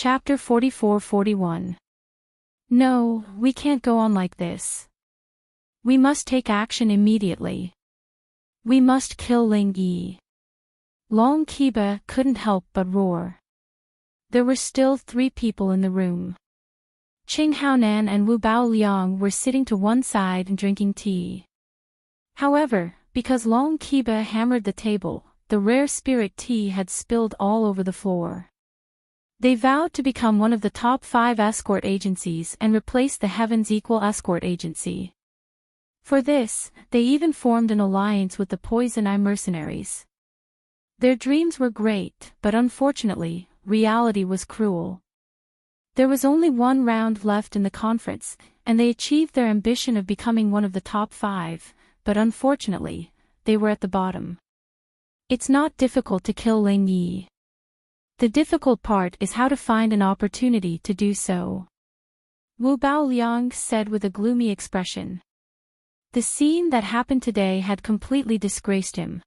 Chapter 44-41. No, we can't go on like this. We must take action immediately. We must kill Ling Yi. Long Kiba couldn't help but roar. There were still 3 people in the room. Qing Haonan and Wu Baoliang were sitting to one side and drinking tea. However, because Long Kiba hammered the table, the rare spirit tea had spilled all over the floor. They vowed to become one of the top 5 escort agencies and replace the Heaven's Equal Escort Agency. For this, they even formed an alliance with the Poison Eye mercenaries. Their dreams were great, but unfortunately, reality was cruel. There was only 1 round left in the conference, and they achieved their ambition of becoming one of the top 5, but unfortunately, they were at the bottom. It's not difficult to kill Ling Yi. The difficult part is how to find an opportunity to do so. Wu Baoliang said with a gloomy expression. The scene that happened today had completely disgraced him.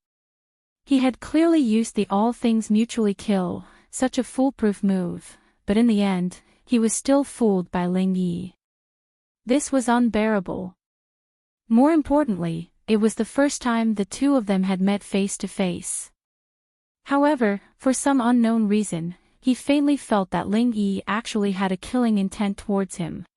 He had clearly used the all things mutually kill, such a foolproof move, but in the end, he was still fooled by Ling Yi. This was unbearable. More importantly, it was the first time the 2 of them had met face to face. However, for some unknown reason, he faintly felt that Ling Yi actually had a killing intent towards him.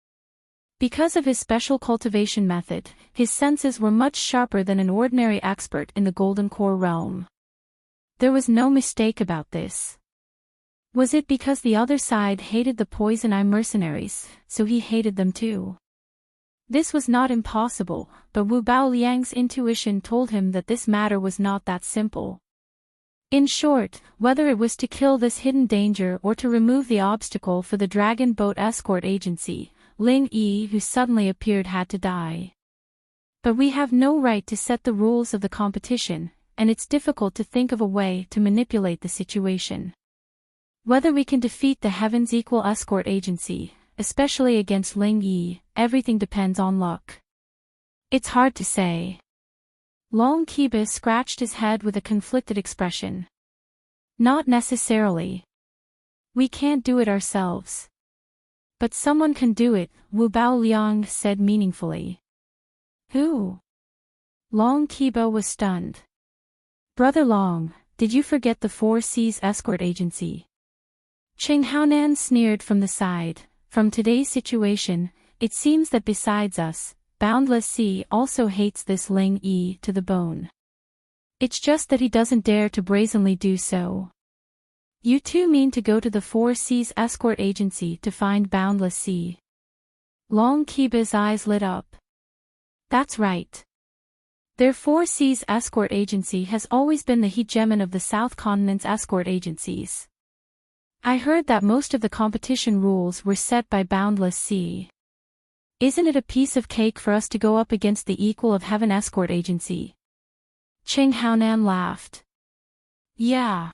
Because of his special cultivation method, his senses were much sharper than an ordinary expert in the Golden Core realm. There was no mistake about this. Was it because the other side hated the Poison Eye mercenaries, so he hated them too? This was not impossible, but Wu Baoliang's intuition told him that this matter was not that simple. In short, whether it was to kill this hidden danger or to remove the obstacle for the Dragon Boat Escort Agency, Ling Yi who suddenly appeared had to die. But we have no right to set the rules of the competition, and it's difficult to think of a way to manipulate the situation. Whether we can defeat the Heaven's Equal Escort Agency, especially against Ling Yi, everything depends on luck. It's hard to say. Long Kiba scratched his head with a conflicted expression. Not necessarily. We can't do it ourselves. But someone can do it, Wu Baoliang said meaningfully. Who? Long Kiba was stunned. Brother Long, did you forget the 4 Seas Escort Agency? Qing Haonan sneered from the side. From today's situation, it seems that besides us, Boundless Sea also hates this Ling Yi to the bone. It's just that he doesn't dare to brazenly do so. You 2 mean to go to the 4 Seas Escort Agency to find Boundless Sea? Long Kiba's eyes lit up. That's right. Their 4 Seas Escort Agency has always been the hegemon of the South Continent's escort agencies. I heard that most of the competition rules were set by Boundless Sea. Isn't it a piece of cake for us to go up against the equal of Heaven Escort Agency? Qing Haonan laughed. Yeah.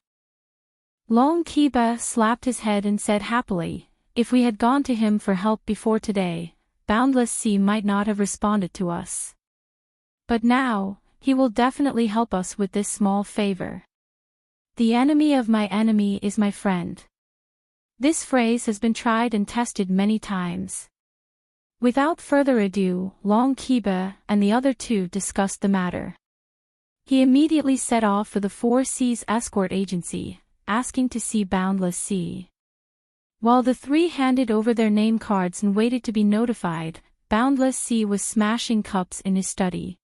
Long Kiba slapped his head and said happily, if we had gone to him for help before today, Boundless Sea might not have responded to us. But now, he will definitely help us with this small favor. The enemy of my enemy is my friend. This phrase has been tried and tested many times. Without further ado, Long Kiba and the other 2 discussed the matter. He immediately set off for the 4 Seas Escort Agency, asking to see Boundless Sea. While the 3 handed over their name cards and waited to be notified, Boundless Sea was smashing cups in his study.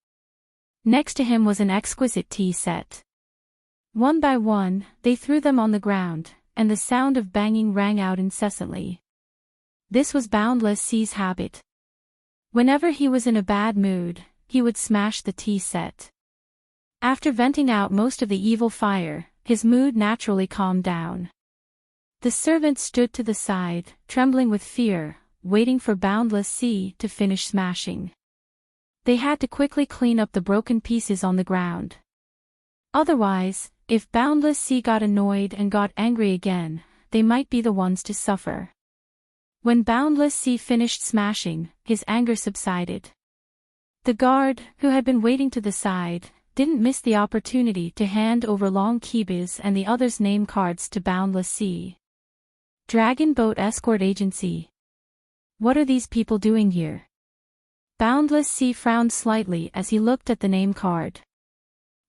Next to him was an exquisite tea set. One by one, they threw them on the ground, and the sound of banging rang out incessantly. This was Boundless Sea's habit. Whenever he was in a bad mood, he would smash the tea set. After venting out most of the evil fire, his mood naturally calmed down. The servant stood to the side, trembling with fear, waiting for Boundless Sea to finish smashing. They had to quickly clean up the broken pieces on the ground. Otherwise, if Boundless Sea got annoyed and got angry again, they might be the ones to suffer. When Boundless Sea finished smashing, his anger subsided. The guard, who had been waiting to the side, didn't miss the opportunity to hand over Long Kiba's and the others' name cards to Boundless Sea. Dragon Boat Escort Agency. What are these people doing here? Boundless Sea frowned slightly as he looked at the name card.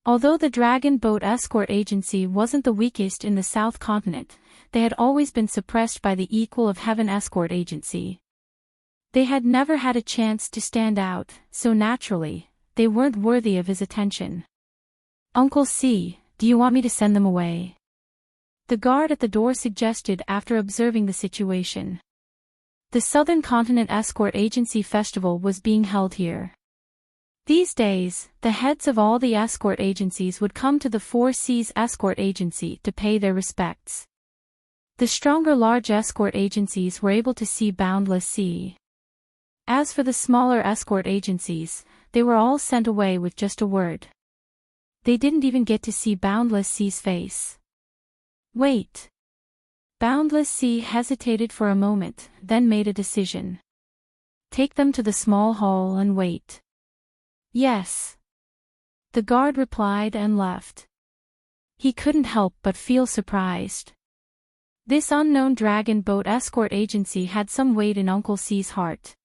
Although the Dragon Boat Escort Agency wasn't the weakest in the South Continent, they had always been suppressed by the equal of Heaven Escort Agency. They had never had a chance to stand out, so naturally, they weren't worthy of his attention. Uncle C, do you want me to send them away? The guard at the door suggested after observing the situation. The Southern Continent Escort Agency Festival was being held here. These days, the heads of all the escort agencies would come to the Four Seas Escort Agency to pay their respects. The stronger large escort agencies were able to see Boundless Sea. As for the smaller escort agencies, they were all sent away with just a word. They didn't even get to see Boundless Sea's face. Wait. Boundless Sea hesitated for a moment, then made a decision. Take them to the small hall and wait. Yes. The guard replied and left. He couldn't help but feel surprised. This unknown Dragon Boat Escort Agency had some weight in Uncle C's heart.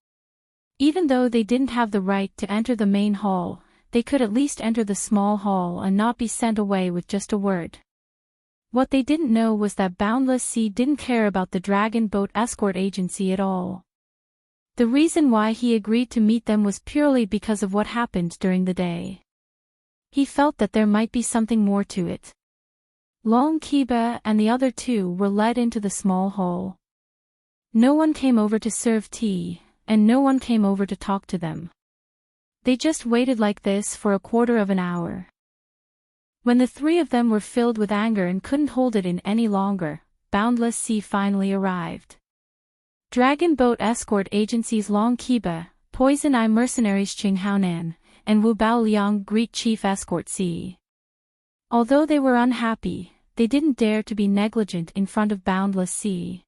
Even though they didn't have the right to enter the main hall, they could at least enter the small hall and not be sent away with just a word. What they didn't know was that Boundless Sea didn't care about the Dragon Boat Escort Agency at all. The reason why he agreed to meet them was purely because of what happened during the day. He felt that there might be something more to it. Long Kiba and the other two were led into the small hall. No one came over to serve tea, and no one came over to talk to them. They just waited like this for a quarter of an hour. When the three of them were filled with anger and couldn't hold it in any longer, Boundless Sea finally arrived. Dragon Boat Escort Agency's Long Kiba, Poison Eye Mercenaries Qing Haonan, and Wu Bao Liang greet Chief Escort C. Although they were unhappy, they didn't dare to be negligent in front of Boundless Sea.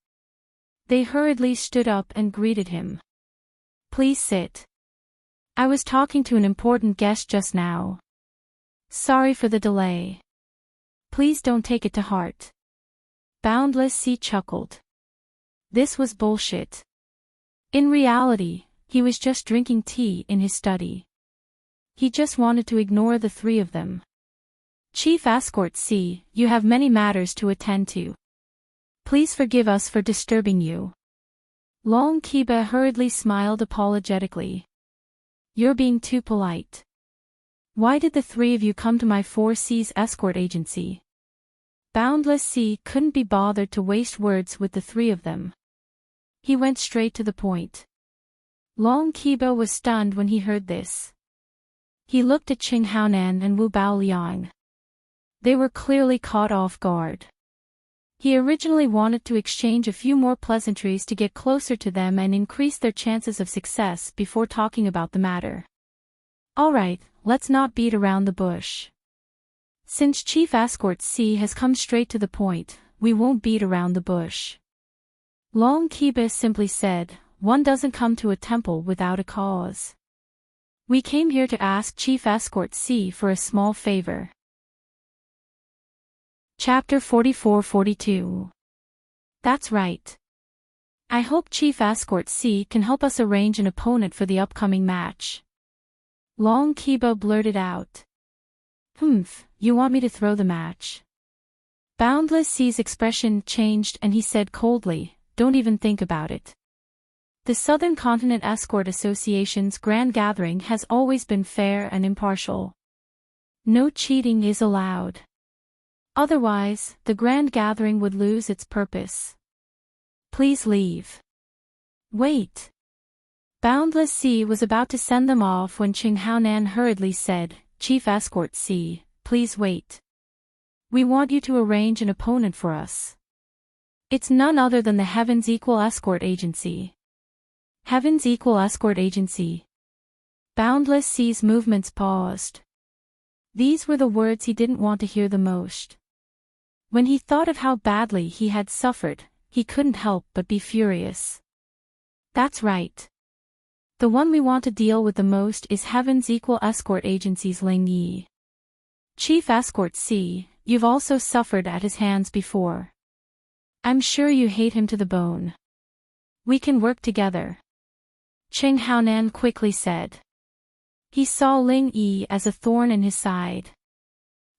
They hurriedly stood up and greeted him. Please sit. I was talking to an important guest just now. Sorry for the delay. Please don't take it to heart. Boundless Sea chuckled. This was bullshit. In reality, he was just drinking tea in his study. He just wanted to ignore the three of them. Chief Escort C, you have many matters to attend to. Please forgive us for disturbing you. Long Kiba hurriedly smiled apologetically. You're being too polite. Why did the three of you come to my Four Seas Escort Agency? Boundless Sea couldn't be bothered to waste words with the three of them. He went straight to the point. Long Kiba was stunned when he heard this. He looked at Qing Haonan and Wu Bao Liang. They were clearly caught off guard. He originally wanted to exchange a few more pleasantries to get closer to them and increase their chances of success before talking about the matter. Alright, let's not beat around the bush. Since Chief Escort C has come straight to the point, we won't beat around the bush. Long Kiba simply said, one doesn't come to a temple without a cause. We came here to ask Chief Escort C for a small favor. Chapter 44-42. That's right. I hope Chief Escort C can help us arrange an opponent for the upcoming match. Long Kiba blurted out. You want me to throw the match? Boundless Sea's expression changed and he said coldly, don't even think about it. The Southern Continent Escort Association's grand gathering has always been fair and impartial. No cheating is allowed. Otherwise, the grand gathering would lose its purpose. Please leave. Wait. Boundless Sea was about to send them off when Qing Haonan hurriedly said, Chief Escort C, please wait. We want you to arrange an opponent for us. It's none other than the Heaven's Equal Escort Agency. Heaven's Equal Escort Agency. Boundless Sea's movements paused. These were the words he didn't want to hear the most. When he thought of how badly he had suffered, he couldn't help but be furious. That's right. The one we want to deal with the most is Heaven's Equal Escort Agency's Ling Yi. Chief Escort C, you've also suffered at his hands before. I'm sure you hate him to the bone. We can work together. Cheng Haonan quickly said. He saw Ling Yi as a thorn in his side.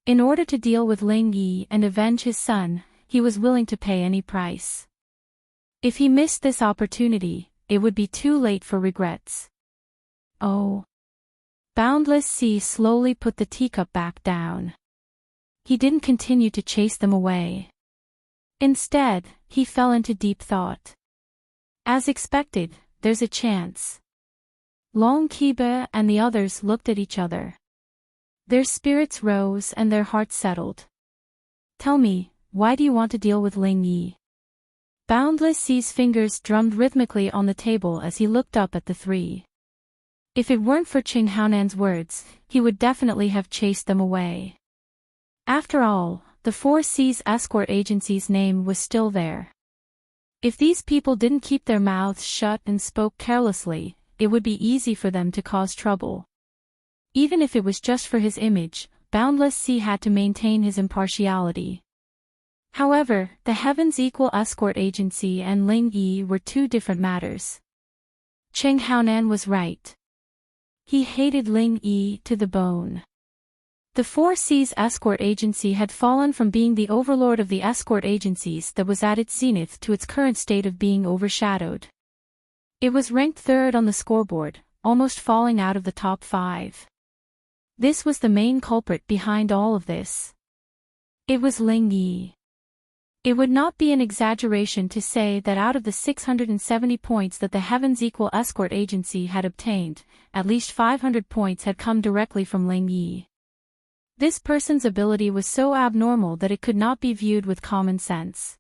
In order to deal with Ling Yi and avenge his son, he was willing to pay any price. If he missed this opportunity, it would be too late for regrets. Oh. Boundless Sea slowly put the teacup back down. He didn't continue to chase them away. Instead, he fell into deep thought. As expected, there's a chance. Long Kiba and the others looked at each other. Their spirits rose and their hearts settled. Tell me, why do you want to deal with Ling Yi? Boundless Sea's fingers drummed rhythmically on the table as he looked up at the three. If it weren't for Cheng Haonan's words, he would definitely have chased them away. After all, the Four Seas escort agency's name was still there. If these people didn't keep their mouths shut and spoke carelessly, it would be easy for them to cause trouble. Even if it was just for his image, Boundless Sea had to maintain his impartiality. However, the Heavens Equal Escort Agency and Ling Yi were two different matters. Cheng Haonan was right. He hated Ling Yi to the bone. The Four Seas Escort Agency had fallen from being the overlord of the escort agencies that was at its zenith to its current state of being overshadowed. It was ranked third on the scoreboard, almost falling out of the top 5. This was the main culprit behind all of this. It was Ling Yi. It would not be an exaggeration to say that out of the 670 points that the Heavens Equal Escort Agency had obtained, at least 500 points had come directly from Ling Yi. This person's ability was so abnormal that it could not be viewed with common sense.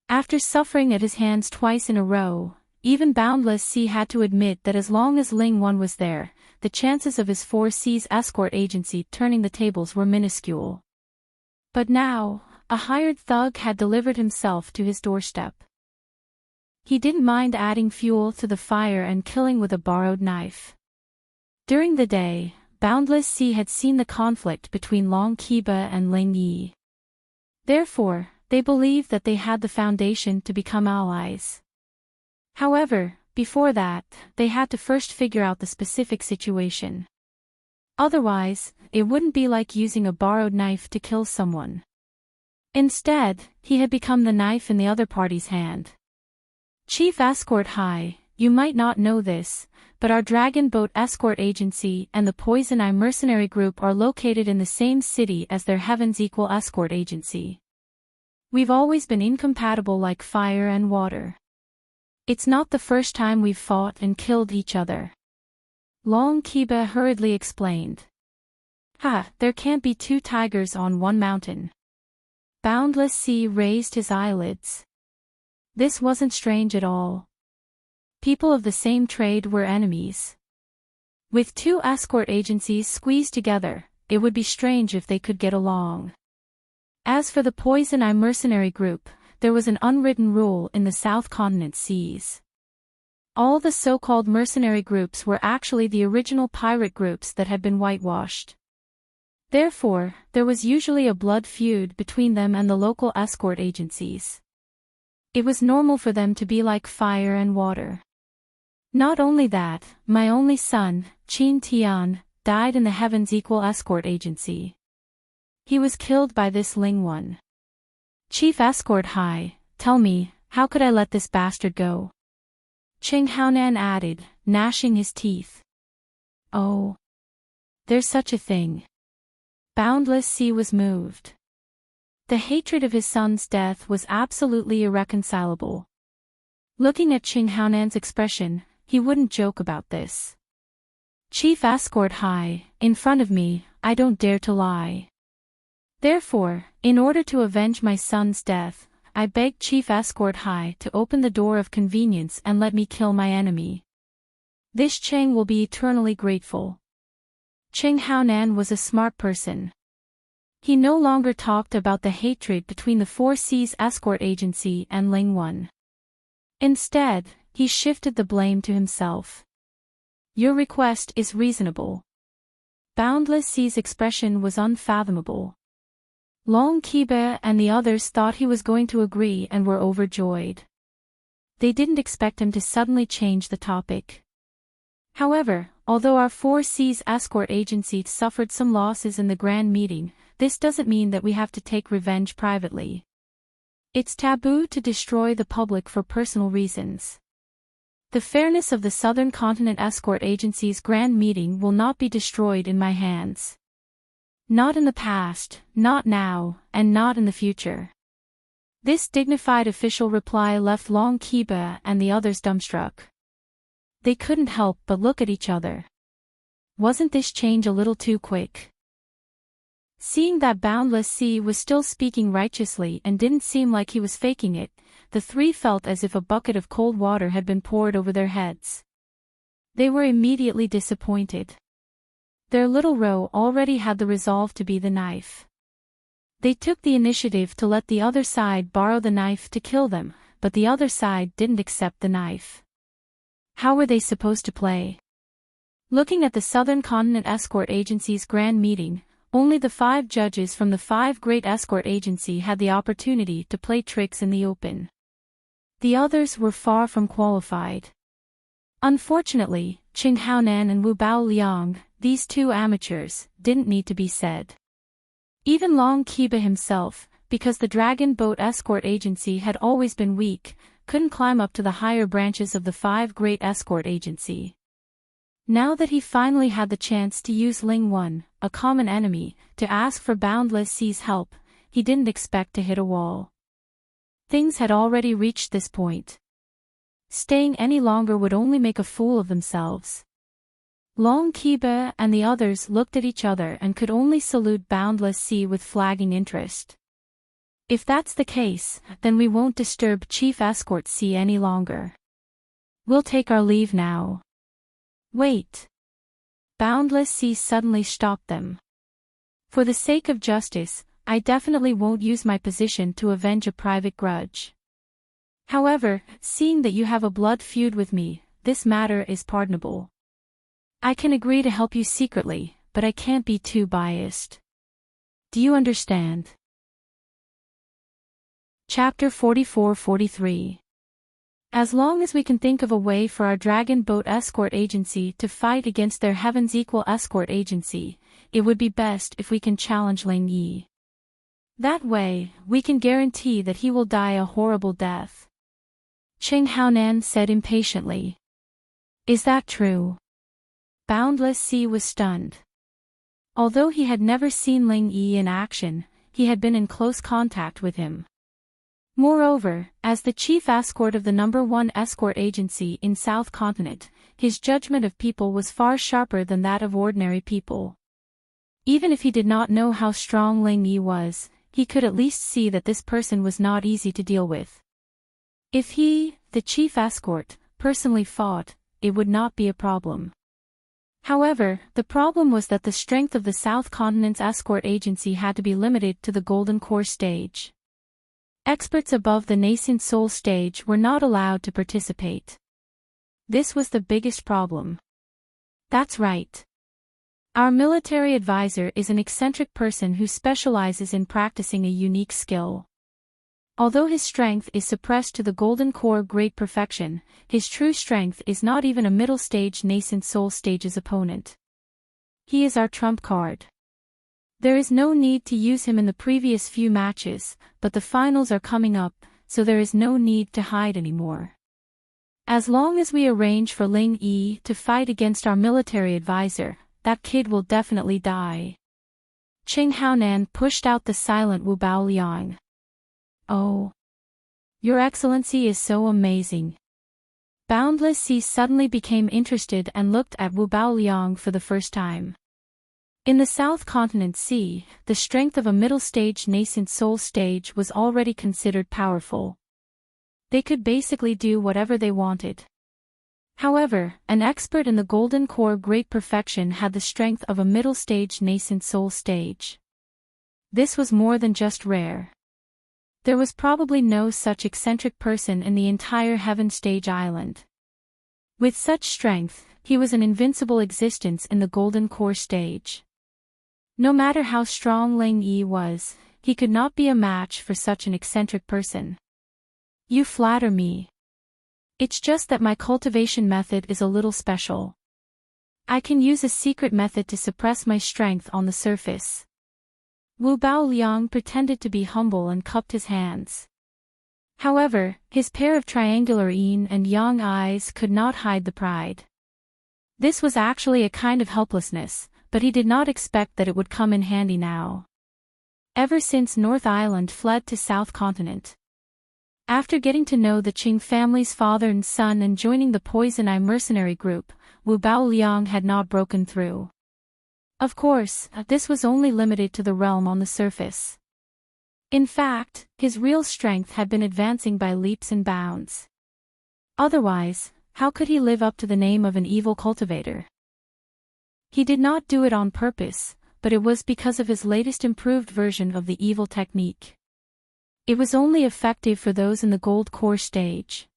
After suffering at his hands twice in a row, even Boundless Sea had to admit that as long as Ling One was there, the chances of his Four Seas Escort Agency turning the tables were minuscule. But now, a hired thug had delivered himself to his doorstep. He didn't mind adding fuel to the fire and killing with a borrowed knife. During the day, Boundless Sea had seen the conflict between Long Kiba and Ling Yi. Therefore, they believed that they had the foundation to become allies. However, before that, they had to first figure out the specific situation. Otherwise, it wouldn't be like using a borrowed knife to kill someone. Instead, he had become the knife in the other party's hand. Chief Escort High, you might not know this, but our Dragon Boat Escort Agency and the Poison Eye Mercenary Group are located in the same city as their Heavens Equal Escort Agency. We've always been incompatible like fire and water. It's not the first time we've fought and killed each other. Long Kiba hurriedly explained. There can't be two tigers on one mountain. Boundless Sea raised his eyelids. This wasn't strange at all. People of the same trade were enemies. With two escort agencies squeezed together, it would be strange if they could get along. As for the Poison Eye Mercenary Group, there was an unwritten rule in the South Continent seas. All the so-called mercenary groups were actually the original pirate groups that had been whitewashed. Therefore, there was usually a blood feud between them and the local escort agencies. It was normal for them to be like fire and water. Not only that, my only son, Qin Tian, died in the Heavens Equal Escort Agency. He was killed by this Ling One. Chief Escort High, tell me, how could I let this bastard go? Cheng Haonan added, gnashing his teeth. Oh. There's such a thing. Boundless Sea was moved. The hatred of his son's death was absolutely irreconcilable. Looking at Cheng Haonan's expression, he wouldn't joke about this. Chief Escort High, in front of me, I don't dare to lie. Therefore, in order to avenge my son's death, I beg Chief Escort High to open the door of convenience and let me kill my enemy. This Cheng will be eternally grateful. Cheng Haonan was a smart person. He no longer talked about the hatred between the Four Seas Escort Agency and Ling One. Instead, he shifted the blame to himself. Your request is reasonable. Boundless Sea's expression was unfathomable. Long Kiba and the others thought he was going to agree and were overjoyed. They didn't expect him to suddenly change the topic. However, although our 4C's escort agency suffered some losses in the grand meeting, this doesn't mean that we have to take revenge privately. It's taboo to destroy the public for personal reasons. The fairness of the Southern Continent Escort Agency's grand meeting will not be destroyed in my hands. Not in the past, not now, and not in the future. This dignified official reply left Long Kiba and the others dumbstruck. They couldn't help but look at each other. Wasn't this change a little too quick? Seeing that Boundless Sea was still speaking righteously and didn't seem like he was faking it, the three felt as if a bucket of cold water had been poured over their heads. They were immediately disappointed. Their little row already had the resolve to be the knife. They took the initiative to let the other side borrow the knife to kill them, but the other side didn't accept the knife. How were they supposed to play? Looking at the Southern Continent Escort Agency's grand meeting, only the 5 judges from the 5 great escort agency had the opportunity to play tricks in the open. The others were far from qualified. Unfortunately, Qing Haonan and Wu Bao Liang, these 2 amateurs, didn't need to be said. Even Long Kiba himself, because the Dragon Boat Escort Agency had always been weak, couldn't climb up to the higher branches of the 5 great escort agency. Now that he finally had the chance to use Ling 1, a common enemy, to ask for Boundless Sea's help, he didn't expect to hit a wall. Things had already reached this point. Staying any longer would only make a fool of themselves. Long Kiba and the others looked at each other and could only salute Boundless Sea with flagging interest. If that's the case, then we won't disturb Chief Escort C any longer. We'll take our leave now. Wait. Boundless Sea suddenly stopped them. For the sake of justice, I definitely won't use my position to avenge a private grudge. However, seeing that you have a blood feud with me, this matter is pardonable. I can agree to help you secretly, but I can't be too biased. Do you understand? Chapter 44-43. As long as we can think of a way for our Dragon Boat Escort Agency to fight against their Heaven's Equal Escort Agency, it would be best if we can challenge Ling Yi. That way, we can guarantee that he will die a horrible death. Qing Haonan said impatiently. Is that true? Boundless Sea was stunned. Although he had never seen Ling Yi in action, he had been in close contact with him. Moreover, as the chief escort of the #1 escort agency in South Continent, his judgment of people was far sharper than that of ordinary people. Even if he did not know how strong Ling Yi was, he could at least see that this person was not easy to deal with. If he, the chief escort, personally fought, it would not be a problem. However, the problem was that the strength of the South Continent's escort agency had to be limited to the Golden Core stage. Experts above the nascent soul stage were not allowed to participate. This was the biggest problem. That's right. Our military advisor is an eccentric person who specializes in practicing a unique skill. Although his strength is suppressed to the Golden Core great perfection, his true strength is not even a middle stage nascent soul stage's opponent. He is our trump card. There is no need to use him in the previous few matches, but the finals are coming up, so there is no need to hide anymore. As long as we arrange for Ling Yi to fight against our military advisor, that kid will definitely die. Qing Haonan pushed out the silent Wu Bao Liang. Oh. Your Excellency is so amazing. Boundless Sea suddenly became interested and looked at Wu Bao Liang for the first time. In the South Continent Sea, the strength of a middle stage nascent soul stage was already considered powerful. They could basically do whatever they wanted. However, an expert in the Golden Core Great Perfection had the strength of a middle stage nascent soul stage. This was more than just rare. There was probably no such eccentric person in the entire Heaven Stage Island. With such strength, he was an invincible existence in the Golden Core stage. No matter how strong Ling Yi was, he could not be a match for such an eccentric person. You flatter me. It's just that my cultivation method is a little special. I can use a secret method to suppress my strength on the surface. Wu Baoliang pretended to be humble and cupped his hands. However, his pair of triangular yin and yang eyes could not hide the pride. This was actually a kind of helplessness, but he did not expect that it would come in handy now. Ever since North Island fled to South Continent. After getting to know the Qing family's father and son and joining the Poison Eye mercenary group, Wu Baoliang had not broken through. Of course, this was only limited to the realm on the surface. In fact, his real strength had been advancing by leaps and bounds. Otherwise, how could he live up to the name of an evil cultivator? He did not do it on purpose, but it was because of his latest improved version of the evil technique. It was only effective for those in the gold core stage.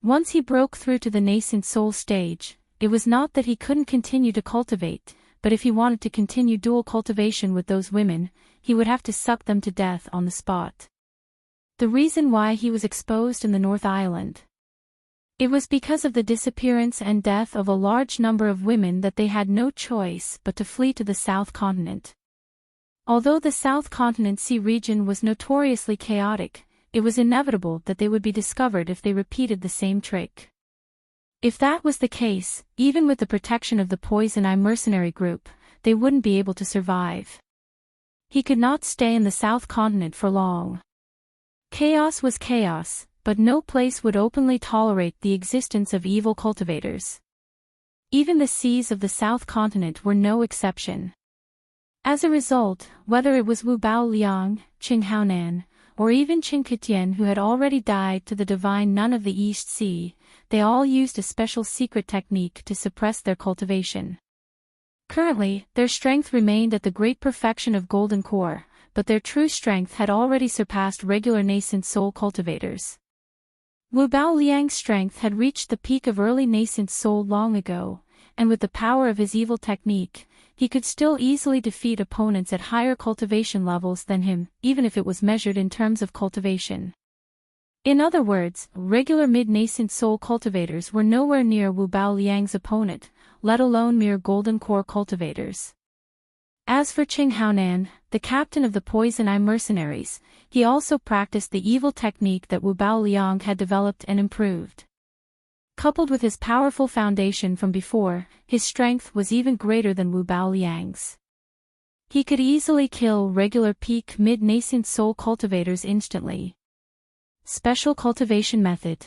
Once he broke through to the nascent soul stage, it was not that he couldn't continue to cultivate, but if he wanted to continue dual cultivation with those women, he would have to suck them to death on the spot. The reason why he was exposed in the North Island. It was because of the disappearance and death of a large number of women that they had no choice but to flee to the South Continent. Although the South Continent Sea region was notoriously chaotic, it was inevitable that they would be discovered if they repeated the same trick. If that was the case, even with the protection of the Poison Eye mercenary group, they wouldn't be able to survive. He could not stay in the South Continent for long. Chaos was chaos, but no place would openly tolerate the existence of evil cultivators. Even the seas of the South Continent were no exception. As a result, whether it was Wu Baoliang, Qing Haonan, or even Qing Ketian who had already died to the divine nun of the East Sea, they all used a special secret technique to suppress their cultivation. Currently, their strength remained at the great perfection of golden core, but their true strength had already surpassed regular nascent soul cultivators. Wu Baoliang's strength had reached the peak of early nascent soul long ago, and with the power of his evil technique, he could still easily defeat opponents at higher cultivation levels than him, even if it was measured in terms of cultivation. In other words, regular mid-nascent soul cultivators were nowhere near Wu Baoliang's opponent, let alone mere golden core cultivators. As for Qing Haonan, the captain of the Poison Eye mercenaries, he also practiced the evil technique that Wu Baoliang had developed and improved. Coupled with his powerful foundation from before, his strength was even greater than Wu Baoliang's. He could easily kill regular peak mid-nascent soul cultivators instantly. Special cultivation method.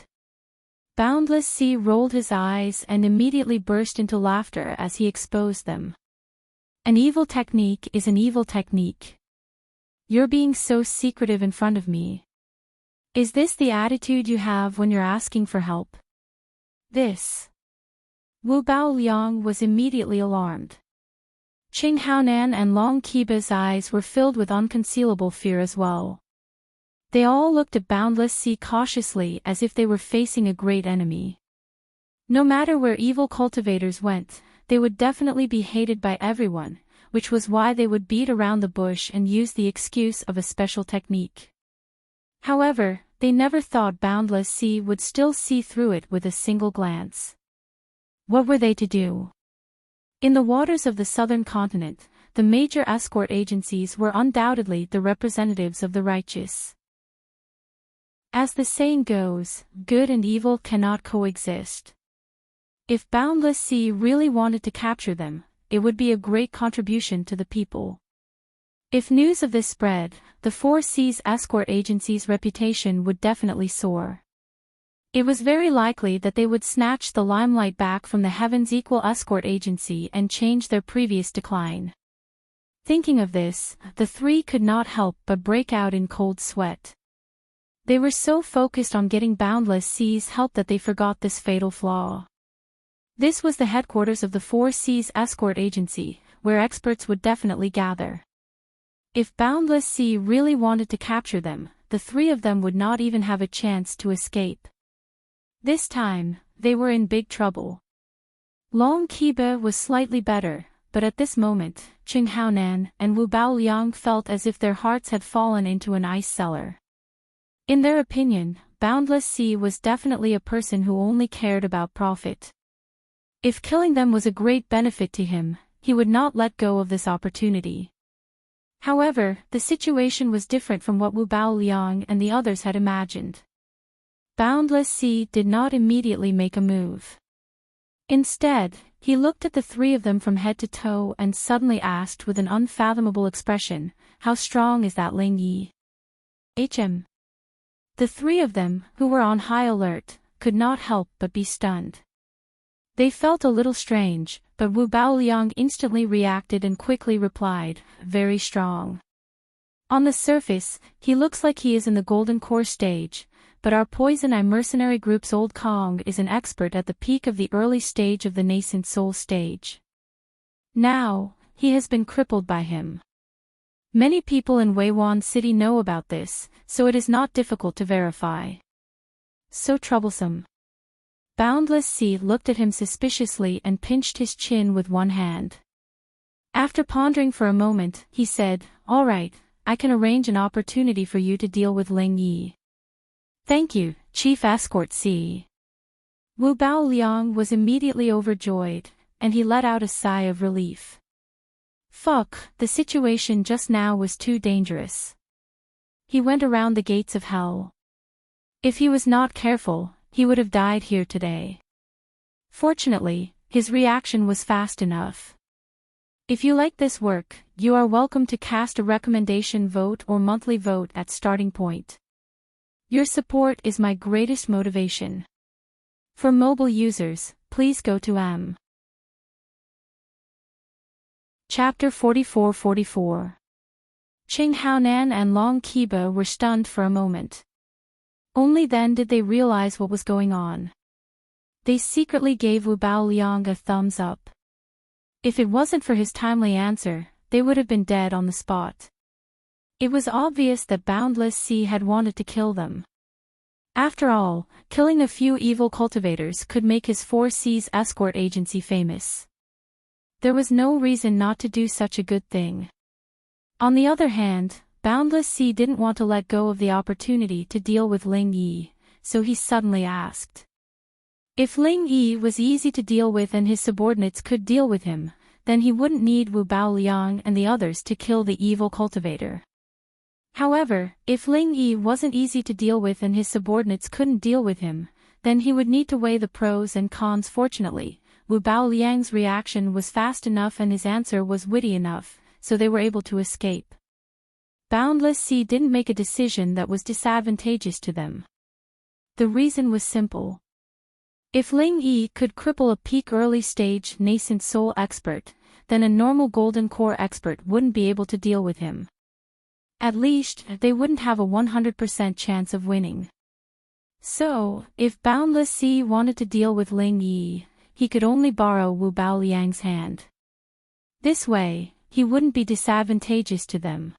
Boundless Sea rolled his eyes and immediately burst into laughter as he exposed them. An evil technique is an evil technique. You're being so secretive in front of me. Is this the attitude you have when you're asking for help? This. Wu Baoliang was immediately alarmed. Qing Haonan and Long Qiba's eyes were filled with unconcealable fear as well. They all looked at Boundless Sea cautiously as if they were facing a great enemy. No matter where evil cultivators went, they would definitely be hated by everyone, which was why they would beat around the bush and use the excuse of a special technique. However, they never thought Boundless Sea would still see through it with a single glance. What were they to do? In the waters of the southern continent, the major escort agencies were undoubtedly the representatives of the righteous. As the saying goes, good and evil cannot coexist. If Boundless Sea really wanted to capture them, it would be a great contribution to the people. If news of this spread, the Four Seas escort agency's reputation would definitely soar. It was very likely that they would snatch the limelight back from the Heaven's Equal escort agency and change their previous decline. Thinking of this, the three could not help but break out in cold sweat. They were so focused on getting Boundless Sea's help that they forgot this fatal flaw. This was the headquarters of the Four Seas escort agency, where experts would definitely gather. If Boundless Sea really wanted to capture them, the three of them would not even have a chance to escape. This time, they were in big trouble. Long Qiba was slightly better, but at this moment, Qing Haonan and Wu Baoliang felt as if their hearts had fallen into an ice cellar. In their opinion, Boundless Sea was definitely a person who only cared about profit. If killing them was a great benefit to him, he would not let go of this opportunity. However, the situation was different from what Wu Baoliang and the others had imagined. Boundless Sea did not immediately make a move. Instead, he looked at the three of them from head to toe and suddenly asked with an unfathomable expression, "How strong is that Ling Yi?" The three of them, who were on high alert, could not help but be stunned. They felt a little strange, but Wu Baoliang instantly reacted and quickly replied, "Very strong. On the surface, he looks like he is in the golden core stage, but our Poison Eye mercenary group's Old Kong is an expert at the peak of the early stage of the nascent soul stage. Now, he has been crippled by him. Many people in Weiwan City know about this, so it is not difficult to verify. So troublesome." Boundless Sea looked at him suspiciously and pinched his chin with one hand. After pondering for a moment, he said, "All right, I can arrange an opportunity for you to deal with Ling Yi." "Thank you, Chief Escort C." Wu Baoliang was immediately overjoyed, and he let out a sigh of relief. Fuck, the situation just now was too dangerous. He went around the gates of hell. If he was not careful, he would have died here today. Fortunately, his reaction was fast enough. If you like this work, you are welcome to cast a recommendation vote or monthly vote at starting point. Your support is my greatest motivation. For mobile users, please go to M. Chapter 44-44. Qing Haonan and Long Qiba were stunned for a moment. Only then did they realize what was going on. They secretly gave Wu Baoliang a thumbs up. If it wasn't for his timely answer, they would have been dead on the spot. It was obvious that Boundless Sea had wanted to kill them. After all, killing a few evil cultivators could make his 4C's escort agency famous. There was no reason not to do such a good thing. On the other hand, Boundless Sea didn't want to let go of the opportunity to deal with Ling Yi, so he suddenly asked. If Ling Yi was easy to deal with and his subordinates could deal with him, then he wouldn't need Wu Baoliang and the others to kill the evil cultivator. However, if Ling Yi wasn't easy to deal with and his subordinates couldn't deal with him, then he would need to weigh the pros and cons. Fortunately, Wu Baoliang's reaction was fast enough and his answer was witty enough, so they were able to escape. Boundless Sea didn't make a decision that was disadvantageous to them. The reason was simple. If Ling Yi could cripple a peak early stage nascent soul expert, then a normal golden core expert wouldn't be able to deal with him. At least, they wouldn't have a 100% chance of winning. So, if Boundless Sea wanted to deal with Ling Yi, he could only borrow Wu Baoliang's hand. This way, he wouldn't be disadvantageous to them.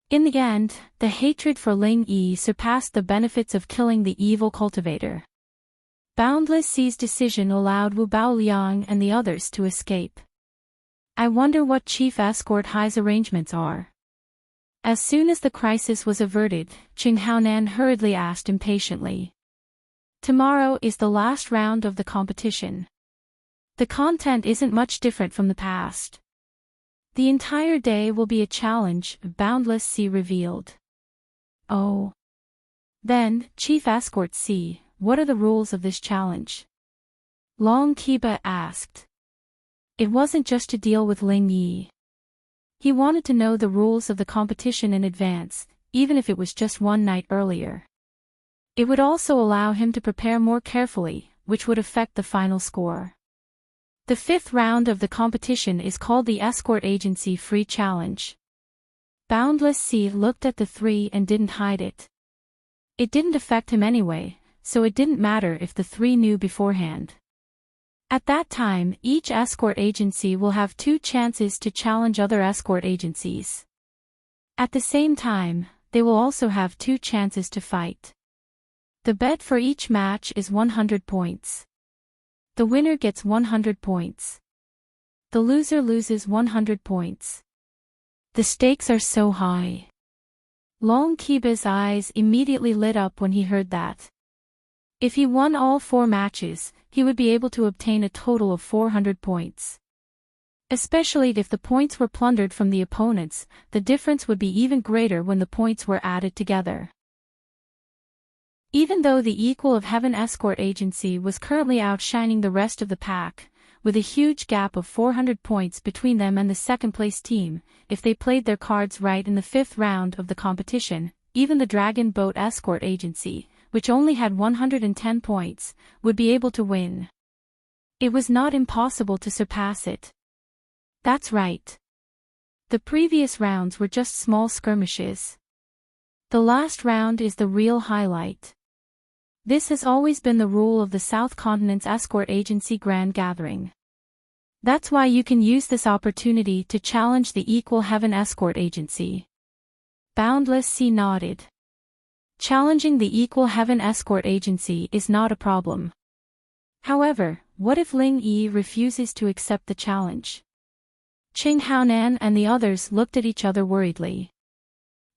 In the end, the hatred for Ling Yi surpassed the benefits of killing the evil cultivator. Boundless Sea's decision allowed Wu Baoliang and the others to escape. I wonder what Chief Escort High's arrangements are. As soon as the crisis was averted, Qing Haonan hurriedly asked impatiently. Tomorrow is the last round of the competition. The content isn't much different from the past. The entire day will be a challenge, Boundless Sea revealed. Oh. Then, Chief Escort C, what are the rules of this challenge? Long Qiba asked. It wasn't just to deal with Ling Yi. He wanted to know the rules of the competition in advance, even if it was just one night earlier. It would also allow him to prepare more carefully, which would affect the final score. The fifth round of the competition is called the Escort Agency Free Challenge. Boundless Sea looked at the three and didn't hide it. It didn't affect him anyway, so it didn't matter if the three knew beforehand. At that time, each escort agency will have 2 chances to challenge other escort agencies. At the same time, they will also have 2 chances to fight. The bet for each match is 100 points. The winner gets 100 points. the loser loses 100 points. The stakes are so high. Long Kiba's eyes immediately lit up when he heard that. If he won all 4 matches, he would be able to obtain a total of 400 points. Especially if the points were plundered from the opponents, the difference would be even greater when the points were added together. Even though the Equal of Heaven escort agency was currently outshining the rest of the pack, with a huge gap of 400 points between them and the second-place team, if they played their cards right in the 5th round of the competition, even the Dragon Boat escort agency, which only had 110 points, would be able to win. It was not impossible to surpass it. That's right. The previous rounds were just small skirmishes. The last round is the real highlight. This has always been the rule of the South Continent's escort agency grand gathering. That's why you can use this opportunity to challenge the Equal Heaven escort agency. Boundless Sea nodded. Challenging the Equal Heaven escort agency is not a problem. However, what if Ling Yi refuses to accept the challenge? Qing Haonan and the others looked at each other worriedly.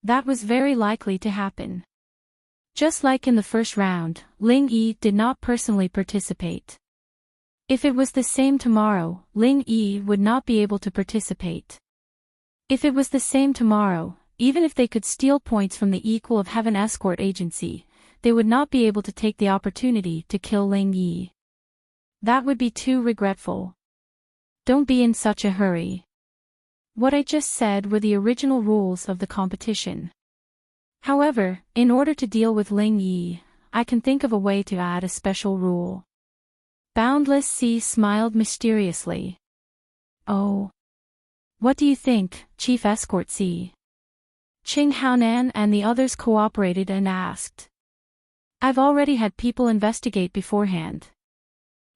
That was very likely to happen. Just like in the first round, Ling Yi did not personally participate. If it was the same tomorrow, Ling Yi would not be able to participate. If it was the same tomorrow, even if they could steal points from the Equal of Heaven escort agency, they would not be able to take the opportunity to kill Ling Yi. That would be too regretful. Don't be in such a hurry. What I just said were the original rules of the competition. However, in order to deal with Ling Yi, I can think of a way to add a special rule. Boundless Sea smiled mysteriously. Oh. What do you think, Chief Escort Sea? Qing Haonan and the others cooperated and asked. I've already had people investigate beforehand.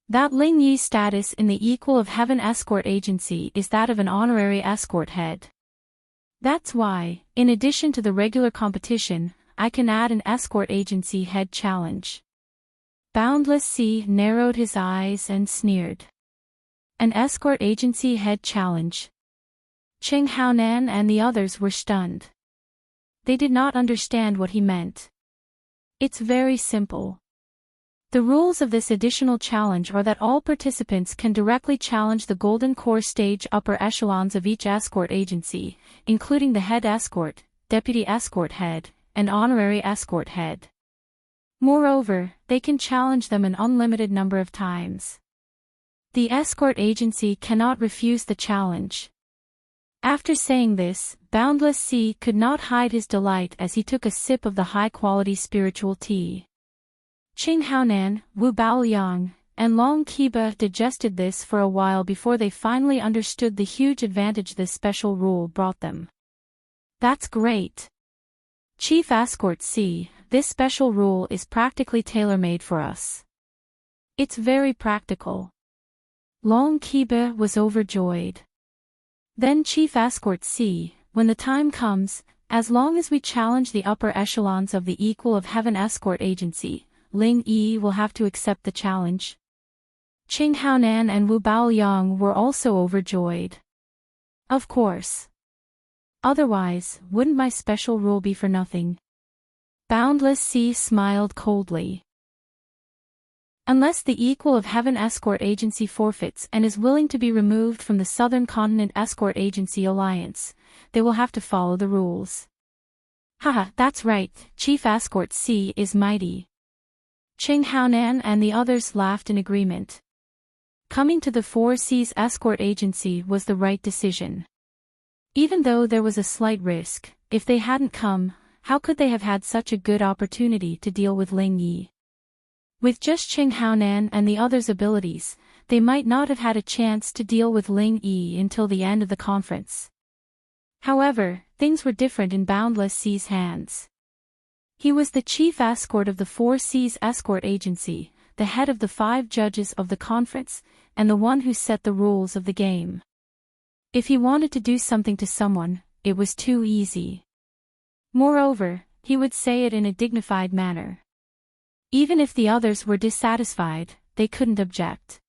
That Ling Yi's status in the Equal of Heaven escort agency is that of an honorary escort head. That's why, in addition to the regular competition, I can add an escort agency head challenge. Boundless Sea narrowed his eyes and sneered. An escort agency head challenge. Qing Haonan and the others were stunned. They did not understand what he meant. It's very simple. The rules of this additional challenge are that all participants can directly challenge the Golden Core stage upper echelons of each escort agency, including the head escort, deputy escort head, and honorary escort head. Moreover, they can challenge them an unlimited number of times. The escort agency cannot refuse the challenge. After saying this, Boundless Sea could not hide his delight as he took a sip of the high-quality spiritual tea. Qing Haonan, Wu Baoliang, and Long Qiba digested this for a while before they finally understood the huge advantage this special rule brought them. That's great. Chief Escort Sea, this special rule is practically tailor-made for us. It's very practical. Long Qiba was overjoyed. Then Chief Escort Sea, when the time comes, as long as we challenge the upper echelons of the Equal of Heaven escort agency, Ling Yi will have to accept the challenge. Qing Haonan and Wu Baoliang were also overjoyed. Of course. Otherwise, wouldn't my special rule be for nothing? Boundless Sea smiled coldly. Unless the Equal of Heaven escort agency forfeits and is willing to be removed from the Southern Continent Escort Agency Alliance, they will have to follow the rules. Haha, that's right, Chief Escort Sea is mighty. Qing Haonan and the others laughed in agreement. Coming to the Four Seas Escort Agency was the right decision. Even though there was a slight risk, if they hadn't come, how could they have had such a good opportunity to deal with Ling Yi? With just Qing Haonan and the others' abilities, they might not have had a chance to deal with Ling Yi until the end of the conference. However, things were different in Boundless Sea's hands. He was the chief escort of the Four Seas Escort Agency, the head of the 5 judges of the conference, and the one who set the rules of the game. If he wanted to do something to someone, it was too easy. Moreover, he would say it in a dignified manner. Even if the others were dissatisfied, they couldn't object.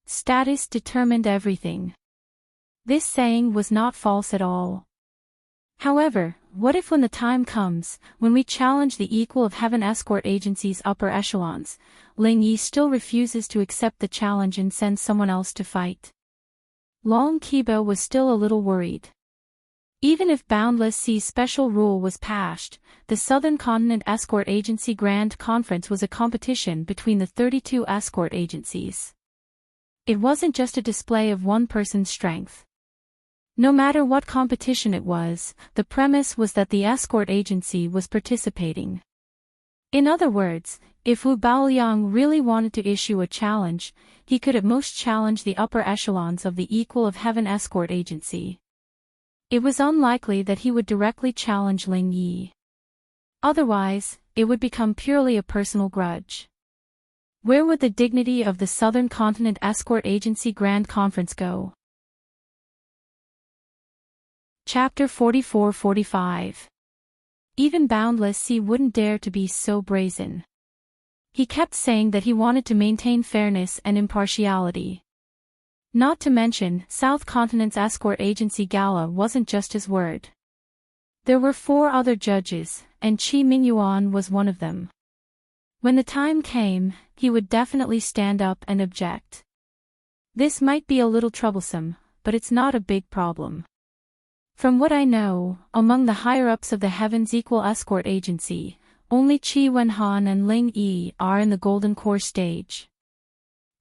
Status determined everything. This saying was not false at all. However, what if when the time comes, when we challenge the equal of Heaven Escort Agency's upper echelons, Ling Yi still refuses to accept the challenge and sends someone else to fight? Long Kiba was still a little worried. Even if Boundless Sea's special rule was passed, the Southern Continent Escort Agency Grand Conference was a competition between the 32 escort agencies. It wasn't just a display of one person's strength. No matter what competition it was, the premise was that the escort agency was participating. In other words, if Wu Baoliang really wanted to issue a challenge, he could at most challenge the upper echelons of the equal of Heaven Escort Agency. It was unlikely that he would directly challenge Ling Yi. Otherwise, it would become purely a personal grudge. Where would the dignity of the Southern Continent Escort Agency Grand Conference go? Chapter 44-45. Even Boundless Sea wouldn't dare to be so brazen. He kept saying that he wanted to maintain fairness and impartiality. Not to mention, South Continent's Escort Agency Gala wasn't just his word. There were 4 other judges, and Qi Mingyuan was one of them. When the time came, he would definitely stand up and object. This might be a little troublesome, but it's not a big problem. From what I know, among the higher-ups of the Heaven's Equal Escort Agency, only Qi Wenhan and Ling Yi are in the Golden Core stage.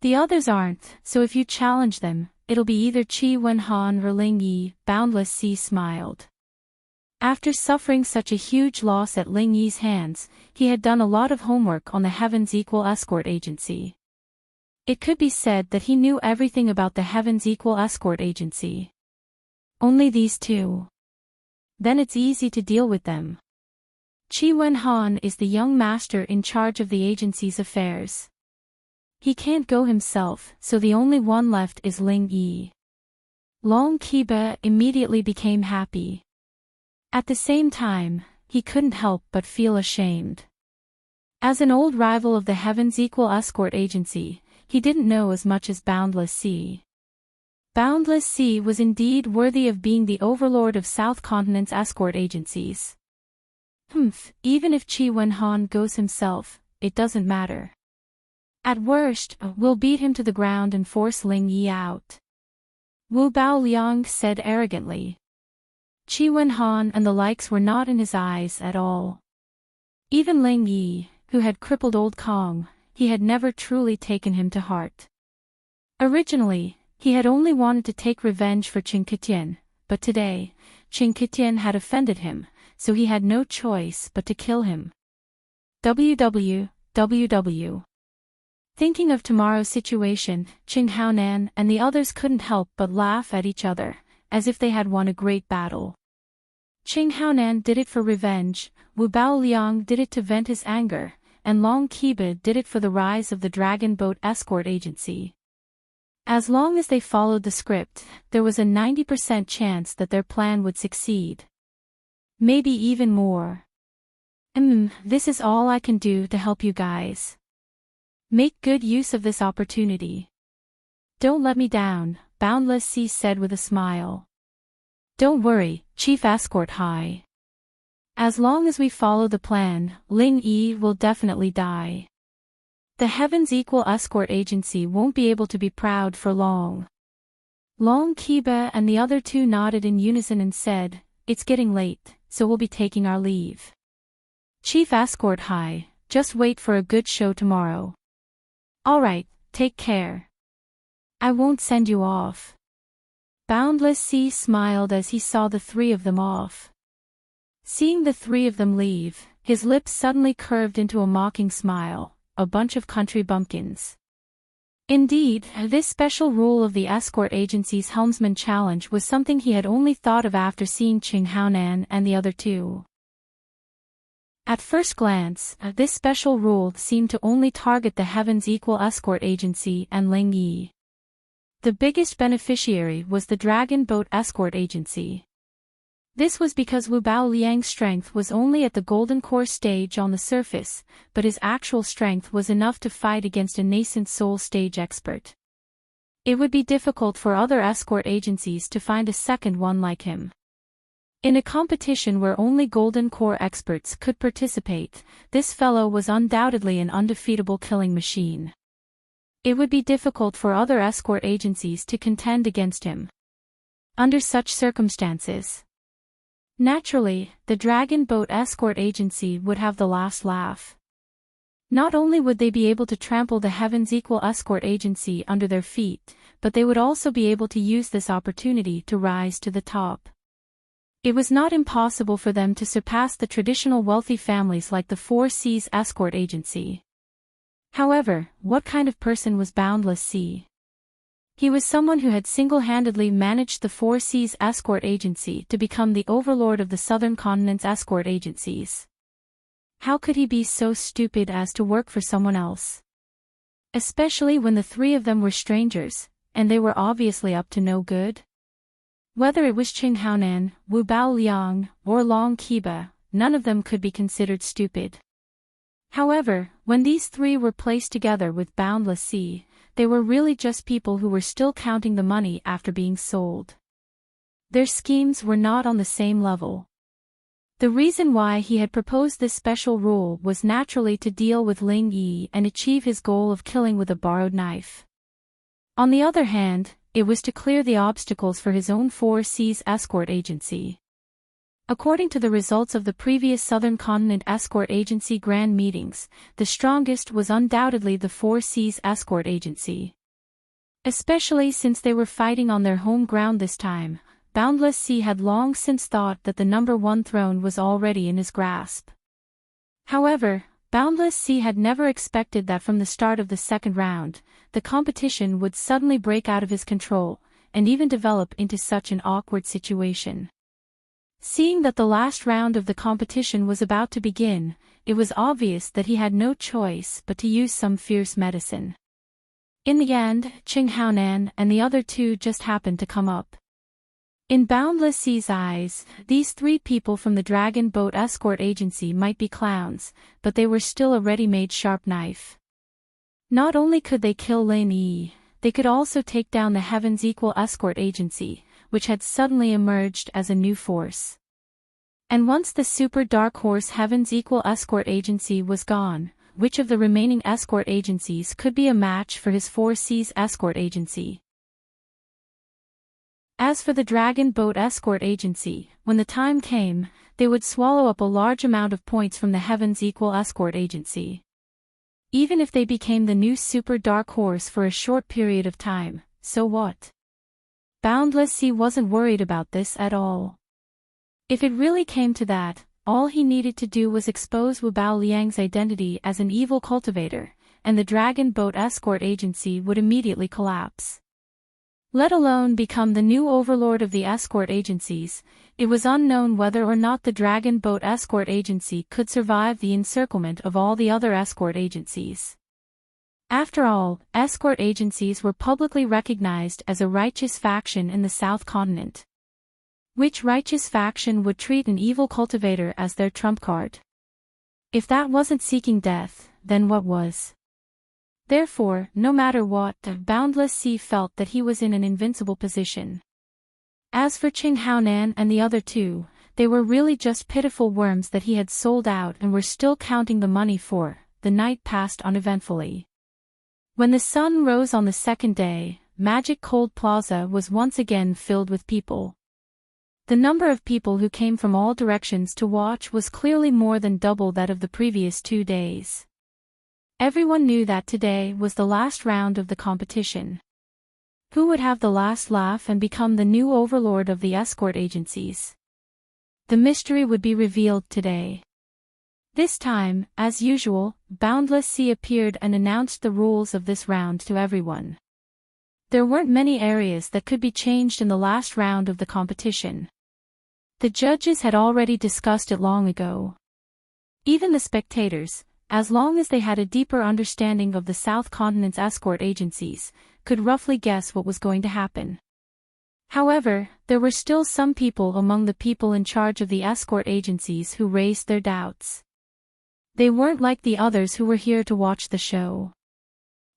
The others aren't, so if you challenge them, it'll be either Qi Wenhan or Ling Yi. Boundless Sea smiled. After suffering such a huge loss at Ling Yi's hands, he had done a lot of homework on the Heaven's Equal Escort Agency. It could be said that he knew everything about the Heaven's Equal Escort Agency. Only these 2. Then it's easy to deal with them. Qi Wenhan is the young master in charge of the agency's affairs. He can't go himself, so the only one left is Ling Yi. Long Kiba immediately became happy. At the same time, he couldn't help but feel ashamed. As an old rival of the Heaven's Equal Escort Agency, he didn't know as much as Boundless Sea. Boundless Sea was indeed worthy of being the overlord of South Continent's escort agencies. Even if Qi Wenhan goes himself, it doesn't matter. At worst, we'll beat him to the ground and force Ling Yi out. Wu Baoliang said arrogantly. Qi Wenhan and the likes were not in his eyes at all. Even Ling Yi, who had crippled old Kong, he had never truly taken him to heart. Originally, he had only wanted to take revenge for Qing Ketian, but today, Qing Ketian had offended him, so he had no choice but to kill him. WWW. Thinking of tomorrow's situation, Qing Haonan and the others couldn't help but laugh at each other, as if they had won a great battle. Qing Haonan did it for revenge, Wu Baoliang did it to vent his anger, and Long Kiba did it for the rise of the Dragon Boat Escort Agency. As long as they followed the script, there was a 90% chance that their plan would succeed. Maybe even more. This is all I can do to help you guys. Make good use of this opportunity. Don't let me down, Boundless Sea said with a smile. Don't worry, Chief Escort High. As long as we follow the plan, Ling Yi will definitely die. The Heaven's Equal Escort Agency won't be able to be proud for long. Long Kiba and the other 2 nodded in unison and said, it's getting late, so we'll be taking our leave. Chief Escort High, just wait for a good show tomorrow. Alright, take care. I won't send you off. Boundless Sea smiled as he saw the 3 of them off. Seeing the 3 of them leave, his lips suddenly curved into a mocking smile. A bunch of country bumpkins. Indeed, this special rule of the escort agency's helmsman challenge was something he had only thought of after seeing Qing Haonan and the other 2. At first glance, this special rule seemed to only target the Heaven's Equal Escort Agency and Ling Yi. The biggest beneficiary was the Dragon Boat Escort Agency. This was because Wu Baoliang's strength was only at the Golden Core stage on the surface, but his actual strength was enough to fight against a nascent Soul stage expert. It would be difficult for other escort agencies to find a second one like him. In a competition where only Golden Core experts could participate, this fellow was undoubtedly an undefeatable killing machine. It would be difficult for other escort agencies to contend against him. Under such circumstances, naturally, the Dragon Boat Escort Agency would have the last laugh. Not only would they be able to trample the Heavens Equal Escort Agency under their feet, but they would also be able to use this opportunity to rise to the top. It was not impossible for them to surpass the traditional wealthy families like the Four Seas Escort Agency. However, what kind of person was Boundless Sea? He was someone who had single-handedly managed the Four Seas Escort Agency to become the overlord of the Southern Continent's escort agencies. How could he be so stupid as to work for someone else? Especially when the three of them were strangers, and they were obviously up to no good? Whether it was Qing Haonan, Wu Bao Liang, or Long Qiba, none of them could be considered stupid. However, when these three were placed together with Boundless Sea, they were really just people who were still counting the money after being sold. Their schemes were not on the same level. The reason why he had proposed this special rule was naturally to deal with Ling Yi and achieve his goal of killing with a borrowed knife. On the other hand, it was to clear the obstacles for his own Four Seas Escort Agency. According to the results of the previous Southern Continent Escort Agency Grand Meetings, the strongest was undoubtedly the Four Seas Escort Agency. Especially since they were fighting on their home ground this time, Boundless Sea had long since thought that the number one throne was already in his grasp. However, Boundless Sea had never expected that from the start of the second round, the competition would suddenly break out of his control, and even develop into such an awkward situation. Seeing that the last round of the competition was about to begin, it was obvious that he had no choice but to use some fierce medicine. In the end, Qing Haonan and the other two just happened to come up. In Boundless Sea's eyes, these three people from the Dragon Boat Escort Agency might be clowns, but they were still a ready-made sharp knife. Not only could they kill Lin Yi, they could also take down the Heavens Equal Escort Agency, which had suddenly emerged as a new force. And once the Super Dark Horse Heavens Equal Escort Agency was gone, which of the remaining escort agencies could be a match for his Four Seas Escort Agency? As for the Dragon Boat Escort Agency, when the time came, they would swallow up a large amount of points from the Heavens Equal Escort Agency. Even if they became the new Super Dark Horse for a short period of time, so what? Boundless Sea wasn't worried about this at all. If it really came to that, all he needed to do was expose Wu Bao Liang's identity as an evil cultivator, and the Dragon Boat Escort Agency would immediately collapse. Let alone become the new overlord of the escort agencies, it was unknown whether or not the Dragon Boat Escort Agency could survive the encirclement of all the other escort agencies. After all, escort agencies were publicly recognized as a righteous faction in the South Continent. Which righteous faction would treat an evil cultivator as their trump card? If that wasn't seeking death, then what was? Therefore, no matter what, Boundless Sea felt that he was in an invincible position. As for Qing Haonan and the other two, they were really just pitiful worms that he had sold out and were still counting the money for. The night passed uneventfully. When the sun rose on the second day, Magic Cold Plaza was once again filled with people. The number of people who came from all directions to watch was clearly more than double that of the previous 2 days. Everyone knew that today was the last round of the competition. Who would have the last laugh and become the new overlord of the escort agencies? The mystery would be revealed today. This time, as usual, Boundless Sea appeared and announced the rules of this round to everyone. There weren't many areas that could be changed in the last round of the competition. The judges had already discussed it long ago. Even the spectators, as long as they had a deeper understanding of the South Continent's escort agencies, could roughly guess what was going to happen. However, there were still some people among the people in charge of the escort agencies who raised their doubts. They weren't like the others who were here to watch the show.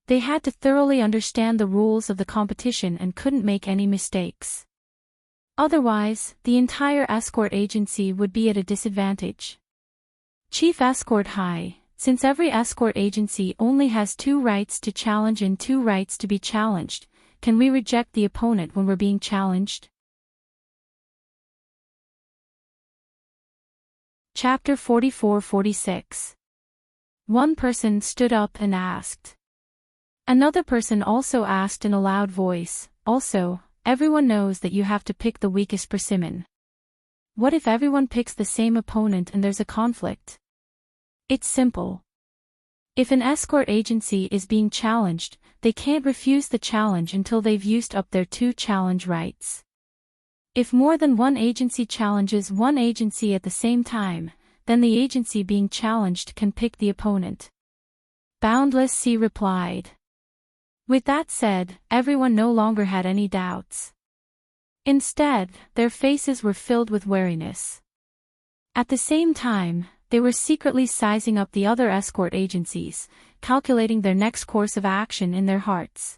They had to thoroughly understand the rules of the competition and couldn't make any mistakes. Otherwise, the entire escort agency would be at a disadvantage. Chief Escort High, since every escort agency only has 2 rights to challenge and 2 rights to be challenged, can we reject the opponent when we're being challenged? Chapter 44-46. One person stood up and asked. Another person also asked in a loud voice, also, everyone knows that you have to pick the weakest persimmon. What if everyone picks the same opponent and there's a conflict? It's simple. If an escort agency is being challenged, they can't refuse the challenge until they've used up their 2 challenge rights. If more than one agency challenges one agency at the same time, then the agency being challenged can pick the opponent. Boundless Sea replied. With that said, everyone no longer had any doubts. Instead, their faces were filled with wariness. At the same time, they were secretly sizing up the other escort agencies, calculating their next course of action in their hearts.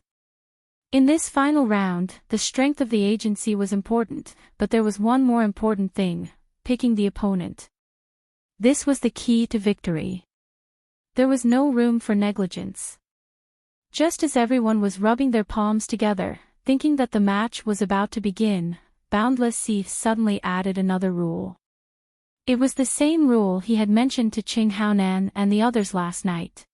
In this final round, the strength of the agency was important, but there was one more important thing: picking the opponent. This was the key to victory. There was no room for negligence. Just as everyone was rubbing their palms together, thinking that the match was about to begin, Boundless Sea suddenly added another rule. It was the same rule he had mentioned to Qing Haonan and the others last night.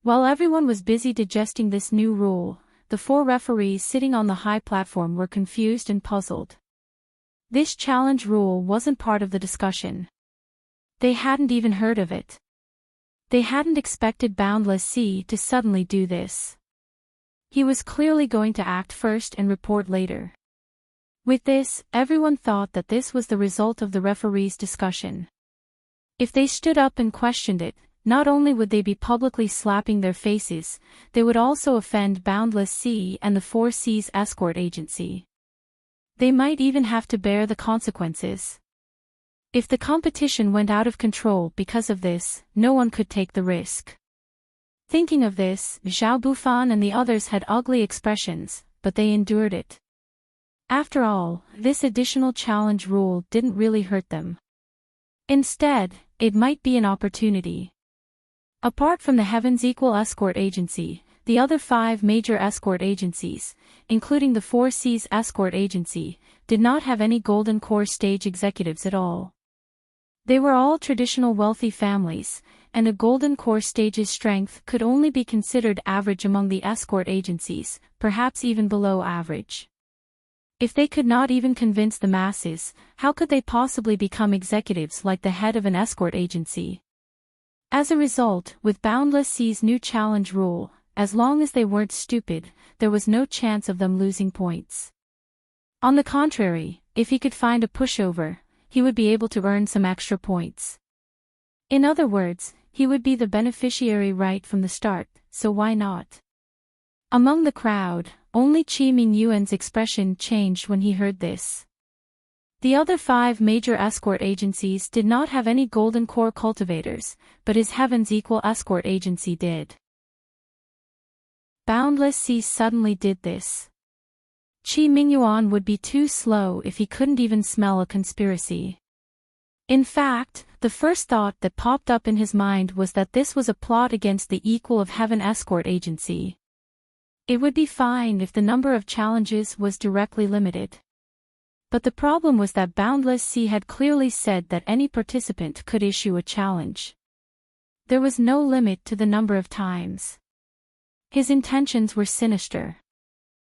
While everyone was busy digesting this new rule, the 4 referees sitting on the high platform were confused and puzzled. This challenge rule wasn't part of the discussion. They hadn't even heard of it. They hadn't expected Boundless Sea to suddenly do this. He was clearly going to act first and report later. With this, everyone thought that this was the result of the referees' discussion. If they stood up and questioned it, not only would they be publicly slapping their faces, they would also offend Boundless Sea and the 4 Seas Escort Agency. They might even have to bear the consequences. If the competition went out of control because of this, no one could take the risk. Thinking of this, Zhao Bufan and the others had ugly expressions, but they endured it. After all, this additional challenge rule didn't really hurt them. Instead, it might be an opportunity. Apart from the Heavens Equal Escort Agency, the other 5 major escort agencies, including the 4 Seas Escort Agency, did not have any Golden Core stage executives at all. They were all traditional wealthy families, and a Golden Core stage's strength could only be considered average among the escort agencies, perhaps even below average. If they could not even convince the masses, how could they possibly become executives like the head of an escort agency? As a result, with Boundless Sea's new challenge rule, as long as they weren't stupid, there was no chance of them losing points. On the contrary, if he could find a pushover, he would be able to earn some extra points. In other words, he would be the beneficiary right from the start, so why not? Among the crowd, only Qi Mingyuan's expression changed when he heard this. The other 5 major escort agencies did not have any Golden Core cultivators, but his Heavens Equal Escort Agency did. Boundless Sea suddenly did this. Qi Mingyuan would be too slow if he couldn't even smell a conspiracy. In fact, the first thought that popped up in his mind was that this was a plot against the Equal of Heaven Escort Agency. It would be fine if the number of challenges was directly limited. But the problem was that Boundless Sea had clearly said that any participant could issue a challenge. There was no limit to the number of times. His intentions were sinister.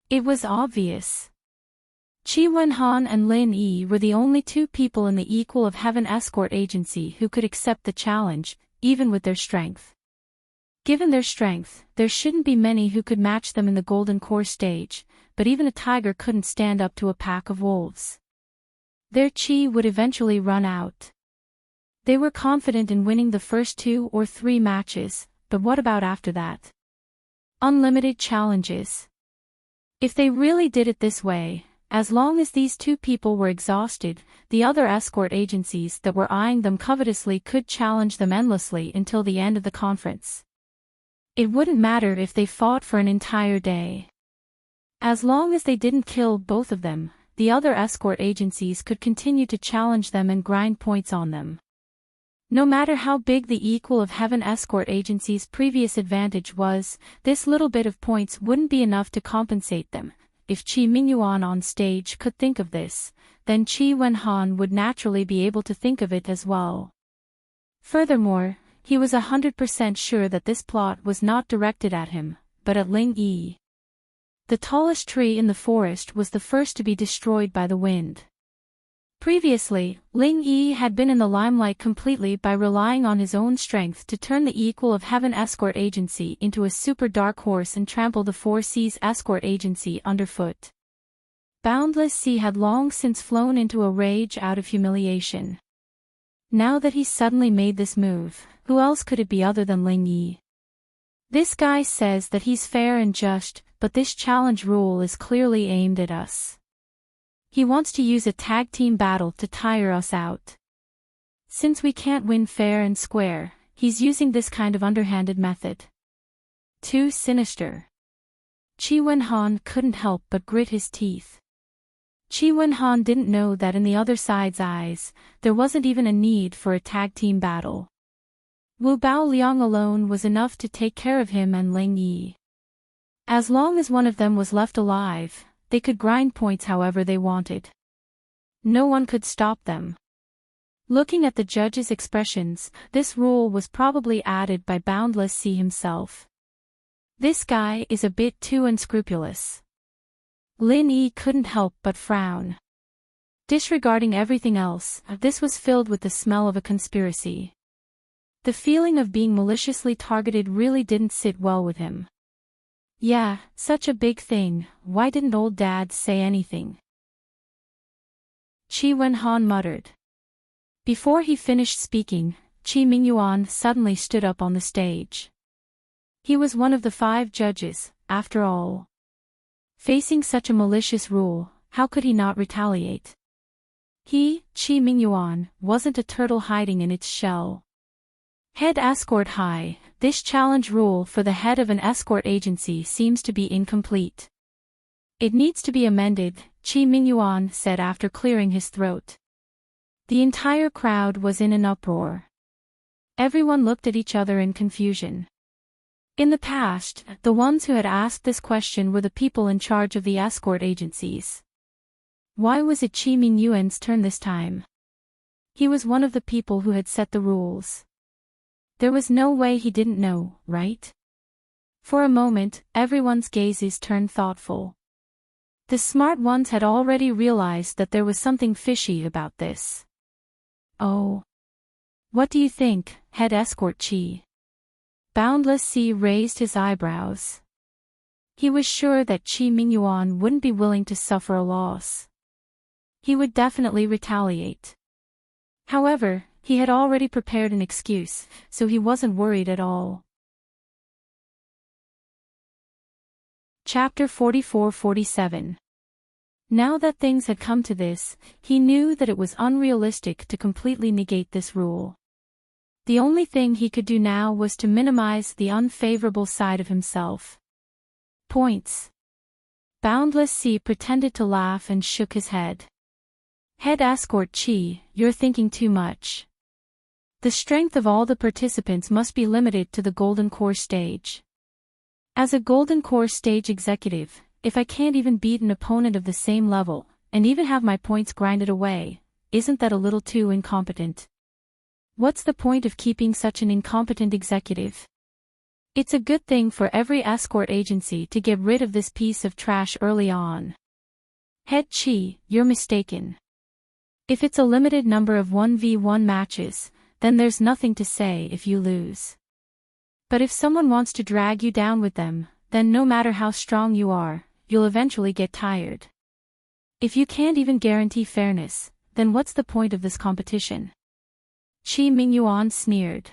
It was obvious. Qi Wenhan and Lin Yi were the only 2 people in the Equal of Heaven Escort Agency who could accept the challenge, even with their strength. Given their strength, there shouldn't be many who could match them in the Golden Core stage, but even a tiger couldn't stand up to a pack of wolves. Their qi would eventually run out. They were confident in winning the first 2 or 3 matches, but what about after that? Unlimited challenges. If they really did it this way, as long as these 2 people were exhausted, the other escort agencies that were eyeing them covetously could challenge them endlessly until the end of the conference. It wouldn't matter if they fought for an entire day. As long as they didn't kill both of them, the other escort agencies could continue to challenge them and grind points on them. No matter how big the Equal of Heaven escort agency's previous advantage was, this little bit of points wouldn't be enough to compensate them. If Qi Mingyuan on stage could think of this, then Qi Wenhan would naturally be able to think of it as well. Furthermore, he was 100% sure that this plot was not directed at him, but at Ling Yi. The tallest tree in the forest was the first to be destroyed by the wind. Previously, Ling Yi had been in the limelight completely by relying on his own strength to turn the Equal of Heaven escort agency into a super dark horse and trample the Four Seas escort agency underfoot. Boundless Sea had long since flown into a rage out of humiliation. Now that he suddenly made this move, who else could it be other than Ling Yi? This guy says that he's fair and just, but this challenge rule is clearly aimed at us. He wants to use a tag team battle to tire us out. Since we can't win fair and square, he's using this kind of underhanded method. Too sinister. Qi Wenhan couldn't help but grit his teeth. Qi Wenhan didn't know that in the other side's eyes, there wasn't even a need for a tag team battle. Wu Bao Liang alone was enough to take care of him and Ling Yi. As long as one of them was left alive, they could grind points however they wanted. No one could stop them. Looking at the judges' expressions, this rule was probably added by Boundless Sea himself. This guy is a bit too unscrupulous. Lin Yi couldn't help but frown. Disregarding everything else, this was filled with the smell of a conspiracy. The feeling of being maliciously targeted really didn't sit well with him. Yeah, such a big thing, why didn't old dad say anything? Qi Wenhan muttered. Before he finished speaking, Qi Mingyuan suddenly stood up on the stage. He was one of the 5 judges, after all. Facing such a malicious rule, how could he not retaliate? He, Qi Mingyuan, wasn't a turtle hiding in its shell. Head escort high, this challenge rule for the head of an escort agency seems to be incomplete. It needs to be amended, Qi Mingyuan said after clearing his throat. The entire crowd was in an uproar. Everyone looked at each other in confusion. In the past, the ones who had asked this question were the people in charge of the escort agencies. Why was it Qi Mingyuan's turn this time? He was one of the people who had set the rules. There was no way he didn't know, right? For a moment, everyone's gazes turned thoughtful. The smart ones had already realized that there was something fishy about this. Oh. What do you think, head escort Qi? Boundless Sea raised his eyebrows. He was sure that Qi Mingyuan wouldn't be willing to suffer a loss. He would definitely retaliate. However, he had already prepared an excuse, so he wasn't worried at all. Chapter 44-47. Now that things had come to this, he knew that it was unrealistic to completely negate this rule. The only thing he could do now was to minimize the unfavorable side of himself. Points. Boundless Sea pretended to laugh and shook his head. Head escort Qi, you're thinking too much. The strength of all the participants must be limited to the Golden Core stage. As a Golden Core stage executive, if I can't even beat an opponent of the same level, and even have my points grinded away, isn't that a little too incompetent? What's the point of keeping such an incompetent executive? It's a good thing for every escort agency to get rid of this piece of trash early on. Head Qi, you're mistaken. If it's a limited number of 1v1 matches, then there's nothing to say if you lose. But if someone wants to drag you down with them, then no matter how strong you are, you'll eventually get tired. If you can't even guarantee fairness, then what's the point of this competition? Qi Mingyuan sneered.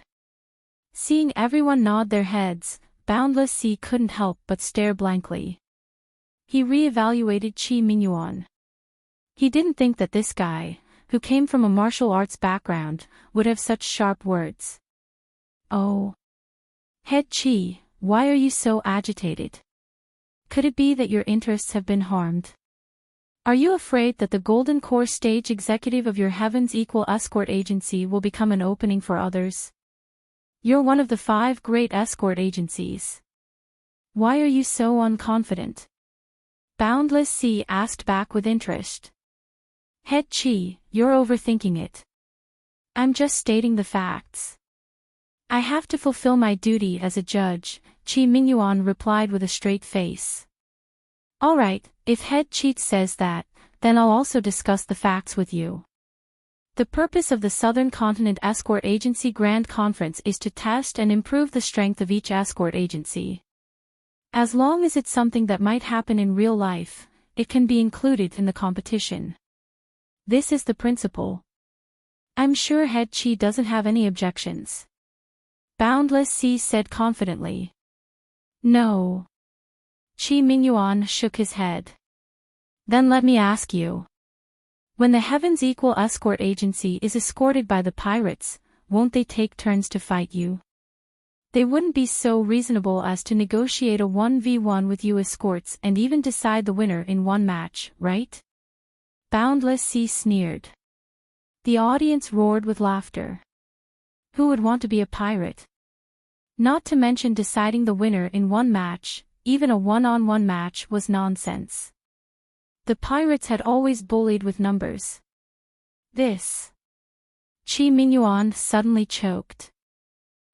Seeing everyone nod their heads, Boundless Sea couldn't help but stare blankly. He re-evaluated Qi Mingyuan. He didn't think that this guy, who came from a martial arts background, would have such sharp words. Oh. Head Qi, why are you so agitated? Could it be that your interests have been harmed? Are you afraid that the Golden Core stage executive of your Heavens Equal escort agency will become an opening for others? You're one of the 5 great escort agencies. Why are you so unconfident? Boundless Sea asked back with interest. Head Chi, you're overthinking it. I'm just stating the facts. I have to fulfill my duty as a judge, Chi Mingyuan replied with a straight face. Alright, if Head Chi says that, then I'll also discuss the facts with you. The purpose of the Southern Continent Escort Agency Grand Conference is to test and improve the strength of each escort agency. As long as it's something that might happen in real life, it can be included in the competition. This is the principle. I'm sure Head Chi doesn't have any objections. Boundless Sea said confidently. No. Chi Mingyuan shook his head. Then let me ask you. When the Heavens Equal escort agency is escorted by the pirates, won't they take turns to fight you? They wouldn't be so reasonable as to negotiate a 1v1 with you escorts and even decide the winner in one match, right? Boundless Sea sneered. The audience roared with laughter. Who would want to be a pirate? Not to mention deciding the winner in one match, even a one-on-one match was nonsense. The pirates had always bullied with numbers. This. Chi Mingyuan suddenly choked.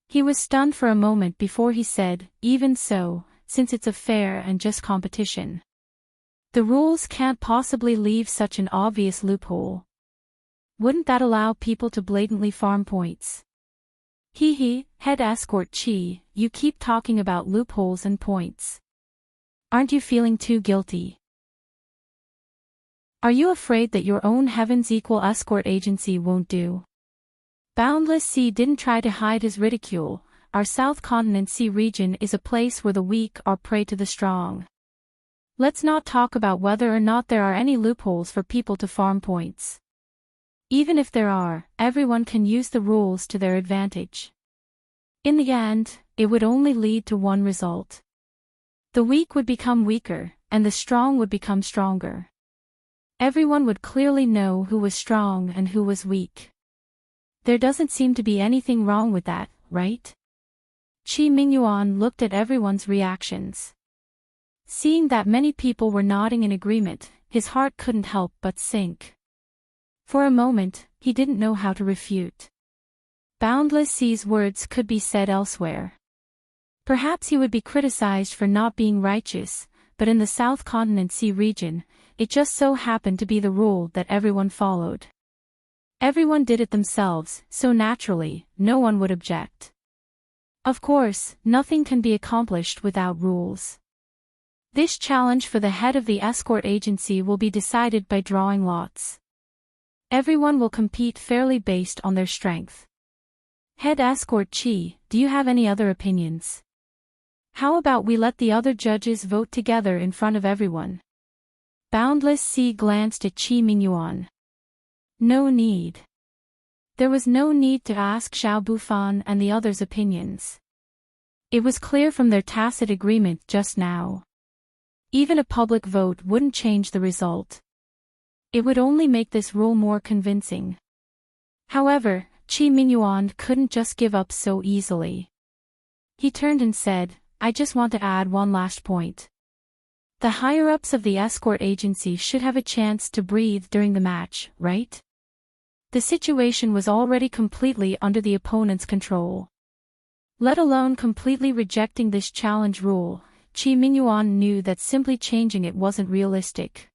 He was stunned for a moment before he said, even so, since it's a fair and just competition. The rules can't possibly leave such an obvious loophole. Wouldn't that allow people to blatantly farm points? Hee, Head Escort Chi, you keep talking about loopholes and points. Aren't you feeling too guilty? Are you afraid that your own Heavens Equal escort agency won't do? Boundless Sea didn't try to hide his ridicule. Our South Continent Sea region is a place where the weak are prey to the strong. Let's not talk about whether or not there are any loopholes for people to farm points. Even if there are, everyone can use the rules to their advantage. In the end, it would only lead to one result. The weak would become weaker, and the strong would become stronger. Everyone would clearly know who was strong and who was weak. There doesn't seem to be anything wrong with that, right? Chi Mingyuan looked at everyone's reactions. Seeing that many people were nodding in agreement, his heart couldn't help but sink. For a moment, he didn't know how to refute. Boundless Sea's words could be said elsewhere. Perhaps he would be criticized for not being righteous, but in the South Continent Sea region, it just so happened to be the rule that everyone followed. Everyone did it themselves, so naturally, no one would object. Of course, nothing can be accomplished without rules. This challenge for the head of the escort agency will be decided by drawing lots. Everyone will compete fairly based on their strength. Head Escort Chi, do you have any other opinions? How about we let the other judges vote together in front of everyone? Boundless Sea glanced at Chi Mingyuan. No need. There was no need to ask Xiao Bufan and the others' opinions. It was clear from their tacit agreement just now. Even a public vote wouldn't change the result. It would only make this rule more convincing. However, Chi Mingyuan couldn't just give up so easily. He turned and said, I just want to add one last point. The higher-ups of the escort agency should have a chance to breathe during the match, right? The situation was already completely under the opponent's control. Let alone completely rejecting this challenge rule, Chi Mingyuan knew that simply changing it wasn't realistic.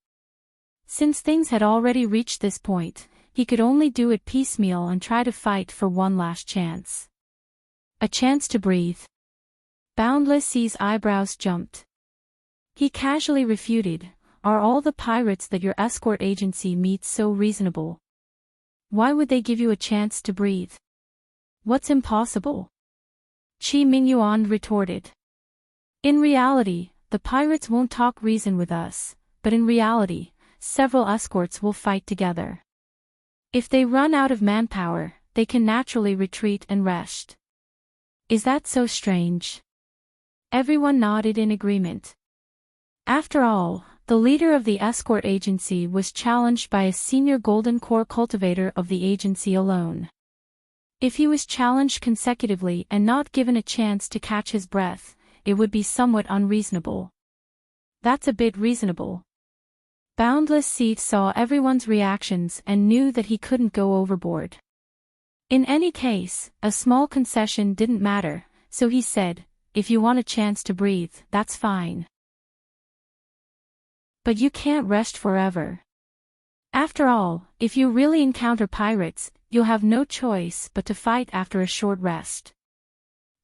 Since things had already reached this point, he could only do it piecemeal and try to fight for one last chance. A chance to breathe. Boundless Sea's eyebrows jumped. He casually refuted, are all the pirates that your escort agency meets so reasonable? Why would they give you a chance to breathe? What's impossible? Chi Mingyuan retorted. In reality, the pirates won't talk reason with us, but in reality, several escorts will fight together. If they run out of manpower, they can naturally retreat and rest. Is that so strange? Everyone nodded in agreement. After all, the leader of the escort agency was challenged by a senior golden core cultivator of the agency alone. If he was challenged consecutively and not given a chance to catch his breath, it would be somewhat unreasonable. That's a bit reasonable. Boundless Sea saw everyone's reactions and knew that he couldn't go overboard. In any case, a small concession didn't matter, so he said, "If you want a chance to breathe, that's fine. But you can't rest forever. After all, if you really encounter pirates, you'll have no choice but to fight after a short rest.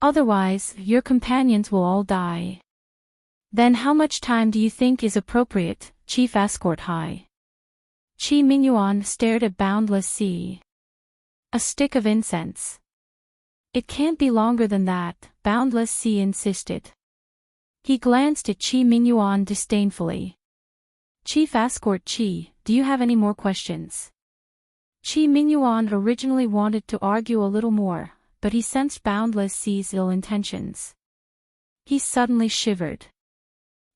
Otherwise, your companions will all die." "Then how much time do you think is appropriate, Chief Escort High?" Chi Mingyuan stared at Boundless Sea. "A stick of incense." "It can't be longer than that," Boundless Sea insisted. He glanced at Chi Mingyuan disdainfully. "Chief Escort Chi, do you have any more questions?" Chi Mingyuan originally wanted to argue a little more, but he sensed Boundless Sea's ill intentions. He suddenly shivered.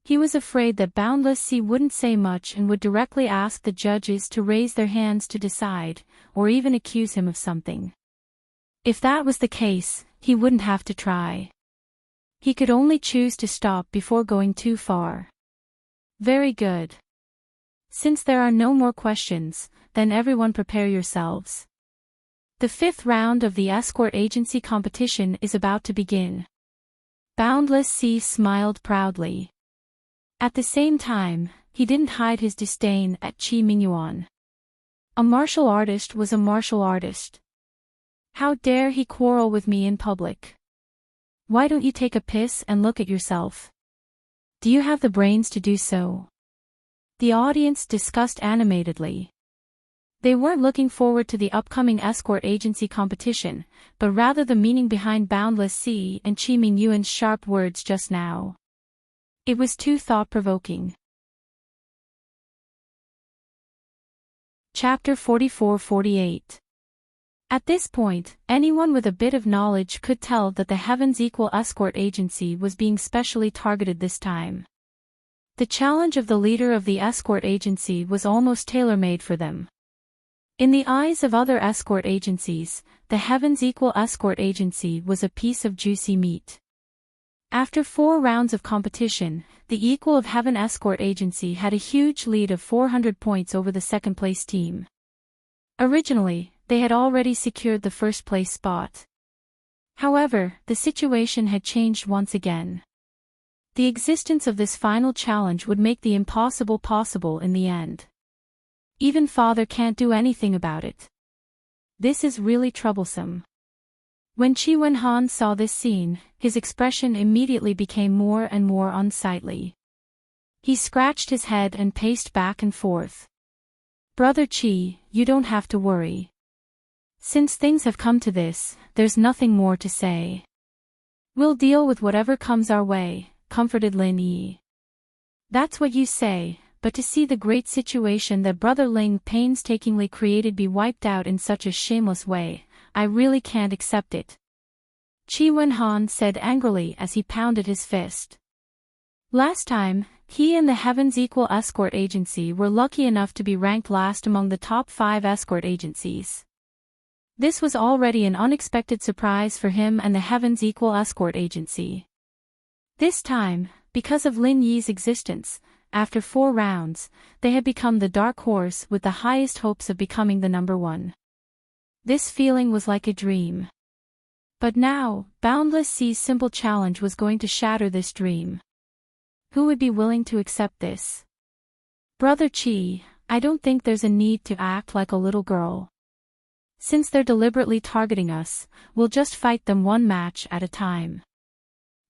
He was afraid that Boundless Sea wouldn't say much and would directly ask the judges to raise their hands to decide, or even accuse him of something. If that was the case, he wouldn't have to try. He could only choose to stop before going too far. "Very good. Since there are no more questions, then everyone prepare yourselves. The 5th round of the escort agency competition is about to begin." Boundless Sea smiled proudly. At the same time, he didn't hide his disdain at Chi Mingyuan. A martial artist was a martial artist. How dare he quarrel with me in public? Why don't you take a piss and look at yourself? Do you have the brains to do so? The audience discussed animatedly. They weren't looking forward to the upcoming escort agency competition, but rather the meaning behind Boundless Sea and Chi Mingyuan's sharp words just now. It was too thought-provoking. Chapter 44-48. At this point, anyone with a bit of knowledge could tell that the Heavens Equal Escort Agency was being specially targeted this time. The challenge of the leader of the escort agency was almost tailor-made for them. In the eyes of other escort agencies, the Heavens Equal Escort Agency was a piece of juicy meat. After 4 rounds of competition, the Equal of Heaven Escort Agency had a huge lead of 400 points over the second-place team. Originally, they had already secured the first-place spot. However, the situation had changed once again. The existence of this final challenge would make the impossible possible in the end. Even Father can't do anything about it. This is really troublesome. When Chi Wenhan saw this scene, his expression immediately became more and more unsightly. He scratched his head and paced back and forth. "Brother Chi, you don't have to worry. Since things have come to this, there's nothing more to say. We'll deal with whatever comes our way," comforted Lin Yi. "That's what you say, but to see the great situation that Brother Ling painstakingly created be wiped out in such a shameless way, I really can't accept it," Chi Wenhan said angrily as he pounded his fist. Last time, he and the Heavens Equal Escort Agency were lucky enough to be ranked last among the top 5 escort agencies. This was already an unexpected surprise for him and the Heavens Equal Escort Agency. This time, because of Lin Yi's existence, after 4 rounds, they had become the dark horse with the highest hopes of becoming the number 1. This feeling was like a dream. But now, Boundless Sea's simple challenge was going to shatter this dream. Who would be willing to accept this? "Brother Chi, I don't think there's a need to act like a little girl. Since they're deliberately targeting us, we'll just fight them 1 match at a time.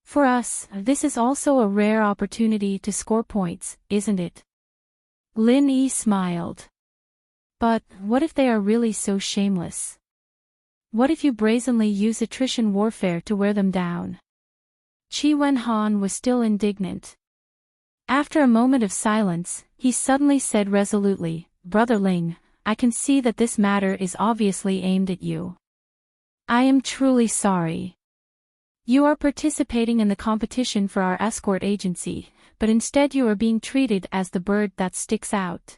For us, this is also a rare opportunity to score points, isn't it?" Lin Yi smiled. "But, what if they are really so shameless? What if you brazenly use attrition warfare to wear them down?" Chi Wenhan was still indignant. After a moment of silence, he suddenly said resolutely, "Brother Ling, I can see that this matter is obviously aimed at you. I am truly sorry. You are participating in the competition for our escort agency, but instead you are being treated as the bird that sticks out.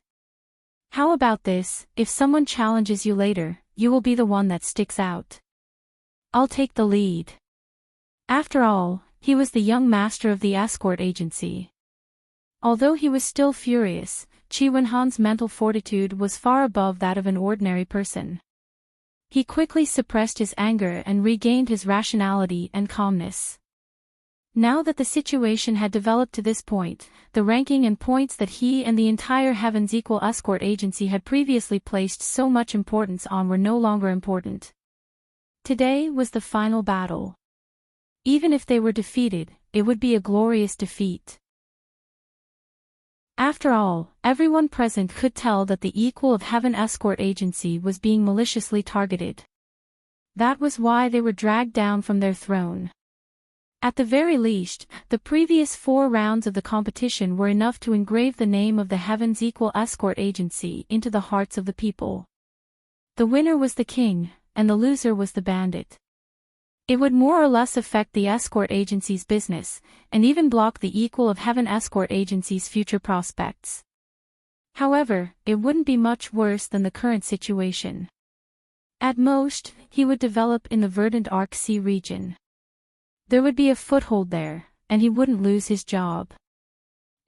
How about this? If someone challenges you later, you will be the one that sticks out. I'll take the lead. After all, he was the young master of the escort agency. Although he was still furious, Chi Wenhan's mental fortitude was far above that of an ordinary person. He quickly suppressed his anger and regained his rationality and calmness. Now that the situation had developed to this point, the ranking and points that he and the entire Heaven's Equal Escort Agency had previously placed so much importance on were no longer important. Today was the final battle. Even if they were defeated, it would be a glorious defeat. After all, everyone present could tell that the Equal of Heaven Escort Agency was being maliciously targeted. That was why they were dragged down from their throne. At the very least, the previous 4 rounds of the competition were enough to engrave the name of the Heaven's Equal Escort Agency into the hearts of the people. The winner was the king, and the loser was the bandit. It would more or less affect the escort agency's business, and even block the Equal of Heaven Escort Agency's future prospects. However, it wouldn't be much worse than the current situation. At most, he would develop in the verdant Arc Sea region. There would be a foothold there, and he wouldn't lose his job.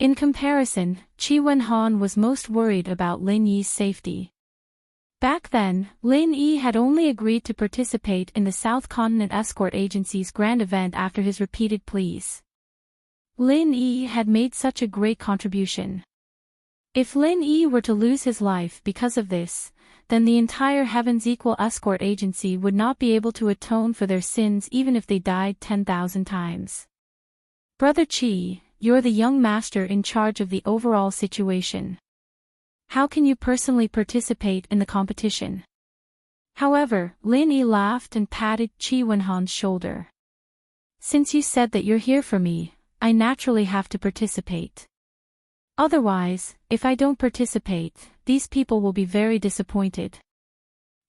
In comparison, Chi Wenhan was most worried about Lin Yi's safety. Back then, Lin Yi had only agreed to participate in the South Continent Escort Agency's grand event after his repeated pleas. Lin Yi had made such a great contribution. If Lin Yi were to lose his life because of this, then the entire Heaven's Equal Escort Agency would not be able to atone for their sins even if they died 10,000 times. Brother Chi, you're the young master in charge of the overall situation. How can you personally participate in the competition? However, Lin Yi laughed and patted Chi Wenhan's shoulder. Since you said that you're here for me, I naturally have to participate. Otherwise, if I don't participate, these people will be very disappointed.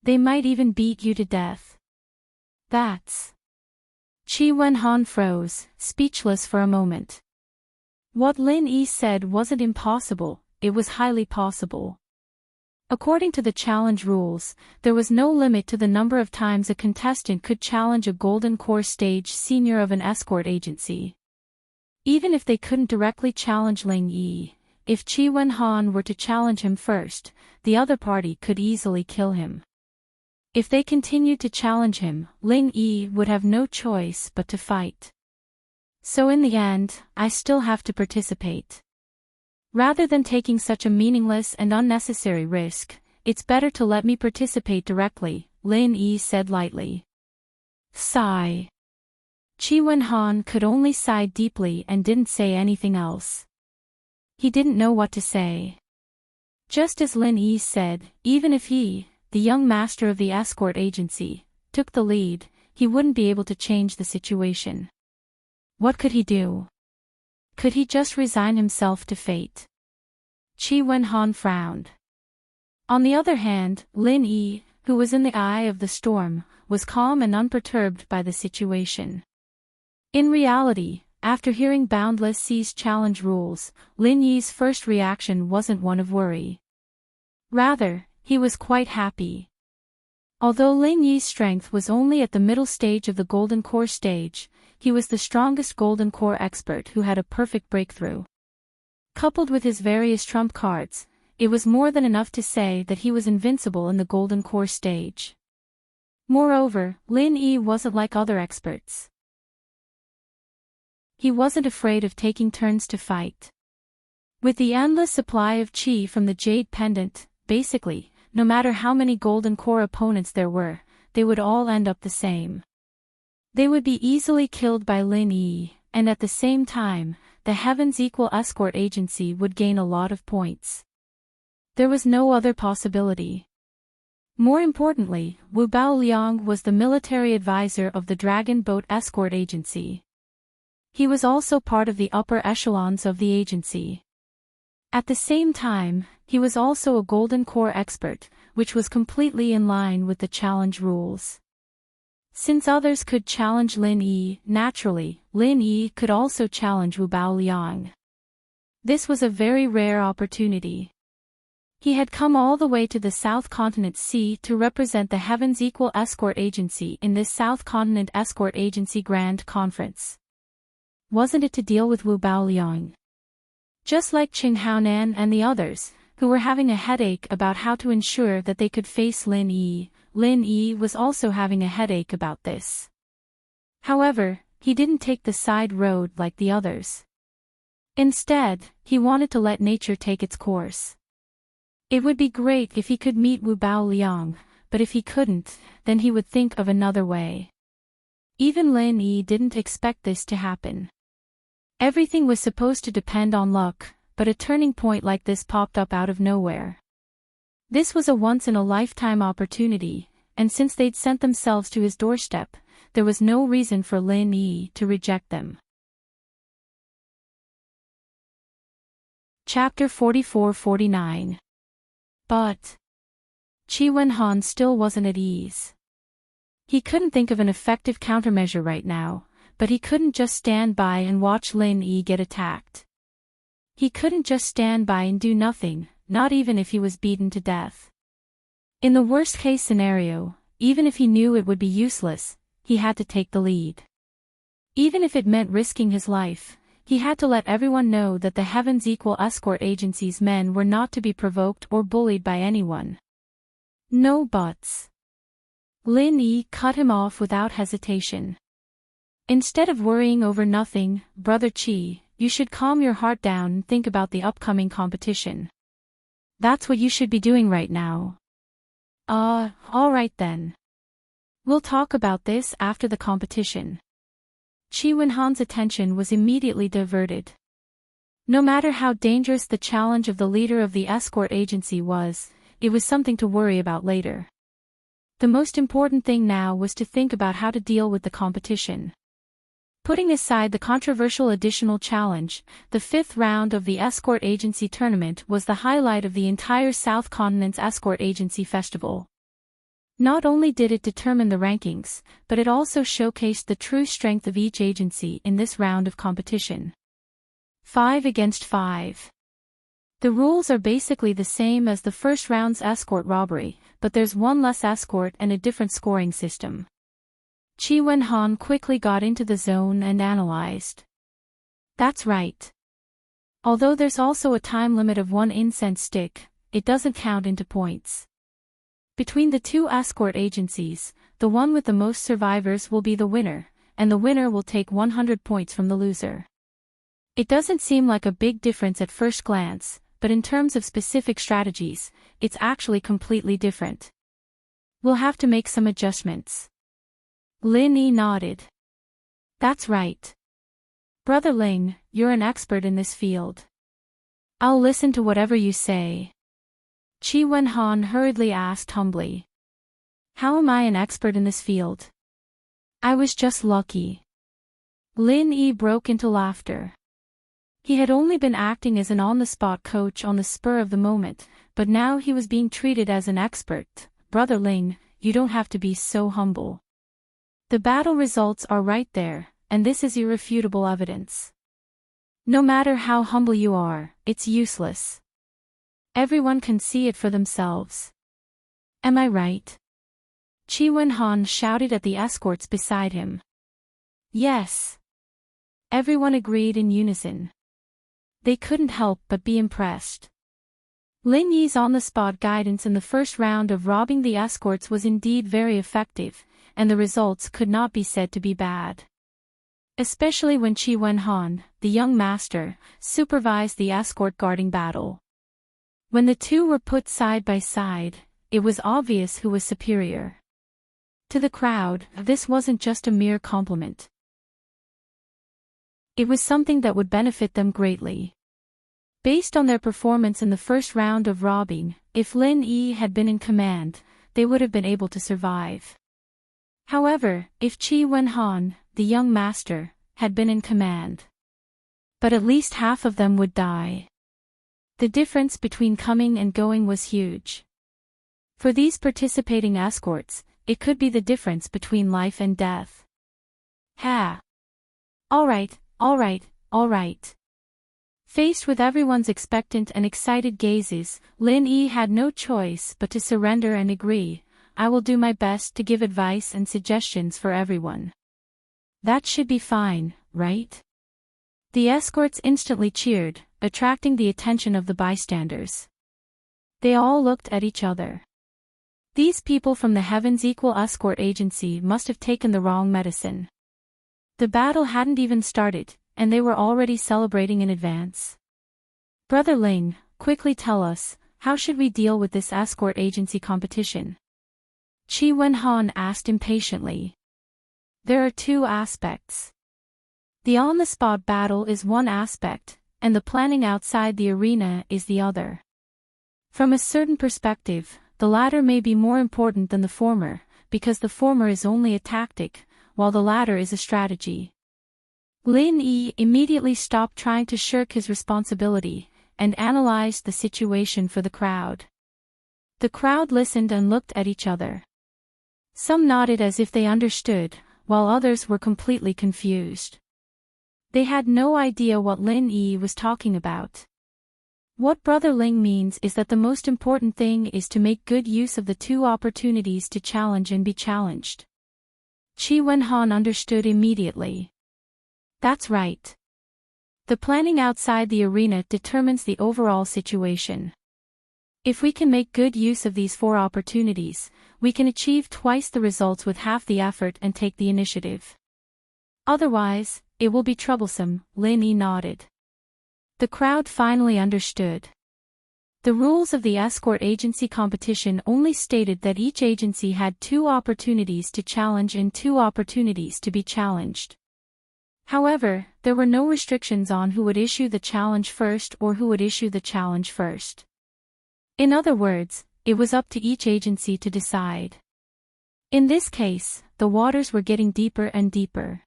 They might even beat you to death. That's... Chi Wenhan froze, speechless for a moment. What Lin Yi said wasn't impossible, it was highly possible. According to the challenge rules, there was no limit to the number of times a contestant could challenge a Golden Core Stage senior of an escort agency. Even if they couldn't directly challenge Lin Yi, if Chi Wenhan were to challenge him first, the other party could easily kill him. If they continued to challenge him, Lin Yi would have no choice but to fight. So in the end, I still have to participate. Rather than taking such a meaningless and unnecessary risk, it's better to let me participate directly, Lin Yi said lightly. Sigh. Chi Wenhan could only sigh deeply and didn't say anything else. He didn't know what to say. Just as Lin Yi said, even if he, the young master of the escort agency, took the lead, he wouldn't be able to change the situation. What could he do? Could he just resign himself to fate? Chi Wenhan frowned. On the other hand, Lin Yi, who was in the eye of the storm, was calm and unperturbed by the situation. In reality, after hearing Boundless Sea's challenge rules, Lin Yi's first reaction wasn't one of worry. Rather, he was quite happy. Although Lin Yi's strength was only at the middle stage of the Golden Core stage, he was the strongest Golden Core expert who had a perfect breakthrough. Coupled with his various trump cards, it was more than enough to say that he was invincible in the Golden Core stage. Moreover, Lin Yi wasn't like other experts. He wasn't afraid of taking turns to fight. With the endless supply of chi from the Jade Pendant, basically, no matter how many Golden Core opponents there were, they would all end up the same. They would be easily killed by Lin Yi, and at the same time, the Heaven's Equal Escort Agency would gain a lot of points. There was no other possibility. More importantly, Wu Baoliang was the military advisor of the Dragon Boat Escort Agency. He was also part of the upper echelons of the agency. At the same time, he was also a Golden Core expert, which was completely in line with the challenge rules. Since others could challenge Lin Yi, naturally, Lin Yi could also challenge Wu Bao Liang. This was a very rare opportunity. He had come all the way to the South Continent Sea to represent the Heavens Equal Escort Agency in this South Continent Escort Agency Grand Conference. Wasn't it to deal with Wu Bao Liang? Just like Qing Haonan and the others, who were having a headache about how to ensure that they could face Lin Yi was also having a headache about this. However, he didn't take the side road like the others. Instead, he wanted to let nature take its course. It would be great if he could meet Wu Bao Liang, but if he couldn't, then he would think of another way. Even Lin Yi didn't expect this to happen. Everything was supposed to depend on luck, but a turning point like this popped up out of nowhere. This was a once-in-a-lifetime opportunity, and since they'd sent themselves to his doorstep, there was no reason for Lin Yi to reject them. Chapter 44-49. But Qi Wenhan still wasn't at ease. He couldn't think of an effective countermeasure right now, but he couldn't just stand by and watch Lin Yi get attacked. He couldn't just stand by and do nothing, not even if he was beaten to death. In the worst-case scenario, even if he knew it would be useless, he had to take the lead. Even if it meant risking his life, he had to let everyone know that the Heavens Equal Escort Agency's men were not to be provoked or bullied by anyone. No buts. Lin Yi cut him off without hesitation. Instead of worrying over nothing, Brother Qi, you should calm your heart down and think about the upcoming competition. That's what you should be doing right now. All right then. We'll talk about this after the competition. Qi Wenhan's attention was immediately diverted. No matter how dangerous the challenge of the leader of the escort agency was, it was something to worry about later. The most important thing now was to think about how to deal with the competition. Putting aside the controversial additional challenge, the fifth round of the escort agency tournament was the highlight of the entire South Continent's escort agency festival. Not only did it determine the rankings, but it also showcased the true strength of each agency in this round of competition. 5 against 5. The rules are basically the same as the first round's escort robbery, but there's one less escort and a different scoring system. Qi Wenhan quickly got into the zone and analyzed. That's right. Although there's also a time limit of 1 incense stick, it doesn't count into points. Between the two escort agencies, the one with the most survivors will be the winner, and the winner will take 100 points from the loser. It doesn't seem like a big difference at first glance, but in terms of specific strategies, it's actually completely different. We'll have to make some adjustments. Lin Yi nodded. That's right. Brother Ling, you're an expert in this field. I'll listen to whatever you say. Qi Wenhan hurriedly asked humbly. How am I an expert in this field? I was just lucky. Lin Yi broke into laughter. He had only been acting as an on-the-spot coach on the spur of the moment, but now he was being treated as an expert. Brother Ling, you don't have to be so humble. The battle results are right there, and this is irrefutable evidence. No matter how humble you are, it's useless. Everyone can see it for themselves. Am I right? Qi Wenhan shouted at the escorts beside him. Yes. Everyone agreed in unison. They couldn't help but be impressed. Lin Yi's on-the-spot guidance in the first round of robbing the escorts was indeed very effective, and the results could not be said to be bad. Especially when Qi Wenhan, the young master, supervised the escort guarding battle. When the two were put side by side, it was obvious who was superior. To the crowd, this wasn't just a mere compliment. It was something that would benefit them greatly. Based on their performance in the first round of robbing, if Lin Yi had been in command, they would have been able to survive. However, if Qi Wenhan, the young master, had been in command, but at least half of them would die. The difference between coming and going was huge. For these participating escorts, it could be the difference between life and death. Ha! Alright, alright, alright. Faced with everyone's expectant and excited gazes, Lin Yi had no choice but to surrender and agree. I will do my best to give advice and suggestions for everyone. That should be fine, right? The escorts instantly cheered, attracting the attention of the bystanders. They all looked at each other. These people from the Heavens Equal Escort Agency must have taken the wrong medicine. The battle hadn't even started, and they were already celebrating in advance. Brother Ling, quickly tell us, how should we deal with this escort agency competition? Qi Wenhan asked impatiently. There are two aspects. The on-the-spot battle is one aspect, and the planning outside the arena is the other. From a certain perspective, the latter may be more important than the former, because the former is only a tactic, while the latter is a strategy. Lin Yi immediately stopped trying to shirk his responsibility, and analyzed the situation for the crowd. The crowd listened and looked at each other. Some nodded as if they understood, while others were completely confused. They had no idea what Lin Yi was talking about. What Brother Ling means is that the most important thing is to make good use of the two opportunities to challenge and be challenged. Qi Wenhan understood immediately. That's right. The planning outside the arena determines the overall situation. If we can make good use of these four opportunities, we can achieve twice the results with half the effort and take the initiative. Otherwise, it will be troublesome, Lin Yi nodded. The crowd finally understood. The rules of the escort agency competition only stated that each agency had 2 opportunities to challenge and 2 opportunities to be challenged. However, there were no restrictions on who would issue the challenge first or who would issue the challenge first. In other words, it was up to each agency to decide. In this case, the waters were getting deeper and deeper.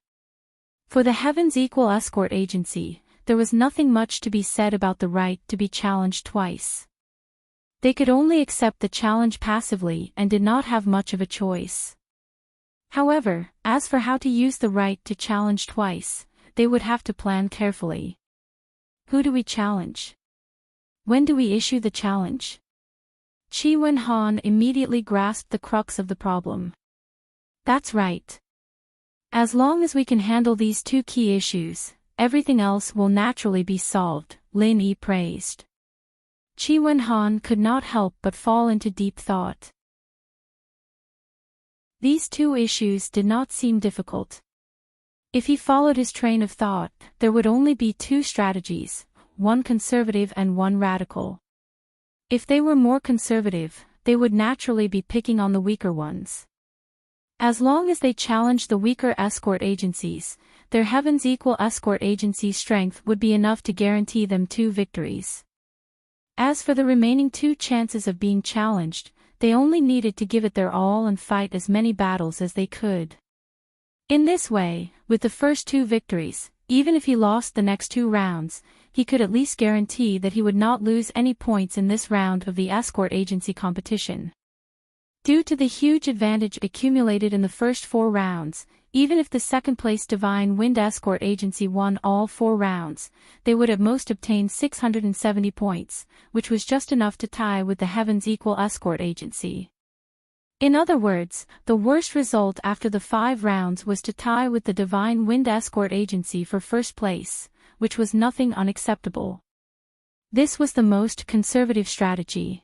For the Heavens Equal Escort Agency, there was nothing much to be said about the right to be challenged twice. They could only accept the challenge passively and did not have much of a choice. However, as for how to use the right to challenge twice, they would have to plan carefully. Who do we challenge? When do we issue the challenge? Qi Wenhan immediately grasped the crux of the problem. That's right. As long as we can handle these 2 key issues, everything else will naturally be solved, Lin Yi praised. Qi Wenhan could not help but fall into deep thought. These 2 issues did not seem difficult. If he followed his train of thought, there would only be 2 strategies, one conservative and one radical. If they were more conservative, they would naturally be picking on the weaker ones. As long as they challenged the weaker escort agencies, their Heavens Equal Escort Agency strength would be enough to guarantee them 2 victories. As for the remaining 2 chances of being challenged, they only needed to give it their all and fight as many battles as they could. In this way, with the first 2 victories, even if he lost the next 2 rounds, he could at least guarantee that he would not lose any points in this round of the escort agency competition. Due to the huge advantage accumulated in the first 4 rounds, even if the second-place Divine Wind Escort Agency won all 4 rounds, they would at most obtain 670 points, which was just enough to tie with the Heavens Equal Escort Agency. In other words, the worst result after the 5 rounds was to tie with the Divine Wind Escort Agency for first place, which was nothing unacceptable. This was the most conservative strategy.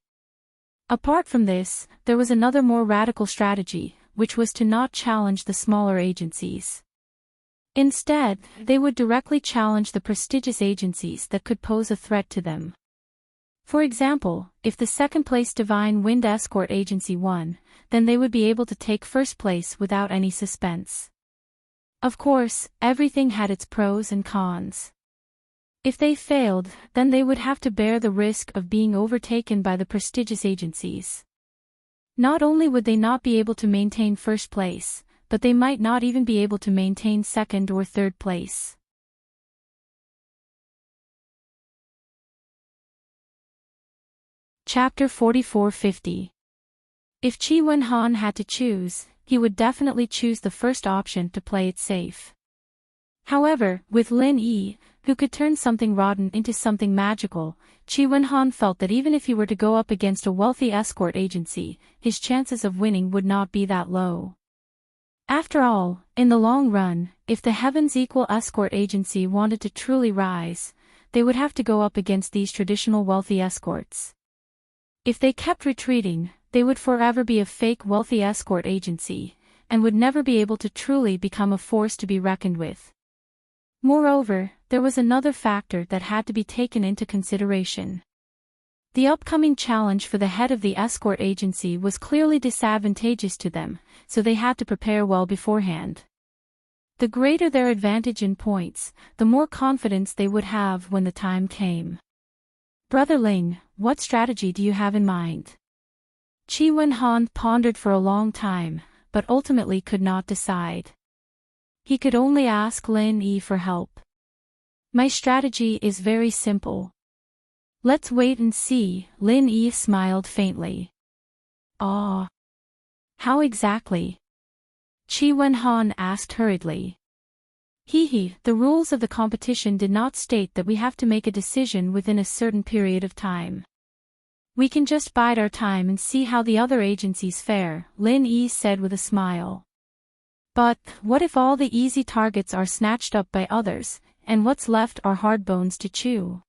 Apart from this, there was another more radical strategy, which was to not challenge the smaller agencies. Instead, they would directly challenge the prestigious agencies that could pose a threat to them. For example, if the second-place Divine Wind Escort Agency won, then they would be able to take first place without any suspense. Of course, everything had its pros and cons. If they failed, then they would have to bear the risk of being overtaken by the prestigious agencies. Not only would they not be able to maintain first place, but they might not even be able to maintain second or third place. Chapter 4450. If Chi Wen-han had to choose, he would definitely choose the first option to play it safe. However, with Lin Yi, who could turn something rotten into something magical, Chi Wen-han felt that even if he were to go up against a wealthy escort agency, his chances of winning would not be that low. After all, in the long run, if the Heavens Equal escort agency wanted to truly rise, they would have to go up against these traditional wealthy escorts. If they kept retreating, they would forever be a fake wealthy escort agency, and would never be able to truly become a force to be reckoned with. Moreover, there was another factor that had to be taken into consideration. The upcoming challenge for the head of the escort agency was clearly disadvantageous to them, so they had to prepare well beforehand. The greater their advantage in points, the more confidence they would have when the time came. Brother Ling, what strategy do you have in mind? Chi Wen-han pondered for a long time, but ultimately could not decide. He could only ask Lin Yi for help. My strategy is very simple. Let's wait and see, Lin Yi smiled faintly. Ah. How exactly? Chi Wen-han asked hurriedly. The rules of the competition did not state that we have to make a decision within a certain period of time. We can just bide our time and see how the other agencies fare, Lin Yi said with a smile. But, what if all the easy targets are snatched up by others, and what's left are hard bones to chew?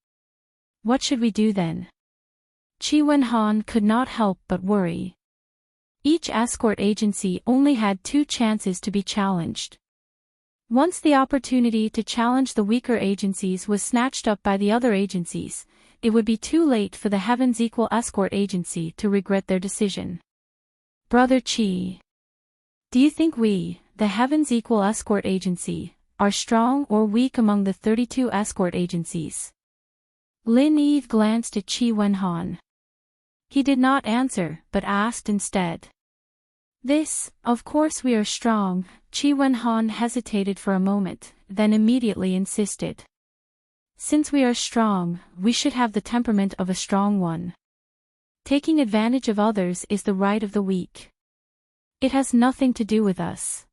What should we do then? Chi Wen-han could not help but worry. Each escort agency only had 2 chances to be challenged. Once the opportunity to challenge the weaker agencies was snatched up by the other agencies, it would be too late for the Heavens Equal escort agency to regret their decision. Brother Chi, do you think we, the Heavens Equal escort agency, are strong or weak among the 32 escort agencies? Lin Yi glanced at Chi Wen-han. He did not answer, but asked instead. Of course we are strong, Chi Wen-han hesitated for a moment, then immediately insisted. Since we are strong, we should have the temperament of a strong one. Taking advantage of others is the right of the weak. It has nothing to do with us.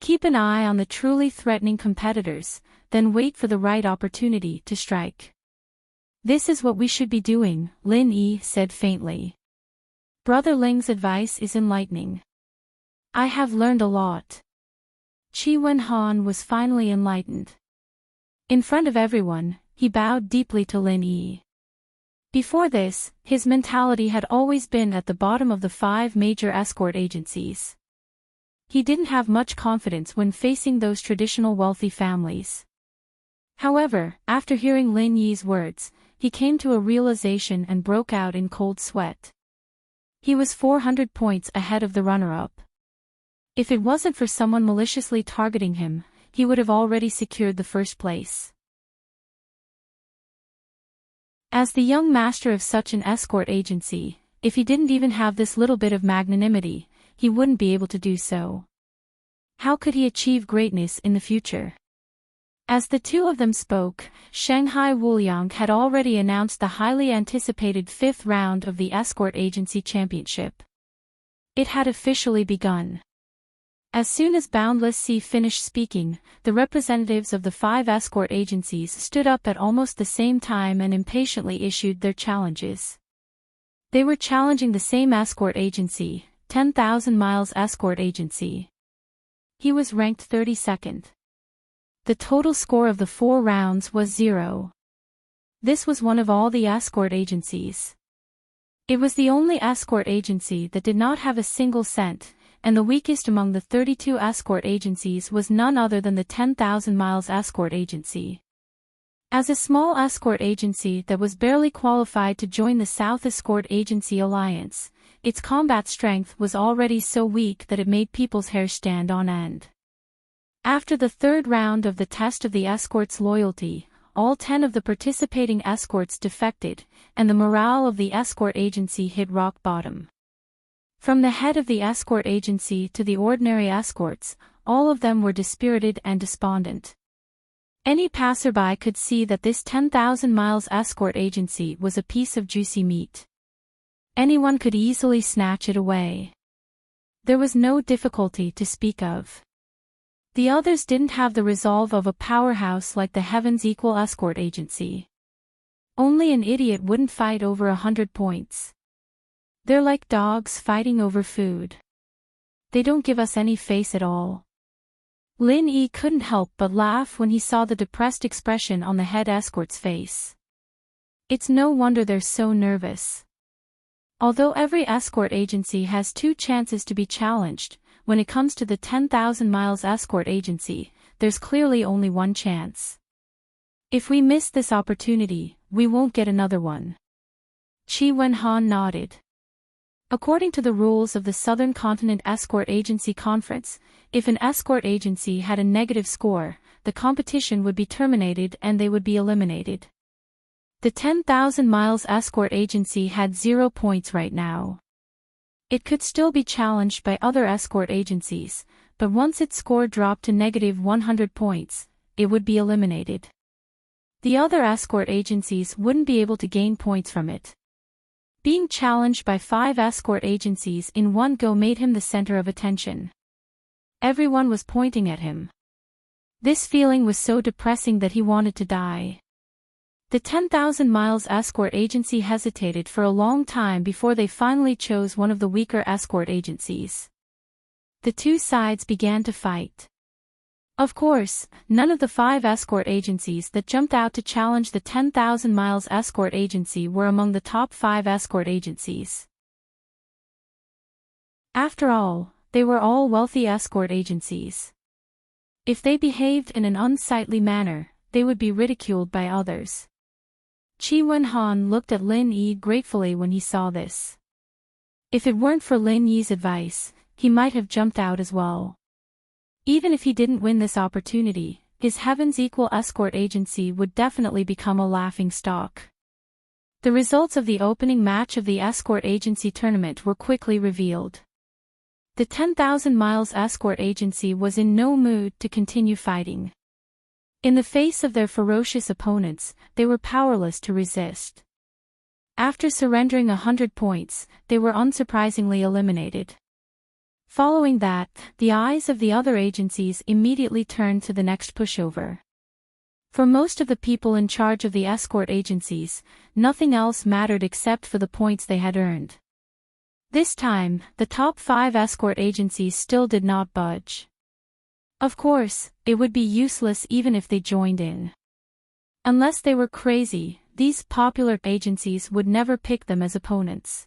Keep an eye on the truly threatening competitors, then wait for the right opportunity to strike. This is what we should be doing, Lin Yi said faintly. Brother Ling's advice is enlightening. I have learned a lot. Chi Wen-han was finally enlightened. In front of everyone, he bowed deeply to Lin Yi. Before this, his mentality had always been at the bottom of the 5 major escort agencies. He didn't have much confidence when facing those traditional wealthy families. However, after hearing Lin Yi's words, he came to a realization and broke out in cold sweat. He was 400 points ahead of the runner-up. If it wasn't for someone maliciously targeting him, he would have already secured the first place. As the young master of such an escort agency, if he didn't even have this little bit of magnanimity, he wouldn't be able to do so. How could he achieve greatness in the future? As the two of them spoke, Shanghai Wuliang had already announced the highly anticipated 5th round of the Escort Agency Championship. It had officially begun. As soon as Boundless Sea finished speaking, the representatives of the 5 escort agencies stood up at almost the same time and impatiently issued their challenges. They were challenging the same escort agency, 10,000 Miles Escort Agency. He was ranked 32nd. The total score of the 4 rounds was 0. This was one of all the escort agencies. It was the only escort agency that did not have a single cent, and the weakest among the 32 escort agencies was none other than the 10,000 Miles Escort Agency. As a small escort agency that was barely qualified to join the South Escort Agency Alliance, its combat strength was already so weak that it made people's hair stand on end. After the 3rd round of the test of the escort's loyalty, all 10 of the participating escorts defected, and the morale of the escort agency hit rock bottom. From the head of the escort agency to the ordinary escorts, all of them were dispirited and despondent. Any passerby could see that this 10,000 Miles Escort Agency was a piece of juicy meat. Anyone could easily snatch it away. There was no difficulty to speak of. The others didn't have the resolve of a powerhouse like the Heavens Equal Escort Agency. Only an idiot wouldn't fight over 100 points. They're like dogs fighting over food. They don't give us any face at all. Lin Yi couldn't help but laugh when he saw the depressed expression on the head escort's face. It's no wonder they're so nervous. Although every escort agency has 2 chances to be challenged, when it comes to the 10,000 Miles Escort Agency, there's clearly only one chance. If we miss this opportunity, we won't get another one. Qi Wenhan nodded. According to the rules of the Southern Continent Escort Agency Conference, if an escort agency had a negative score, the competition would be terminated and they would be eliminated. The 10,000 Miles Escort Agency had 0 points right now. It could still be challenged by other escort agencies, but once its score dropped to negative 100 points, it would be eliminated. The other escort agencies wouldn't be able to gain points from it. Being challenged by 5 escort agencies in one go made him the center of attention. Everyone was pointing at him. This feeling was so depressing that he wanted to die. The 10,000 Miles Escort Agency hesitated for a long time before they finally chose one of the weaker escort agencies. The 2 sides began to fight. Of course, none of the 5 escort agencies that jumped out to challenge the 10,000 Miles Escort Agency were among the top 5 escort agencies. After all, they were all wealthy escort agencies. If they behaved in an unsightly manner, they would be ridiculed by others. Qi Wenhan looked at Lin Yi gratefully when he saw this. If it weren't for Lin Yi's advice, he might have jumped out as well. Even if he didn't win this opportunity, his Heavens Equal Escort Agency would definitely become a laughing stock. The results of the opening match of the Escort Agency tournament were quickly revealed. The 10,000 Miles Escort Agency was in no mood to continue fighting. In the face of their ferocious opponents, they were powerless to resist. After surrendering 100 points, they were unsurprisingly eliminated. Following that, the eyes of the other agencies immediately turned to the next pushover. For most of the people in charge of the escort agencies, nothing else mattered except for the points they had earned. This time, the top 5 escort agencies still did not budge. Of course, it would be useless even if they joined in. Unless they were crazy, these popular agencies would never pick them as opponents.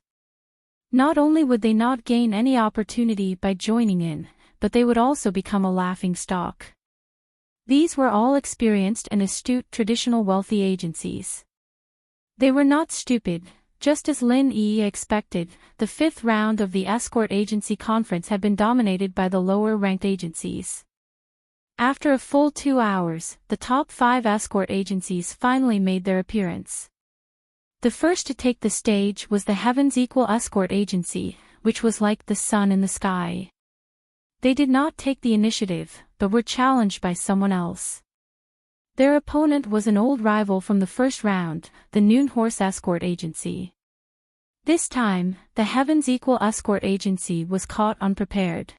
Not only would they not gain any opportunity by joining in, but they would also become a laughing stock. These were all experienced and astute traditional wealthy agencies. They were not stupid. Just as Lin Yi expected, the 5th round of the Escort Agency Conference had been dominated by the lower-ranked agencies. After a full 2 hours, the top 5 escort agencies finally made their appearance. The first to take the stage was the Heavens Equal Escort Agency, which was like the sun in the sky. They did not take the initiative, but were challenged by someone else. Their opponent was an old rival from the first round, the Noon Horse Escort Agency. This time, the Heavens Equal Escort Agency was caught unprepared.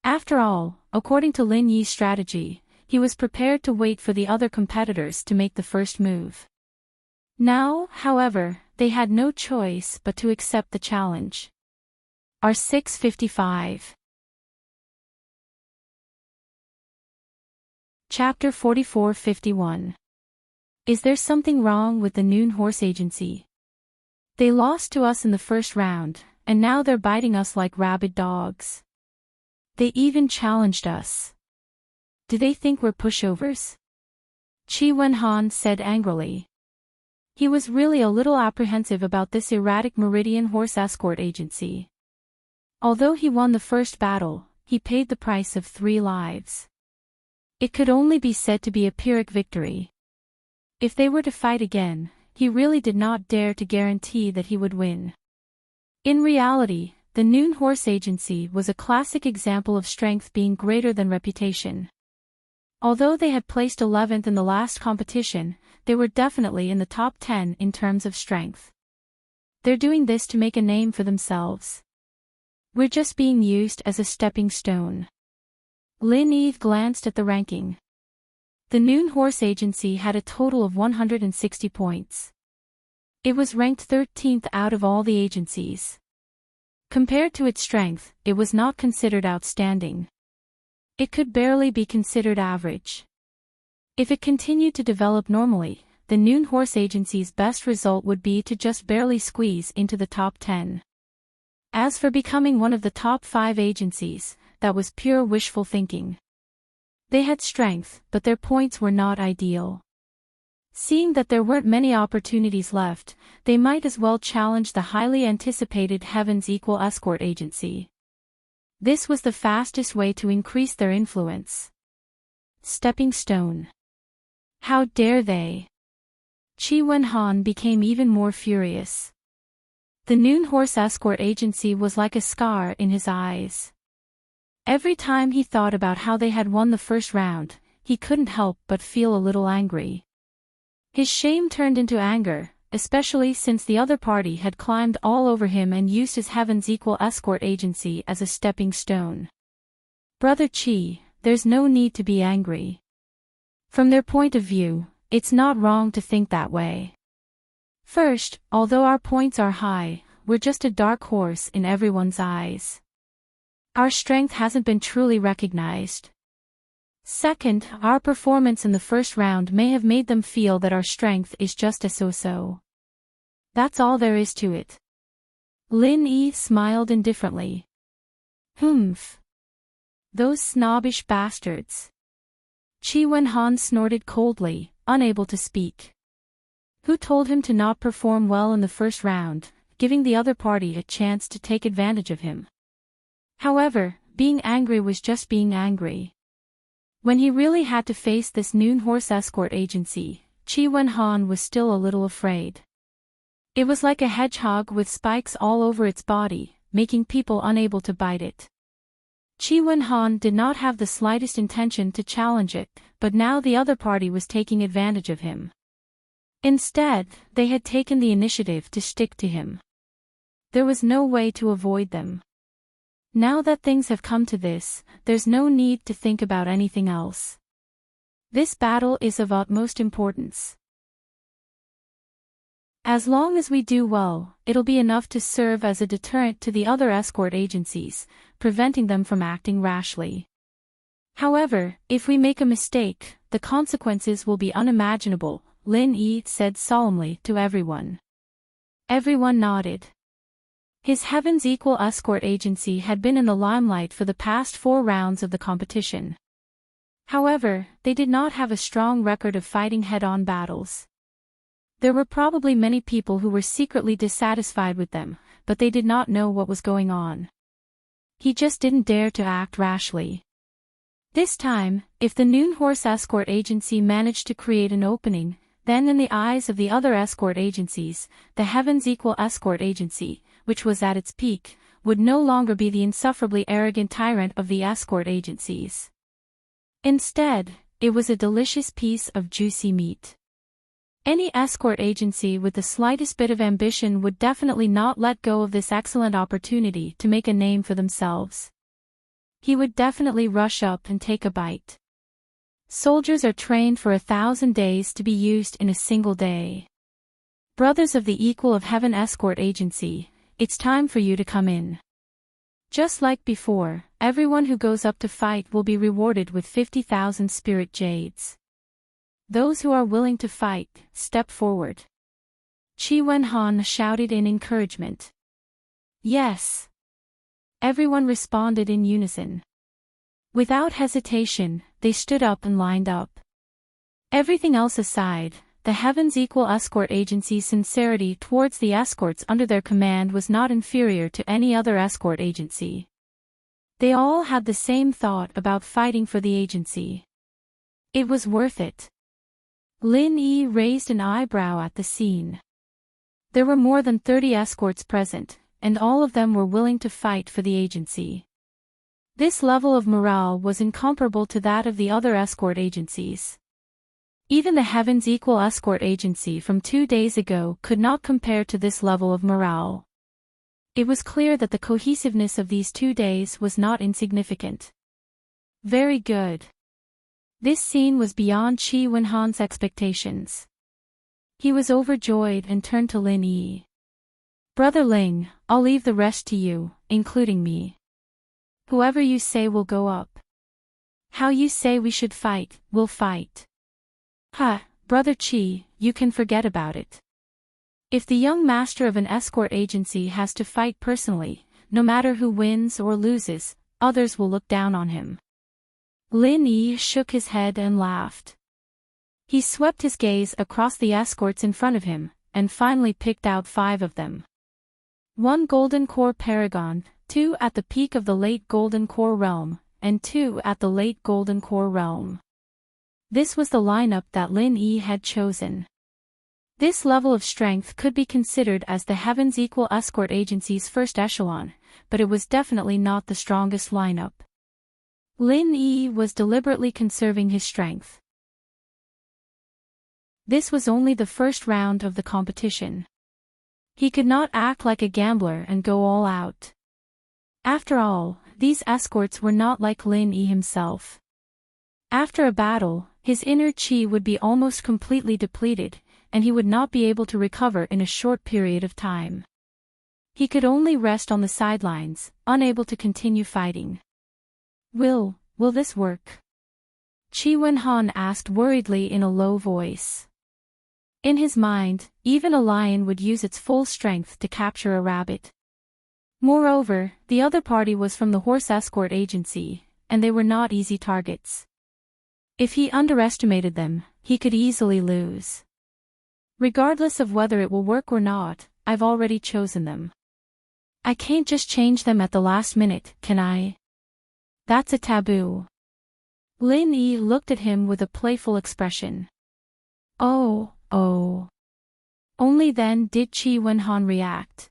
After all, according to Lin Yi's strategy, he was prepared to wait for the other competitors to make the first move. Now, however, they had no choice but to accept the challenge. R655. Chapter 4451. Is there something wrong with the Noon Horse Agency? They lost to us in the first round, and now they're biting us like rabid dogs. They even challenged us. Do they think we're pushovers? Qi Wenhan said angrily. He was really a little apprehensive about this erratic Meridian Horse Escort Agency. Although he won the first battle, he paid the price of 3 lives. It could only be said to be a Pyrrhic victory. If they were to fight again, he really did not dare to guarantee that he would win. In reality, the Noon Horse Agency was a classic example of strength being greater than reputation. Although they had placed 11th in the last competition, they were definitely in the top 10 in terms of strength. They're doing this to make a name for themselves. We're just being used as a stepping stone. Lin Eve glanced at the ranking. The Noon Horse Agency had a total of 160 points. It was ranked 13th out of all the agencies. Compared to its strength, it was not considered outstanding. It could barely be considered average. If it continued to develop normally, the Noon Horse Agency's best result would be to just barely squeeze into the top 10. As for becoming one of the top 5 agencies, that was pure wishful thinking. They had strength, but their points were not ideal. Seeing that there weren't many opportunities left, they might as well challenge the highly anticipated Heaven's Equal Escort Agency. This was the fastest way to increase their influence. Stepping stone. How dare they? Qi Wenhan became even more furious. The Noon Horse Escort Agency was like a scar in his eyes. Every time he thought about how they had won the first round, he couldn't help but feel a little angry. His shame turned into anger, especially since the other party had climbed all over him and used his Heaven's Equal Escort Agency as a stepping stone. Brother Qi, there's no need to be angry. From their point of view, it's not wrong to think that way. First, although our points are high, we're just a dark horse in everyone's eyes. Our strength hasn't been truly recognized. Second, our performance in the first round may have made them feel that our strength is just a so-so. That's all there is to it. Lin Yi smiled indifferently. Humph. Those snobbish bastards. Qi Wenhan snorted coldly, unable to speak. Who told him to not perform well in the first round, giving the other party a chance to take advantage of him? However, being angry was just being angry. When he really had to face this Noon Horse Escort Agency, Qi Wenhan was still a little afraid. It was like a hedgehog with spikes all over its body, making people unable to bite it. Qi Wenhan did not have the slightest intention to challenge it, but now the other party was taking advantage of him. Instead, they had taken the initiative to stick to him. There was no way to avoid them. Now that things have come to this, there's no need to think about anything else. This battle is of utmost importance. As long as we do well, it'll be enough to serve as a deterrent to the other escort agencies, preventing them from acting rashly. However, if we make a mistake, the consequences will be unimaginable, Lin Yi said solemnly to everyone. Everyone nodded. His Heaven's Equal Escort Agency had been in the limelight for the past 4 rounds of the competition. However, they did not have a strong record of fighting head-on battles. There were probably many people who were secretly dissatisfied with them, but they did not know what was going on. He just didn't dare to act rashly. This time, if the Noon Horse Escort Agency managed to create an opening, then in the eyes of the other escort agencies, the Heaven's Equal Escort Agency, which was at its peak, would no longer be the insufferably arrogant tyrant of the escort agencies. Instead, it was a delicious piece of juicy meat. Any escort agency with the slightest bit of ambition would definitely not let go of this excellent opportunity to make a name for themselves. He would definitely rush up and take a bite. Soldiers are trained for 1,000 days to be used in a single day. Brothers of the Equal of Heaven Escort Agency, it's time for you to come in. Just like before, everyone who goes up to fight will be rewarded with 50,000 spirit jades. Those who are willing to fight, step forward. Qi Wenhan shouted in encouragement. Yes. Everyone responded in unison. Without hesitation, they stood up and lined up. Everything else aside, the Heaven's Equal Escort Agency's sincerity towards the escorts under their command was not inferior to any other escort agency. They all had the same thought about fighting for the agency. It was worth it. Lin Yi raised an eyebrow at the scene. There were more than 30 escorts present, and all of them were willing to fight for the agency. This level of morale was incomparable to that of the other escort agencies. Even the Heaven's Equal escort agency from 2 days ago could not compare to this level of morale. It was clear that the cohesiveness of these 2 days was not insignificant. Very good. This scene was beyond Qi Wenhan's expectations. He was overjoyed and turned to Lin Yi. Brother Ling, I'll leave the rest to you, including me. Whoever you say will go up. How you say we should fight, we'll fight. Brother Qi, you can forget about it. If the young master of an escort agency has to fight personally, no matter who wins or loses, others will look down on him. Lin Yi shook his head and laughed. He swept his gaze across the escorts in front of him, and finally picked out 5 of them. 1 Golden Core Paragon, 2 at the peak of the late Golden Core realm, and 2 at the late Golden Core realm. This was the lineup that Lin Yi had chosen. This level of strength could be considered as the Heaven's Equal escort agency's first echelon, but it was definitely not the strongest lineup. Lin Yi was deliberately conserving his strength. This was only the first round of the competition. He could not act like a gambler and go all out. After all, these escorts were not like Lin Yi himself. After a battle, his inner qi would be almost completely depleted, and he would not be able to recover in a short period of time. He could only rest on the sidelines, unable to continue fighting. Will this work? Qi Wenhan asked worriedly in a low voice. In his mind, even a lion would use its full strength to capture a rabbit. Moreover, the other party was from the horse escort agency, and they were not easy targets. If he underestimated them, he could easily lose. Regardless of whether it will work or not, I've already chosen them. I can't just change them at the last minute, can I? That's a taboo. Lin Yi looked at him with a playful expression. Oh. Only then did Qi Wenhan react.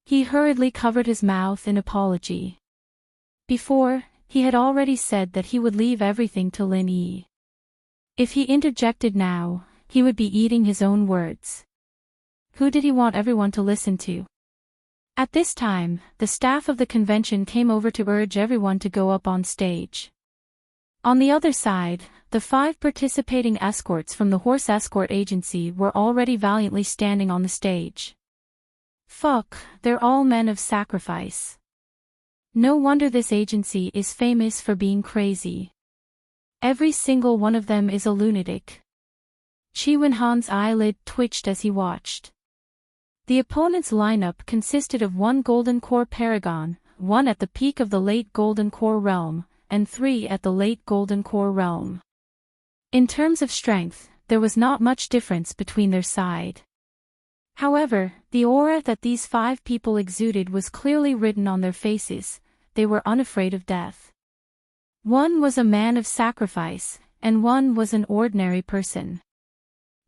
He hurriedly covered his mouth in apology. Before, he had already said that he would leave everything to Lin Yi. If he interjected now, he would be eating his own words. Who did he want everyone to listen to? At this time, the staff of the convention came over to urge everyone to go up on stage. On the other side, the 5 participating escorts from the horse escort agency were already valiantly standing on the stage. They're all men of sacrifice. No wonder this agency is famous for being crazy. Every single one of them is a lunatic. Qi Wenhan's eyelid twitched as he watched. The opponent's lineup consisted of 1 Golden Core Paragon, 1 at the peak of the late Golden Core realm, and 3 at the late Golden Core realm. In terms of strength, there was not much difference between their side. However, the aura that these 5 people exuded was clearly written on their faces. They were unafraid of death. 1 was a man of sacrifice, and 1 was an ordinary person.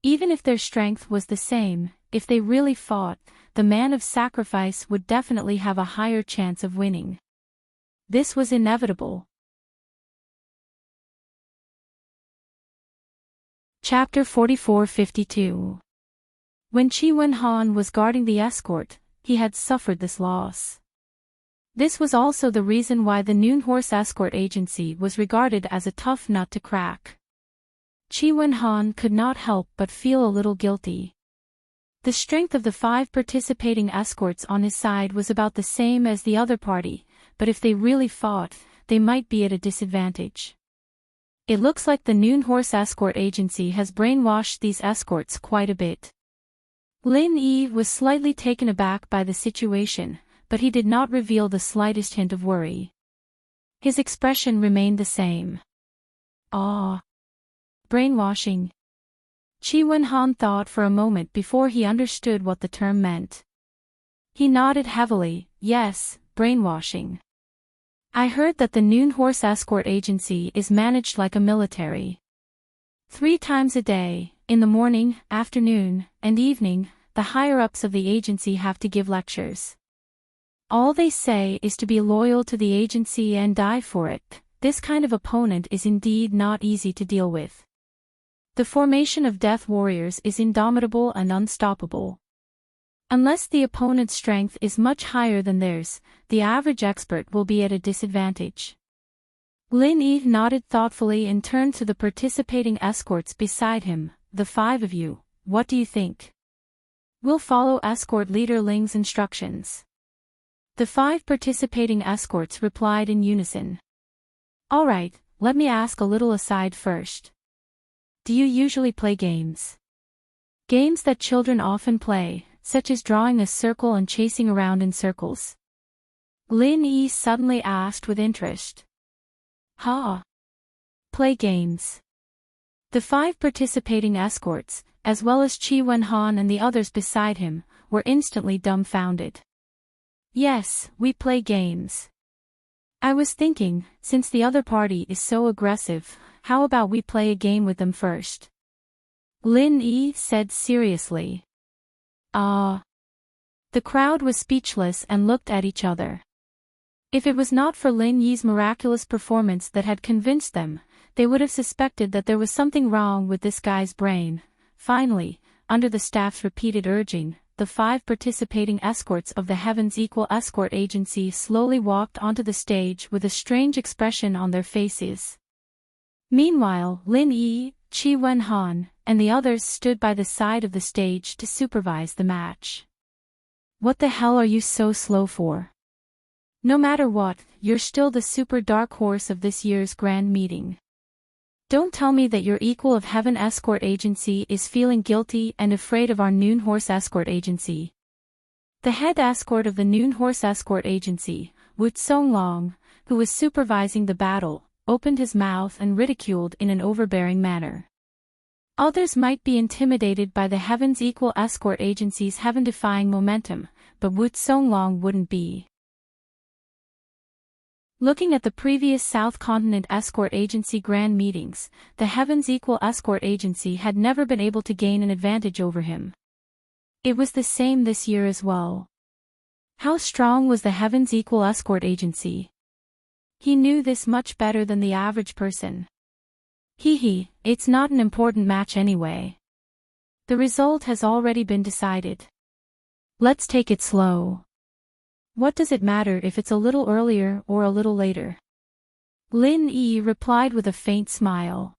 Even if their strength was the same, if they really fought, the man of sacrifice would definitely have a higher chance of winning. This was inevitable. Chapter 44-52. When Qi Wenhan was guarding the escort, he had suffered this loss. This was also the reason why the Noon Horse Escort Agency was regarded as a tough nut to crack. Qi Wenhan could not help but feel a little guilty. The strength of the 5 participating escorts on his side was about the same as the other party, but if they really fought, they might be at a disadvantage. It looks like the Noon Horse Escort Agency has brainwashed these escorts quite a bit. Lin Yi was slightly taken aback by the situation, but he did not reveal the slightest hint of worry. His expression remained the same. Brainwashing. Qi Wenhan thought for a moment before he understood what the term meant. He nodded heavily. Yes, brainwashing. I heard that the Noon Horse Escort Agency is managed like a military. 3 times a day, in the morning, afternoon, and evening, the higher-ups of the agency have to give lectures. All they say is to be loyal to the agency and die for it. This kind of opponent is indeed not easy to deal with. The formation of Death Warriors is indomitable and unstoppable. Unless the opponent's strength is much higher than theirs, the average expert will be at a disadvantage. Lin Yi nodded thoughtfully and turned to the participating escorts beside him. The 5 of you, what do you think? We'll follow escort leader Ling's instructions. The 5 participating escorts replied in unison. All right, let me ask a little aside first. Do you usually play games? Games that children often play, such as drawing a circle and chasing around in circles? Lin Yi suddenly asked with interest. Ha! Play games. The 5 participating escorts, as well as Qi Wenhan and the others beside him, were instantly dumbfounded. Yes, we play games. I was thinking, since the other party is so aggressive, how about we play a game with them first? Lin Yi said seriously. Ah. The crowd was speechless and looked at each other. If it was not for Lin Yi's miraculous performance that had convinced them, they would have suspected that there was something wrong with this guy's brain. Finally, under the staff's repeated urging, the 5 participating escorts of the Heavens Equal Escort Agency slowly walked onto the stage with a strange expression on their faces. Meanwhile, Lin Yi, Qi Wenhan, and the others stood by the side of the stage to supervise the match. What the hell are you so slow for? No matter what, you're still the super dark horse of this year's grand meeting. Don't tell me that your equal of Heaven Escort Agency is feeling guilty and afraid of our Noon Horse Escort Agency. The head escort of the Noon Horse Escort Agency, Wu Songlong, who was supervising the battle, opened his mouth and ridiculed in an overbearing manner. Others might be intimidated by the Heavens Equal Escort Agency's heaven-defying momentum, but Wu Songlong wouldn't be. Looking at the previous South Continent Escort Agency grand meetings, the Heavens Equal Escort Agency had never been able to gain an advantage over him. It was the same this year as well. How strong was the Heavens Equal Escort Agency? He knew this much better than the average person. It's not an important match anyway. The result has already been decided. Let's take it slow. What does it matter if it's a little earlier or a little later? Lin Yi replied with a faint smile.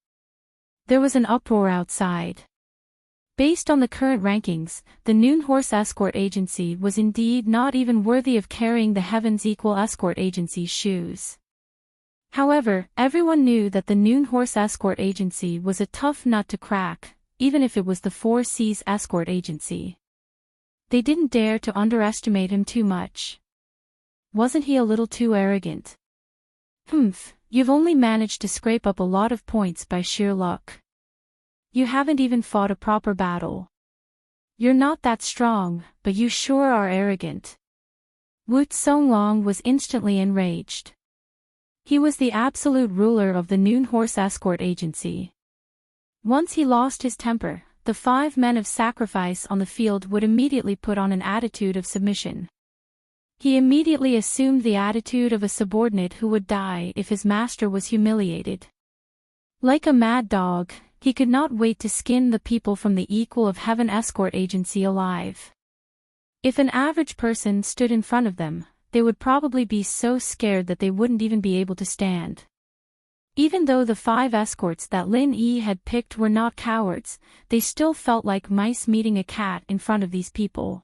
There was an uproar outside. Based on the current rankings, the Noon Horse Escort Agency was indeed not even worthy of carrying the Heavens Equal Escort Agency's shoes. However, everyone knew that the Noon Horse Escort Agency was a tough nut to crack, even if it was the Four Seas Escort Agency. They didn't dare to underestimate him too much. Wasn't he a little too arrogant? You've only managed to scrape up a lot of points by sheer luck. You haven't even fought a proper battle. You're not that strong, but you sure are arrogant. Wu Songlong was instantly enraged. He was the absolute ruler of the Noon Horse Escort Agency. Once he lost his temper, the 5 men of sacrifice on the field would immediately put on an attitude of submission. He immediately assumed the attitude of a subordinate who would die if his master was humiliated. Like a mad dog, he could not wait to skin the people from the Equal of Heaven Escort Agency alive. If an average person stood in front of them, they would probably be so scared that they wouldn't even be able to stand. Even though the 5 escorts that Lin Yi had picked were not cowards, they still felt like mice meeting a cat in front of these people.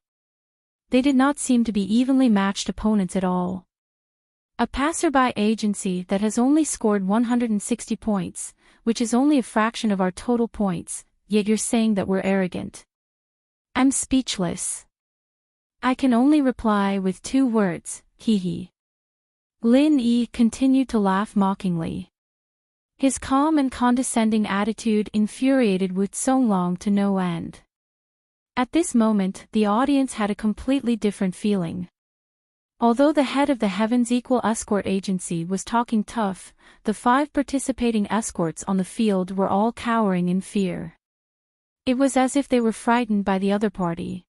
They did not seem to be evenly matched opponents at all. A passerby agency that has only scored 160 points, which is only a fraction of our total points, yet you're saying that we're arrogant. I'm speechless. I can only reply with 2 words, Lin Yi continued to laugh mockingly. His calm and condescending attitude infuriated Wu Songlong to no end. At this moment, the audience had a completely different feeling. Although the head of the Heavens Equal Escort Agency was talking tough, the 5 participating escorts on the field were all cowering in fear. It was as if they were frightened by the other party.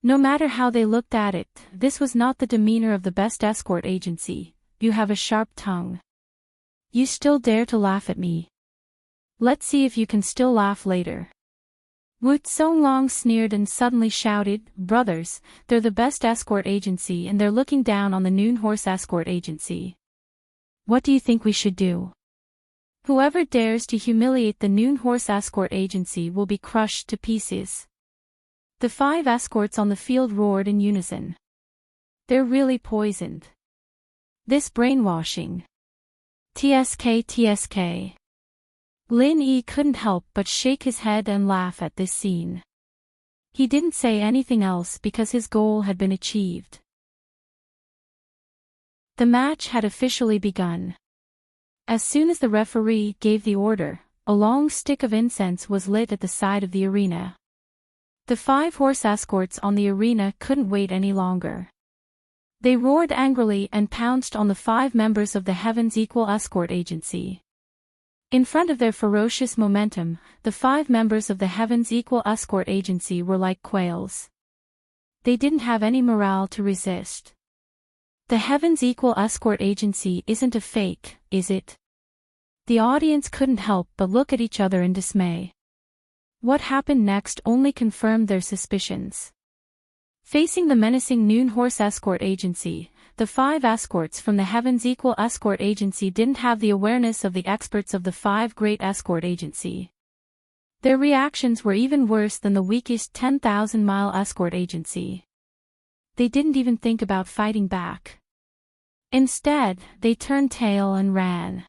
No matter how they looked at it, this was not the demeanor of the best escort agency. You have a sharp tongue. You still dare to laugh at me. Let's see if you can still laugh later. Wu Songlong sneered and suddenly shouted, "Brothers, they're the best escort agency and they're looking down on the Noon Horse Escort Agency. What do you think we should do? Whoever dares to humiliate the Noon Horse Escort Agency will be crushed to pieces." The 5 escorts on the field roared in unison. They're really poisoned. This brainwashing. TSK TSK. Lin Yi couldn't help but shake his head and laugh at this scene. He didn't say anything else because his goal had been achieved. The match had officially begun. As soon as the referee gave the order, a long stick of incense was lit at the side of the arena. The 5 horse escorts on the arena couldn't wait any longer. They roared angrily and pounced on the 5 members of the Heaven's Equal Escort Agency. In front of their ferocious momentum, the 5 members of the Heaven's Equal Escort Agency were like quails. They didn't have any morale to resist. The Heaven's Equal Escort Agency isn't a fake, is it? The audience couldn't help but look at each other in dismay. What happened next only confirmed their suspicions. Facing the menacing Noon Horse Escort Agency, the 5 escorts from the Heaven's Equal Escort Agency didn't have the awareness of the experts of the 5 Great Escort Agency. Their reactions were even worse than the weakest 10,000-mile escort agency. They didn't even think about fighting back. Instead, they turned tail and ran.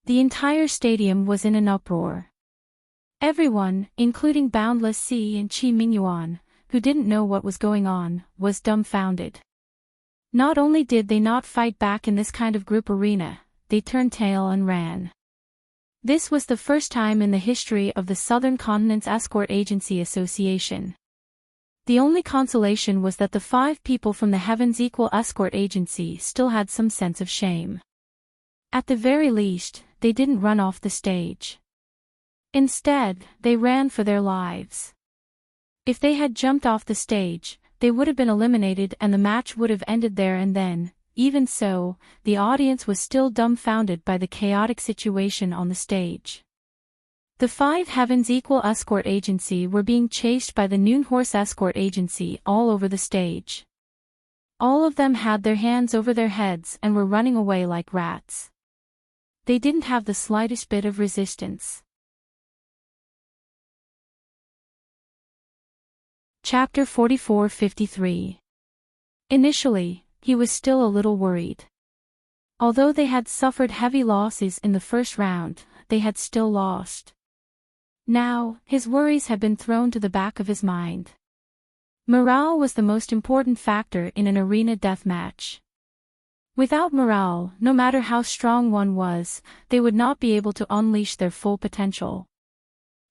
The entire stadium was in an uproar. Everyone, including Boundless Sea and Qi Mingyuan, who didn't know what was going on, was dumbfounded. Not only did they not fight back in this kind of group arena, they turned tail and ran. This was the first time in the history of the Southern Continent's Escort Agency Association. The only consolation was that the 5 people from the Heaven's Equal Escort Agency still had some sense of shame. At the very least, they didn't run off the stage. Instead, they ran for their lives. If they had jumped off the stage, they would have been eliminated and the match would have ended there and then. Even so, the audience was still dumbfounded by the chaotic situation on the stage. The 5 Heaven's Equal Escort Agency were being chased by the Noon Horse Escort Agency all over the stage. All of them had their hands over their heads and were running away like rats. They didn't have the slightest bit of resistance. Chapter 44-53. Initially, he was still a little worried. Although they had suffered heavy losses in the first round, they had still lost. Now, his worries had been thrown to the back of his mind. Morale was the most important factor in an arena deathmatch. Without morale, no matter how strong one was, they would not be able to unleash their full potential.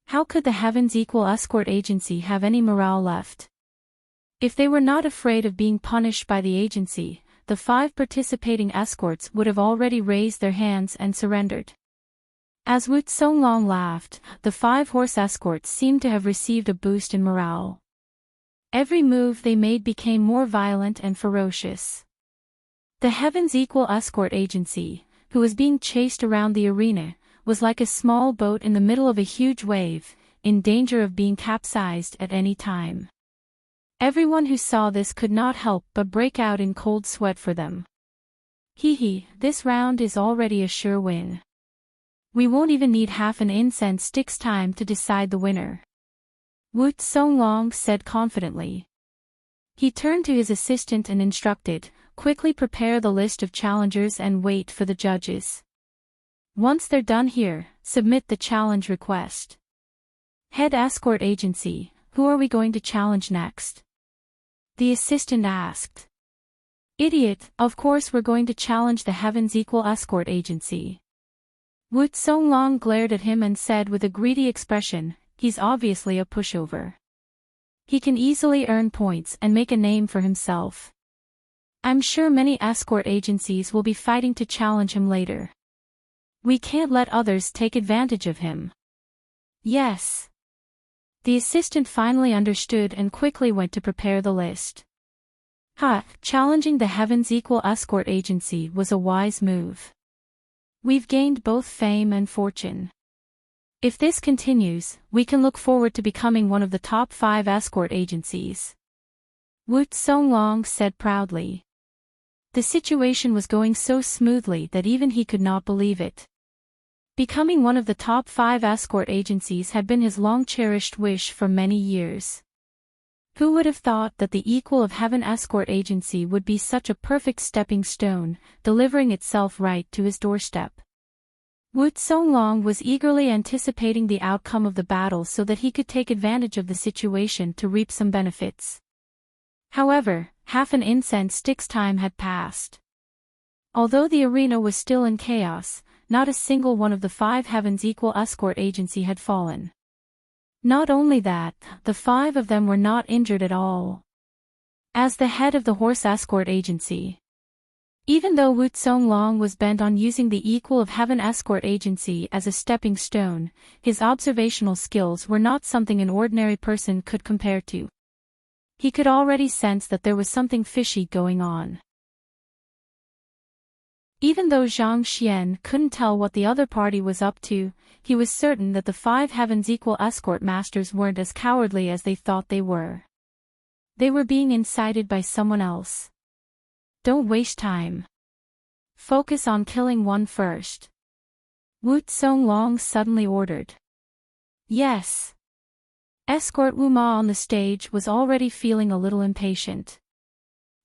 How could the Heaven's Equal Escort Agency have any morale left? If they were not afraid of being punished by the agency, the 5 participating escorts would have already raised their hands and surrendered. As Wu Songlong laughed, the 5 horse escorts seemed to have received a boost in morale. Every move they made became more violent and ferocious. The Heaven's Equal Escort Agency, who was being chased around the arena, was like a small boat in the middle of a huge wave, in danger of being capsized at any time. Everyone who saw this could not help but break out in cold sweat for them. This round is already a sure win. We won't even need half an incense stick's time to decide the winner. Wu Songlong said confidently. He turned to his assistant and instructed, "Quickly prepare the list of challengers and wait for the judges. Once they're done here, submit the challenge request." Head Escort Agency, who are we going to challenge next? The assistant asked. Idiot, of course we're going to challenge the Heaven's Equal Escort Agency. Wu Songlong glared at him and said with a greedy expression, "He's obviously a pushover. He can easily earn points and make a name for himself. I'm sure many escort agencies will be fighting to challenge him later. We can't let others take advantage of him." Yes. The assistant finally understood and quickly went to prepare the list. Challenging the Heaven's Equal Escort Agency was a wise move. We've gained both fame and fortune. If this continues, we can look forward to becoming one of the top 5 escort agencies. Wu Songlong said proudly. The situation was going so smoothly that even he could not believe it. Becoming one of the top 5 escort agencies had been his long-cherished wish for many years. Who would have thought that the Equal of Heaven escort agency would be such a perfect stepping stone, delivering itself right to his doorstep? Wu Songlong was eagerly anticipating the outcome of the battle so that he could take advantage of the situation to reap some benefits. However, half an incense stick's time had passed. Although the arena was still in chaos, not a single one of the 5 Heavens Equal escort agency had fallen. Not only that, the 5 of them were not injured at all. As the head of the horse escort agency, even though Wu Songlong was bent on using the Equal of Heaven escort agency as a stepping stone, his observational skills were not something an ordinary person could compare to. He could already sense that there was something fishy going on. Even though Zhang Xian couldn't tell what the other party was up to, he was certain that the 5 Heavens Equal escort masters weren't as cowardly as they thought they were. They were being incited by someone else. Don't waste time. Focus on killing one first. Wu Songlong suddenly ordered. Yes. Escort Wu Ma on the stage was already feeling a little impatient.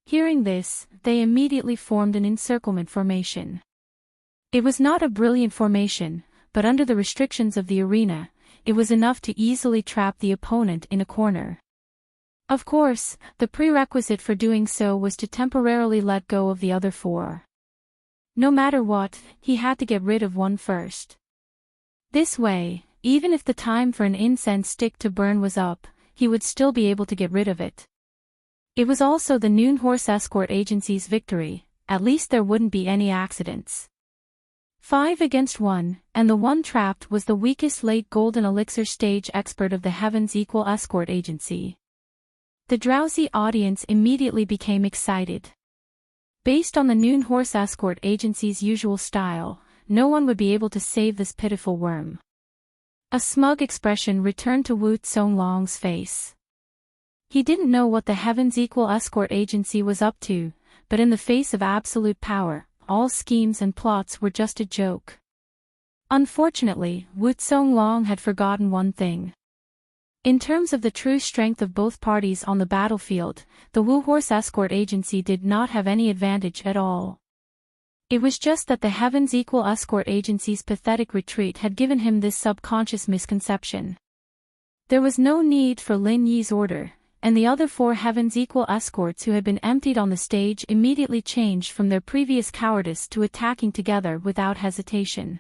Hearing this, they immediately formed an encirclement formation. It was not a brilliant formation, but under the restrictions of the arena, it was enough to easily trap the opponent in a corner. Of course, the prerequisite for doing so was to temporarily let go of the other 4. No matter what, he had to get rid of one first. This way, even if the time for an incense stick to burn was up, he would still be able to get rid of it. It was also the Noon Horse Escort Agency's victory, at least there wouldn't be any accidents. 5 against 1, and the one trapped was the weakest late Golden Elixir stage expert of the Heavens Equal Escort Agency. The drowsy audience immediately became excited. Based on the Noon Horse Escort Agency's usual style, no one would be able to save this pitiful worm. A smug expression returned to Wu Songlong's face. He didn't know what the Heavens Equal Escort Agency was up to, but in the face of absolute power, all schemes and plots were just a joke. Unfortunately, Wu Songlong had forgotten one thing. In terms of the true strength of both parties on the battlefield, the Wu Horse Escort Agency did not have any advantage at all. It was just that the Heavens Equal Escort Agency's pathetic retreat had given him this subconscious misconception. There was no need for Lin Yi's order, and the other 4 Heavens Equal escorts who had been emptied on the stage immediately changed from their previous cowardice to attacking together without hesitation.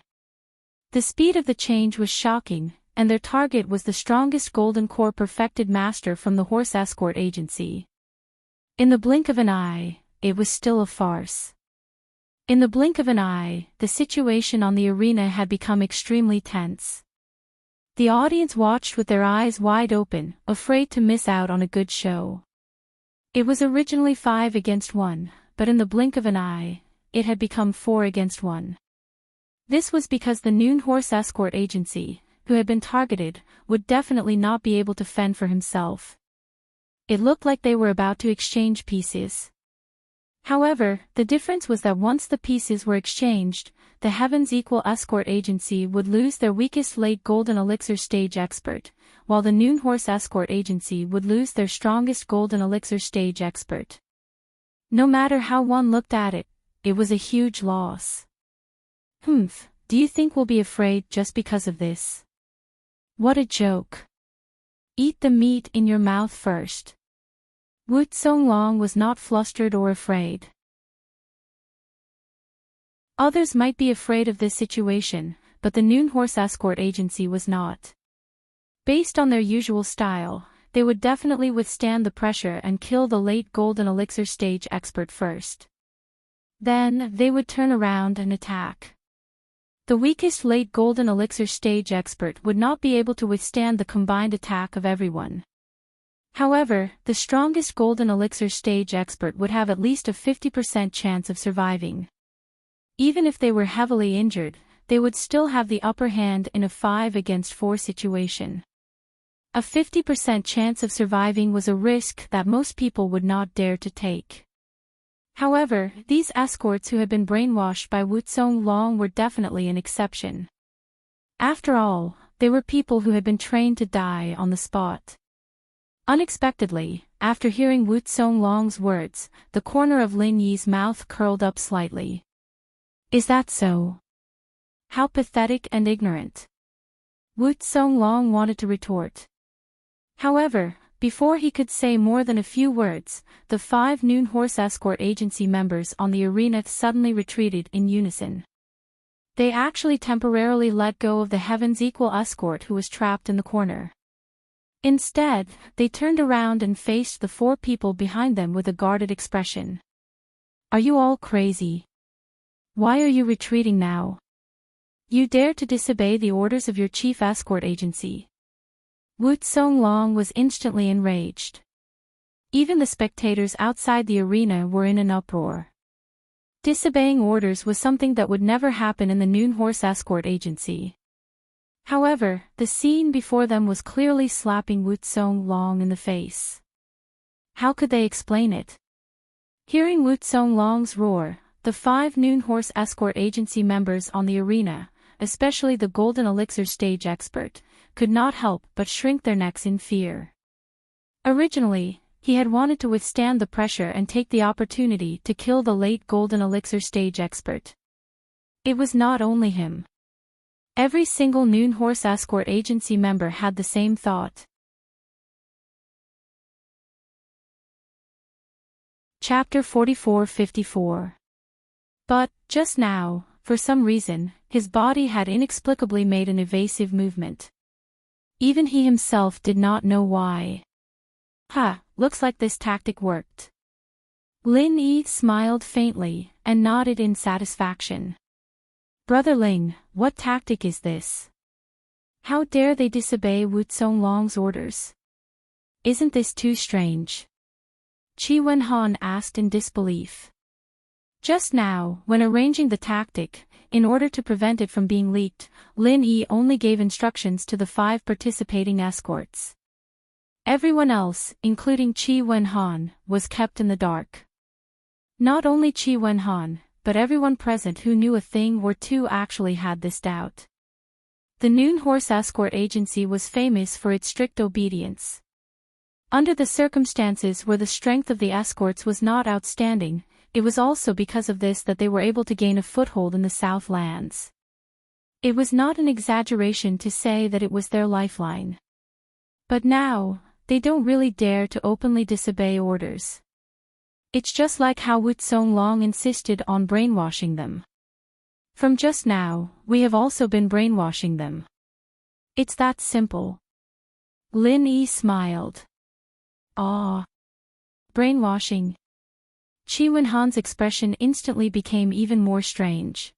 The speed of the change was shocking, and their target was the strongest Golden Core perfected master from the Horse Escort Agency. In the blink of an eye, it was still a farce. In the blink of an eye, the situation on the arena had become extremely tense. The audience watched with their eyes wide open, afraid to miss out on a good show. It was originally 5 against 1, but in the blink of an eye, it had become 4 against 1. This was because the Noon Horse Escort Agency, who had been targeted, would definitely not be able to fend for himself. It looked like they were about to exchange pieces. However, the difference was that once the pieces were exchanged, the Heavens Equal Escort Agency would lose their weakest late Golden Elixir stage expert, while the Noon Horse Escort Agency would lose their strongest Golden Elixir stage expert. No matter how one looked at it, it was a huge loss. Do you think we'll be afraid just because of this? What a joke. Eat the meat in your mouth first. Wu Songlong was not flustered or afraid. Others might be afraid of this situation, but the Noon Horse Escort Agency was not. Based on their usual style, they would definitely withstand the pressure and kill the late Golden Elixir stage expert first. Then, they would turn around and attack. The weakest late Golden Elixir stage expert would not be able to withstand the combined attack of everyone. However, the strongest Golden Elixir stage expert would have at least a 50% chance of surviving. Even if they were heavily injured, they would still have the upper hand in a 5 against 4 situation. A 50% chance of surviving was a risk that most people would not dare to take. However, these escorts who had been brainwashed by Wutsong Long were definitely an exception. After all, they were people who had been trained to die on the spot. Unexpectedly, after hearing Wutsong Long's words, the corner of Lin Yi's mouth curled up slightly. Is that so? How pathetic and ignorant. Wutsong Long wanted to retort. However, before he could say more than a few words, the 5 Noon Horse Escort Agency members on the arena suddenly retreated in unison. They actually temporarily let go of the Heaven's Equal escort who was trapped in the corner. Instead, they turned around and faced the 4 people behind them with a guarded expression. Are you all crazy? Why are you retreating now? You dare to disobey the orders of your chief escort agency. Wutsong Long was instantly enraged. Even the spectators outside the arena were in an uproar. Disobeying orders was something that would never happen in the Noon Horse Escort Agency. However, the scene before them was clearly slapping Wutsong Long in the face. How could they explain it? Hearing Wutsong Long's roar, the 5 Noon Horse Escort Agency members on the arena, especially the Golden Elixir stage expert, could not help but shrink their necks in fear. Originally, he had wanted to withstand the pressure and take the opportunity to kill the late Golden Elixir stage expert. It was not only him. Every single Noon Horse Escort Agency member had the same thought. Chapter 44-54. But, just now, for some reason, his body had inexplicably made an evasive movement. Even he himself did not know why. Looks like this tactic worked. Lin Yi smiled faintly, and nodded in satisfaction. Brother Ling, what tactic is this? How dare they disobey Wutsong Long's orders? Isn't this too strange? Qi Wenhan asked in disbelief. Just now, when arranging the tactic, in order to prevent it from being leaked, Lin Yi only gave instructions to the 5 participating escorts. Everyone else, including Qi Wenhan, was kept in the dark. Not only Qi Wenhan, but everyone present who knew a thing or two actually had this doubt. The Noon Horse Escort Agency was famous for its strict obedience. Under the circumstances where the strength of the escorts was not outstanding, it was also because of this that they were able to gain a foothold in the Southlands. It was not an exaggeration to say that it was their lifeline. But now, they don't really dare to openly disobey orders. It's just like how Wutsong Long insisted on brainwashing them. From just now, we have also been brainwashing them. It's that simple. Lin Yi smiled. Ah. Brainwashing. Qi Wenhan's expression instantly became even more strange.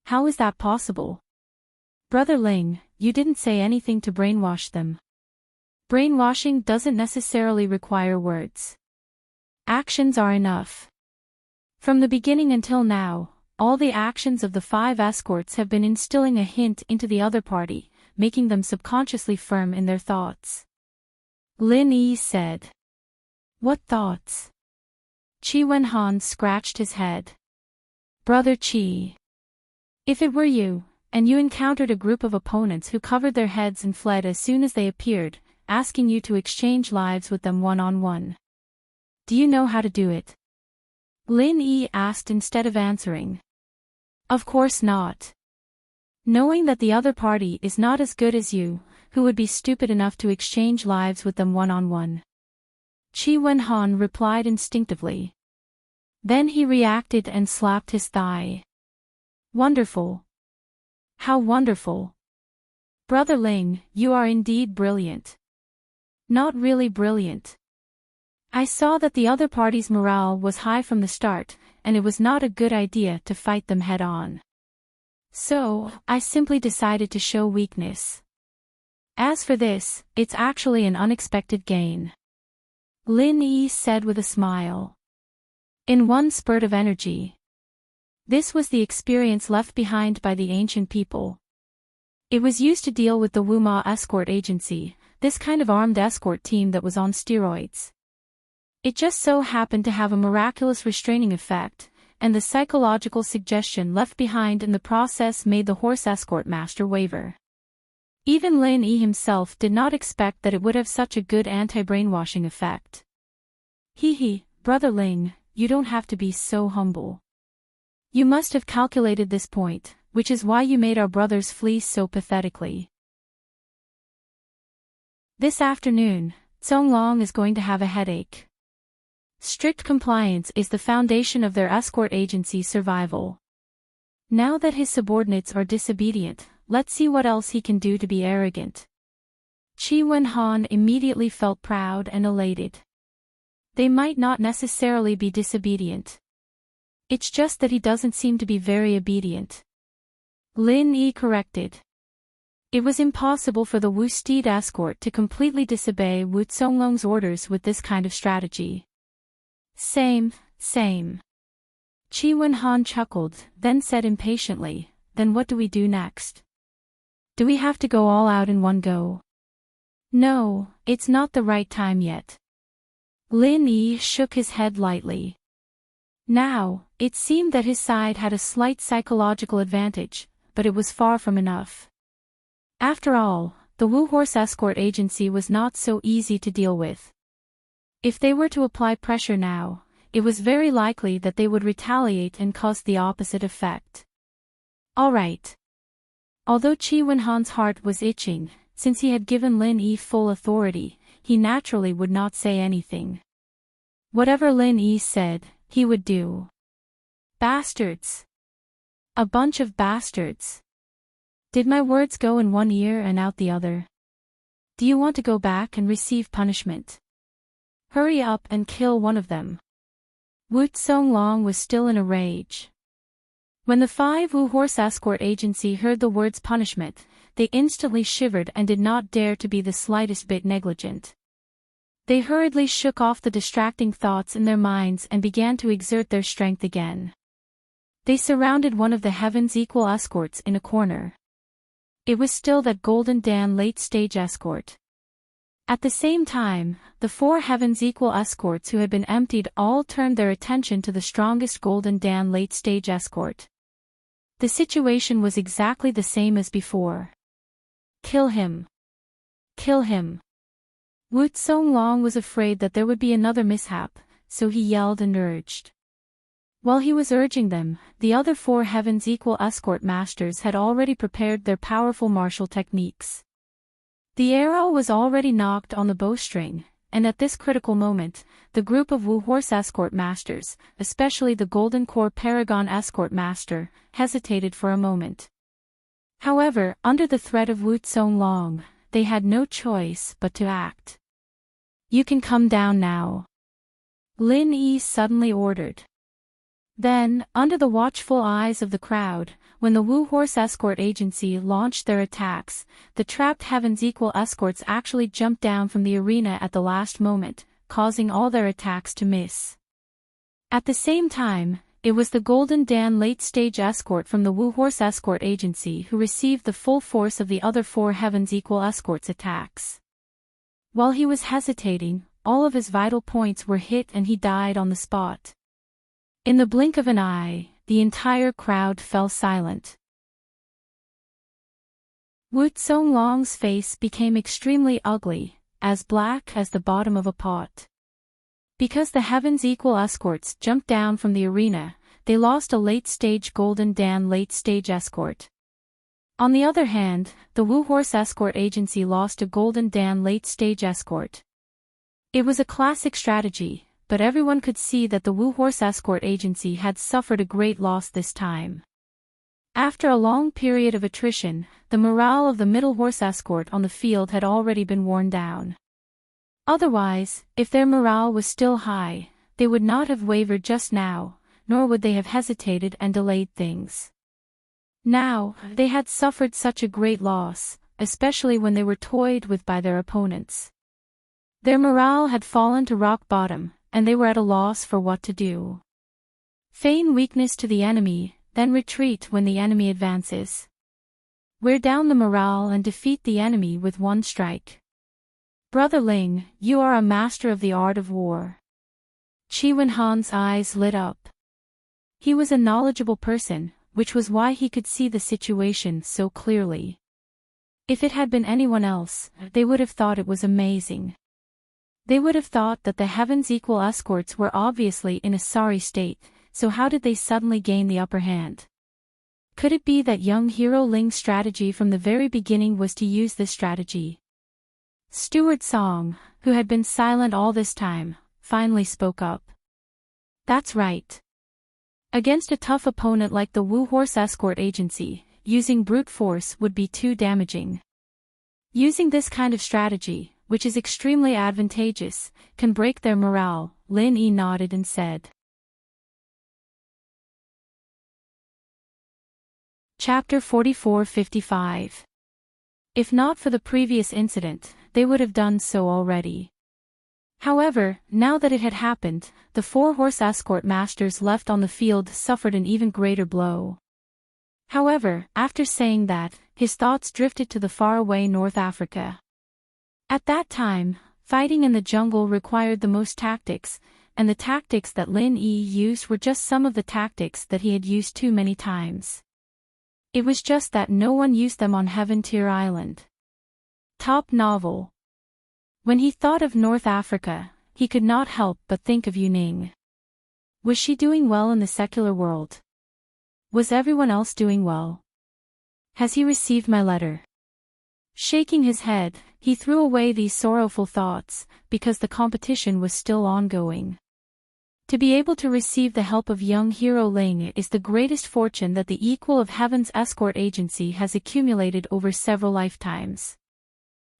How is that possible? Brother Ling, you didn't say anything to brainwash them. Brainwashing doesn't necessarily require words. Actions are enough. From the beginning until now, all the actions of the 5 escorts have been instilling a hint into the other party, making them subconsciously firm in their thoughts. Lin Yi said. What thoughts? Qi Wenhan scratched his head. Brother Qi. If it were you, and you encountered a group of opponents who covered their heads and fled as soon as they appeared, asking you to exchange lives with them one-on-one. Do you know how to do it? Lin Yi asked instead of answering. Of course not. Knowing that the other party is not as good as you, who would be stupid enough to exchange lives with them one-on-one? Qi Wenhan replied instinctively. Then he reacted and slapped his thigh. Wonderful. How wonderful. Brother Ling, you are indeed brilliant. Not really brilliant. I saw that the other party's morale was high from the start, and it was not a good idea to fight them head-on. So, I simply decided to show weakness. As for this, it's actually an unexpected gain. Lin Yi said with a smile. In one spurt of energy. This was the experience left behind by the ancient people. It was used to deal with the Wuma escort agency, this kind of armed escort team that was on steroids. It just so happened to have a miraculous restraining effect, and the psychological suggestion left behind in the process made the horse escort master waver. Even Lin Yi himself did not expect that it would have such a good anti-brainwashing effect. Hee, Brother Ling, you don't have to be so humble. You must have calculated this point, which is why you made our brothers flee so pathetically. This afternoon, Zonglong is going to have a headache. Strict compliance is the foundation of their escort agency's survival. Now that his subordinates are disobedient, let's see what else he can do to be arrogant. Qi Wenhan immediately felt proud and elated. They might not necessarily be disobedient. It's just that he doesn't seem to be very obedient. Lin Yi corrected. It was impossible for the Wu Steed escort to completely disobey Wu Zonglong's orders with this kind of strategy. Same. Qi Wenhan chuckled, then said impatiently, then what do we do next? Do we have to go all out in one go? No, it's not the right time yet. Lin Yi shook his head lightly. Now, it seemed that his side had a slight psychological advantage, but it was far from enough. After all, the Wu Horse Escort Agency was not so easy to deal with. If they were to apply pressure now, it was very likely that they would retaliate and cause the opposite effect. All right. Although Qi Wenhan's heart was itching, since he had given Lin Yi full authority, he naturally would not say anything. Whatever Lin Yi said, he would do. Bastards. A bunch of bastards. Did my words go in one ear and out the other? Do you want to go back and receive punishment? Hurry up and kill one of them. Wu Zonglong was still in a rage. When the 5 Wu Horse Escort Agency heard the words punishment, they instantly shivered and did not dare to be the slightest bit negligent. They hurriedly shook off the distracting thoughts in their minds and began to exert their strength again. They surrounded one of the Heaven's Equal escorts in a corner. It was still that Golden Dan late-stage escort. At the same time, the 4 Heaven's Equal escorts who had been emptied all turned their attention to the strongest Golden Dan late-stage escort. The situation was exactly the same as before. Kill him. Kill him. Wu Zonglong was afraid that there would be another mishap, so he yelled and urged. While he was urging them, the other 4 Heaven's Equal escort masters had already prepared their powerful martial techniques. The arrow was already knocked on the bowstring, and at this critical moment, the group of Wu Horse escort masters, especially the Golden Core Paragon escort master, hesitated for a moment. However, under the threat of Wu Zonglong, they had no choice but to act. You can come down now. Lin Yi suddenly ordered. Then, under the watchful eyes of the crowd, when the Wu Horse Escort Agency launched their attacks, the trapped Heaven's Equal escorts actually jumped down from the arena at the last moment, causing all their attacks to miss. At the same time, it was the Golden Dan late-stage escort from the Wu Horse Escort Agency who received the full force of the other 4 Heaven's Equal escorts' attacks. While he was hesitating, all of his vital points were hit and he died on the spot. In the blink of an eye, the entire crowd fell silent. Wu Zonglong's face became extremely ugly, as black as the bottom of a pot. Because the Heaven's Equal escorts jumped down from the arena, they lost a late-stage Golden Dan late-stage escort. On the other hand, the Wu Horse Escort Agency lost a Golden Dan late-stage escort. It was a classic strategy, but everyone could see that the Wu Horse Escort Agency had suffered a great loss this time. After a long period of attrition, the morale of the Middle Horse Escort on the field had already been worn down. Otherwise, if their morale was still high, they would not have wavered just now, nor would they have hesitated and delayed things. Now, they had suffered such a great loss, especially when they were toyed with by their opponents. Their morale had fallen to rock bottom, and they were at a loss for what to do. Feign weakness to the enemy, then retreat when the enemy advances. Wear down the morale and defeat the enemy with one strike. Brother Ling, you are a master of the art of war. Qi Wenhan's eyes lit up. He was a knowledgeable person, which was why he could see the situation so clearly. If it had been anyone else, they would have thought it was amazing. They would have thought that the Heaven's Equal escorts were obviously in a sorry state, so how did they suddenly gain the upper hand? Could it be that young hero Ling's strategy from the very beginning was to use this strategy? Steward Song, who had been silent all this time, finally spoke up. That's right. Against a tough opponent like the Wu Horse Escort Agency, using brute force would be too damaging. Using this kind of strategy, which is extremely advantageous, can break their morale, Lin Yi nodded and said. Chapter 44-55. If not for the previous incident, they would have done so already. However, now that it had happened, the 4-horse escort masters left on the field suffered an even greater blow. However, after saying that, his thoughts drifted to the faraway North Africa. At that time, fighting in the jungle required the most tactics, and the tactics that Lin Yi used were just some of the tactics that he had used too many times. It was just that no one used them on Heaven Tier Island. Top novel. When he thought of North Africa, he could not help but think of Yuning. Was she doing well in the secular world? Was everyone else doing well? Has he received my letter? Shaking his head, he threw away these sorrowful thoughts, because the competition was still ongoing. To be able to receive the help of young hero Ling is the greatest fortune that the Equal of Heaven's escort agency has accumulated over several lifetimes.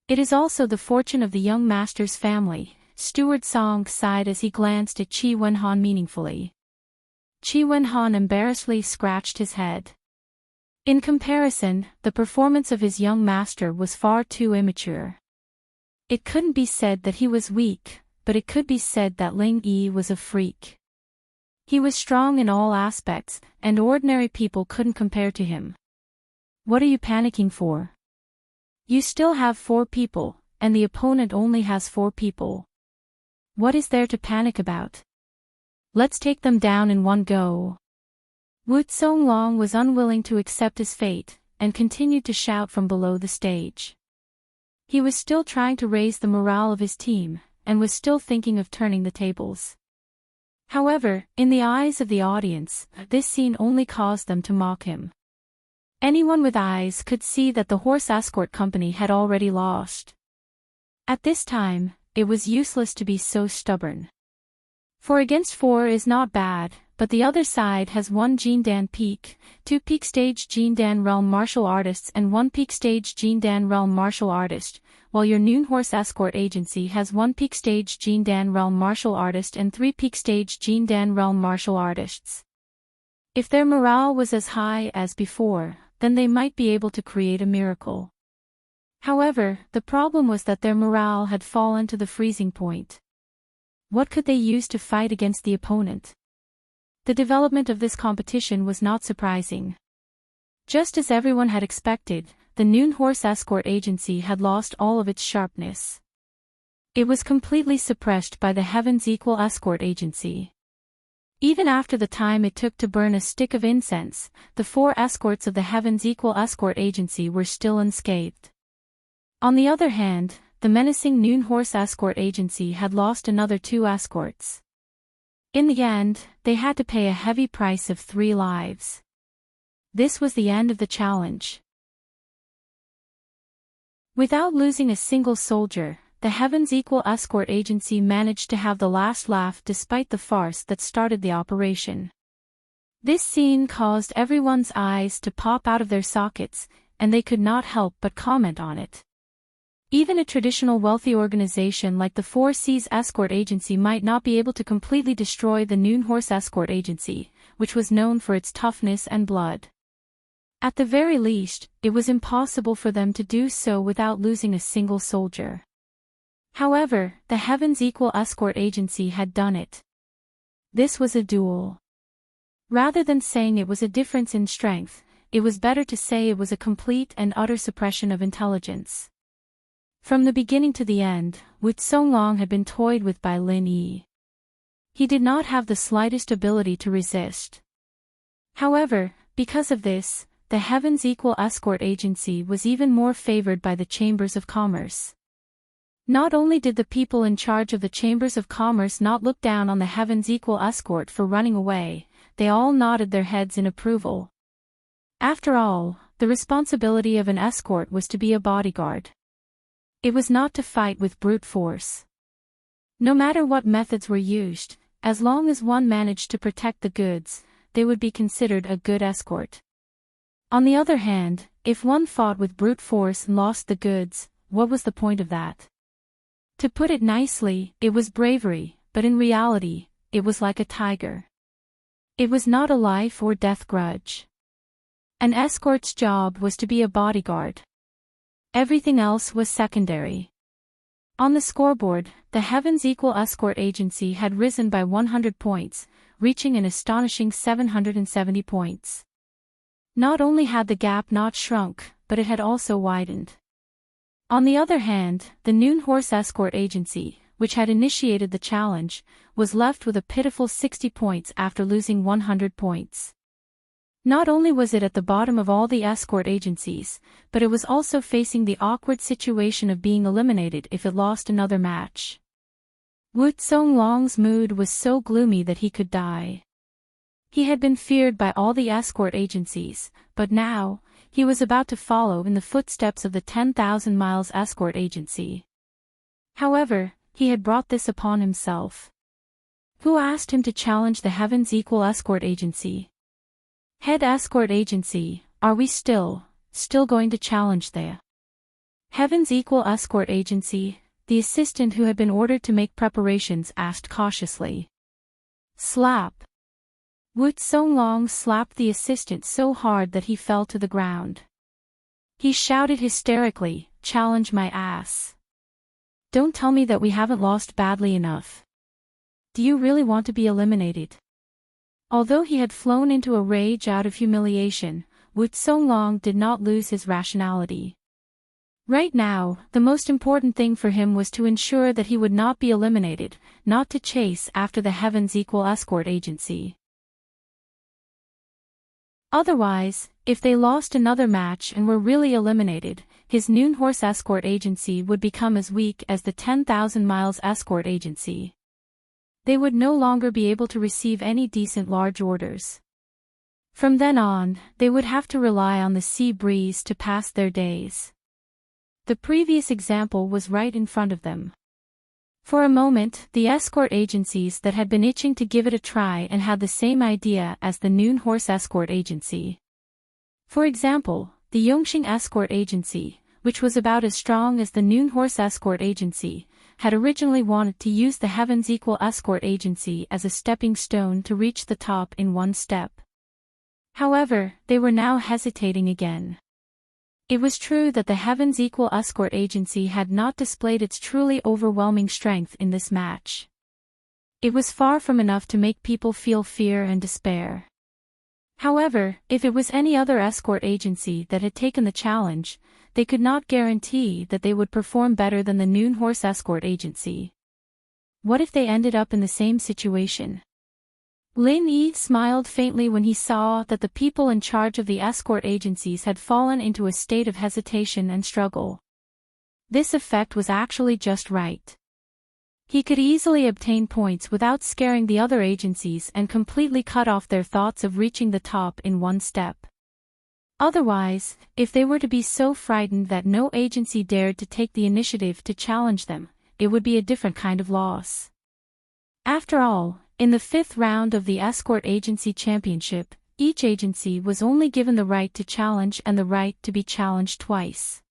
It is also the fortune of the young master's family. Steward Song sighed as he glanced at Qi Wenhan meaningfully. Qi Wenhan embarrassedly scratched his head. In comparison, the performance of his young master was far too immature. It couldn't be said that he was weak, but it could be said that Ling Yi was a freak. He was strong in all aspects, and ordinary people couldn't compare to him. What are you panicking for? You still have 4 people, and the opponent only has 4 people. What is there to panic about? Let's take them down in one go. Wu Zonglong was unwilling to accept his fate, and continued to shout from below the stage. He was still trying to raise the morale of his team, and was still thinking of turning the tables. However, in the eyes of the audience, this scene only caused them to mock him. Anyone with eyes could see that the horse escort company had already lost. At this time, it was useless to be so stubborn. 4 against 4 is not bad, but the other side has 1 Jindan peak, 2 peak stage Jindan realm martial artists and 1 peak stage Jindan realm martial artist, while your Noon Horse Escort Agency has 1 peak stage Jindan realm martial artist and 3 peak stage Jindan realm martial artists. If their morale was as high as before, then they might be able to create a miracle. However, the problem was that their morale had fallen to the freezing point. What could they use to fight against the opponent? The development of this competition was not surprising. Just as everyone had expected, the Noon Horse Escort Agency had lost all of its sharpness. It was completely suppressed by the Heaven's Equal Escort Agency. Even after the time it took to burn a stick of incense, the 4 escorts of the Heaven's Equal Escort Agency were still unscathed. On the other hand, the menacing Noon Horse Escort Agency had lost another 2 escorts. In the end, they had to pay a heavy price of 3 lives. This was the end of the challenge. Without losing a single soldier, the Heaven's Equal Escort Agency managed to have the last laugh despite the farce that started the operation. This scene caused everyone's eyes to pop out of their sockets, and they could not help but comment on it. Even a traditional wealthy organization like the 4 Seas Escort Agency might not be able to completely destroy the Noon Horse Escort Agency, which was known for its toughness and blood. At the very least, it was impossible for them to do so without losing a single soldier. However, the Heaven's Equal Escort Agency had done it. This was a duel. Rather than saying it was a difference in strength, it was better to say it was a complete and utter suppression of intelligence. From the beginning to the end, Wu Songlong had been toyed with by Lin Yi. He did not have the slightest ability to resist. However, because of this, the Heaven's Equal Escort Agency was even more favored by the Chambers of Commerce. Not only did the people in charge of the Chambers of Commerce not look down on the Heaven's Equal Escort for running away, they all nodded their heads in approval. After all, the responsibility of an escort was to be a bodyguard. It was not to fight with brute force. No matter what methods were used, as long as one managed to protect the goods, they would be considered a good escort. On the other hand, if one fought with brute force and lost the goods, what was the point of that? To put it nicely, it was bravery, but in reality, it was like a tiger. It was not a life or death grudge. An escort's job was to be a bodyguard. Everything else was secondary. On the scoreboard, the Heaven's Equal Escort Agency had risen by 100 points, reaching an astonishing 770 points. Not only had the gap not shrunk, but it had also widened. On the other hand, the Noon Horse Escort Agency, which had initiated the challenge, was left with a pitiful 60 points after losing 100 points. Not only was it at the bottom of all the escort agencies, but it was also facing the awkward situation of being eliminated if it lost another match. Wu Songlong's mood was so gloomy that he could die. He had been feared by all the escort agencies, but now, he was about to follow in the footsteps of the 10,000 Miles Escort Agency. However, he had brought this upon himself. Who asked him to challenge the Heaven's Equal Escort Agency? Head Escort Agency, are we still going to challenge the Heaven's Equal Escort Agency? The assistant who had been ordered to make preparations asked cautiously. Slap. Wu Songlong slapped the assistant so hard that he fell to the ground. He shouted hysterically, "Challenge my ass. Don't tell me that we haven't lost badly enough. Do you really want to be eliminated?" Although he had flown into a rage out of humiliation, Wu Songlong did not lose his rationality. Right now, the most important thing for him was to ensure that he would not be eliminated, not to chase after the Heaven's Equal Escort Agency. Otherwise, if they lost another match and were really eliminated, his Noon Horse Escort Agency would become as weak as the 10,000 Miles Escort Agency. They would no longer be able to receive any decent large orders. From then on, they would have to rely on the sea breeze to pass their days. The previous example was right in front of them. For a moment, the escort agencies that had been itching to give it a try and had the same idea as the Noon Horse Escort Agency. For example, the Yongxing Escort Agency, which was about as strong as the Noon Horse Escort Agency, had originally wanted to use the Heaven's Equal Escort Agency as a stepping stone to reach the top in one step. However, they were now hesitating again. It was true that the Heaven's Equal Escort Agency had not displayed its truly overwhelming strength in this match. It was far from enough to make people feel fear and despair. However, if it was any other escort agency that had taken the challenge, they could not guarantee that they would perform better than the Noon Horse Escort Agency. What if they ended up in the same situation? Lin Yi smiled faintly when he saw that the people in charge of the escort agencies had fallen into a state of hesitation and struggle. This effect was actually just right. He could easily obtain points without scaring the other agencies and completely cut off their thoughts of reaching the top in one step. Otherwise, if they were to be so frightened that no agency dared to take the initiative to challenge them, it would be a different kind of loss. After all, in the 5th round of the Escort Agency Championship, each agency was only given the right to challenge and the right to be challenged twice.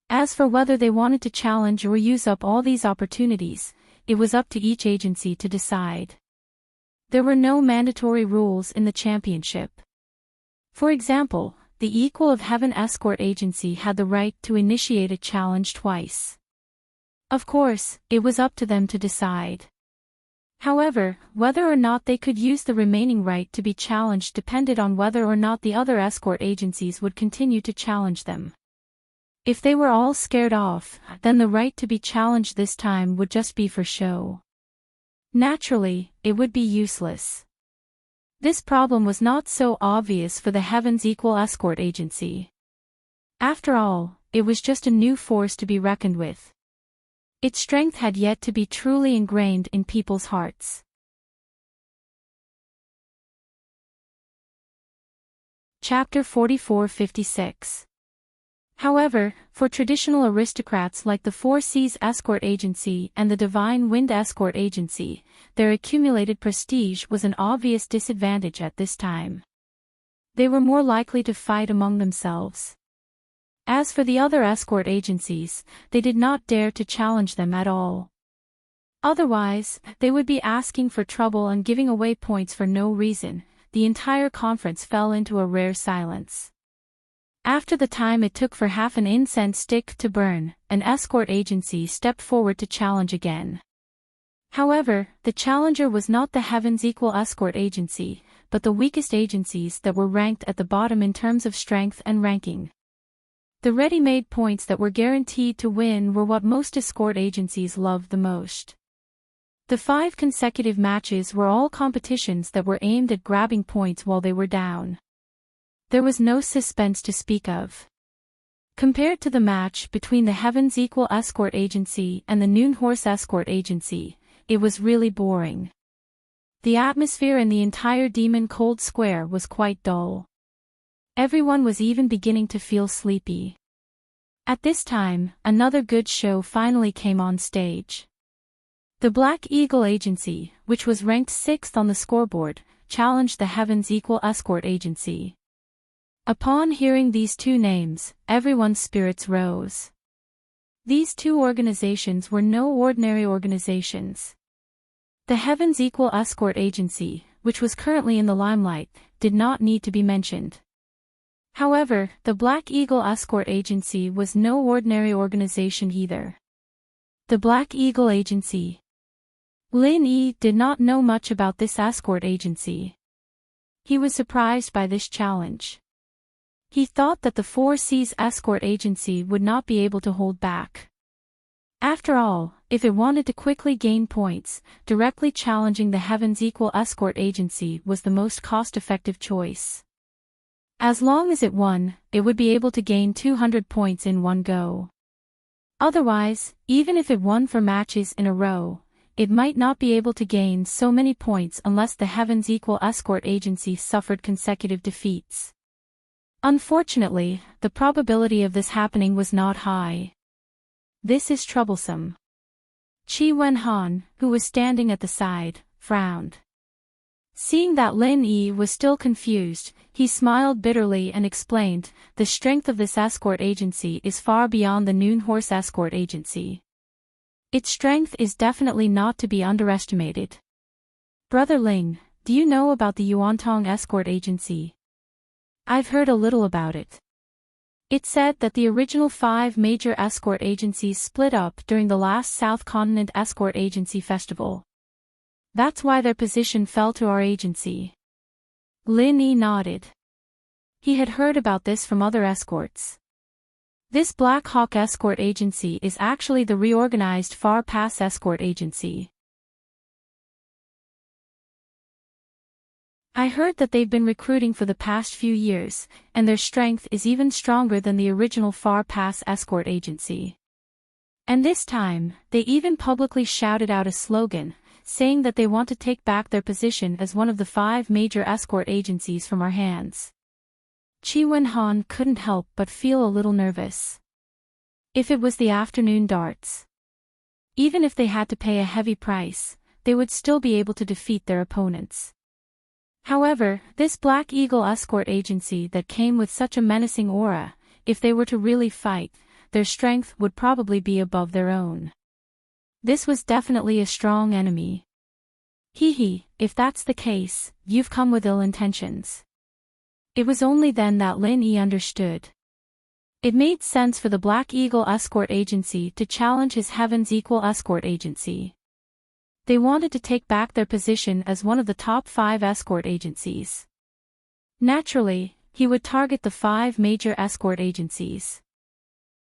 As for whether they wanted to challenge or use up all these opportunities, it was up to each agency to decide. There were no mandatory rules in the championship. For example, the Equal of Heaven Escort Agency had the right to initiate a challenge twice. Of course, it was up to them to decide. However, whether or not they could use the remaining right to be challenged depended on whether or not the other escort agencies would continue to challenge them. If they were all scared off, then the right to be challenged this time would just be for show. Naturally, it would be useless. This problem was not so obvious for the Heavens Equal Escort Agency. After all, it was just a new force to be reckoned with. Its strength had yet to be truly ingrained in people's hearts. Chapter 44-56. However, for traditional aristocrats like the Four Seas Escort Agency and the Divine Wind Escort Agency, their accumulated prestige was an obvious disadvantage at this time. They were more likely to fight among themselves. As for the other escort agencies, they did not dare to challenge them at all. Otherwise, they would be asking for trouble and giving away points for no reason. The entire conference fell into a rare silence. After the time it took for half an incense stick to burn, an escort agency stepped forward to challenge again. However, the challenger was not the Heavens Equal Escort Agency, but the weakest agencies that were ranked at the bottom in terms of strength and ranking. The ready-made points that were guaranteed to win were what most escort agencies loved the most. The 5 consecutive matches were all competitions that were aimed at grabbing points while they were down. There was no suspense to speak of. Compared to the match between the Heavens Equal Escort Agency and the Noon Horse Escort Agency, it was really boring. The atmosphere in the entire Demon Cold Square was quite dull. Everyone was even beginning to feel sleepy. At this time, another good show finally came on stage. The Black Eagle Agency, which was ranked 6th on the scoreboard, challenged the Heavens Equal Escort Agency. Upon hearing these two names, everyone's spirits rose. These two organizations were no ordinary organizations. The Heavens Equal Escort Agency, which was currently in the limelight, did not need to be mentioned. However, the Black Eagle Escort Agency was no ordinary organization either. The Black Eagle Agency. Lin Yi did not know much about this escort agency. He was surprised by this challenge. He thought that the Four Seas Escort Agency would not be able to hold back. After all, if it wanted to quickly gain points, directly challenging the Heavens Equal Escort Agency was the most cost-effective choice. As long as it won, it would be able to gain 200 points in one go. Otherwise, even if it won 4 matches in a row, it might not be able to gain so many points unless the Heavens Equal Escort Agency suffered consecutive defeats. Unfortunately, the probability of this happening was not high. This is troublesome. Qi Wenhan, who was standing at the side, frowned. Seeing that Lin Yi was still confused, he smiled bitterly and explained, "The strength of this escort agency is far beyond the Noon Horse Escort Agency. Its strength is definitely not to be underestimated. Brother Ling, do you know about the Yuantong Escort Agency?" "I've heard a little about it. It said that the original 5 major escort agencies split up during the last South Continent Escort Agency Festival. That's why their position fell to our agency." Lin Yi nodded. He had heard about this from other escorts. This Black Hawk Escort Agency is actually the reorganized Far Pass Escort Agency. I heard that they've been recruiting for the past few years, and their strength is even stronger than the original Far Pass Escort Agency. And this time, they even publicly shouted out a slogan, saying that they want to take back their position as one of the 5 major escort agencies from our hands. Qi Wenhan couldn't help but feel a little nervous. If it was the afternoon darts. Even if they had to pay a heavy price, they would still be able to defeat their opponents. However, this Black Eagle Escort Agency that came with such a menacing aura, if they were to really fight, their strength would probably be above their own. This was definitely a strong enemy. If that's the case, you've come with ill intentions. It was only then that Lin Yi understood. It made sense for the Black Eagle Escort Agency to challenge his Heavens Equal Escort Agency. They wanted to take back their position as one of the top 5 escort agencies. Naturally, he would target the 5 major escort agencies.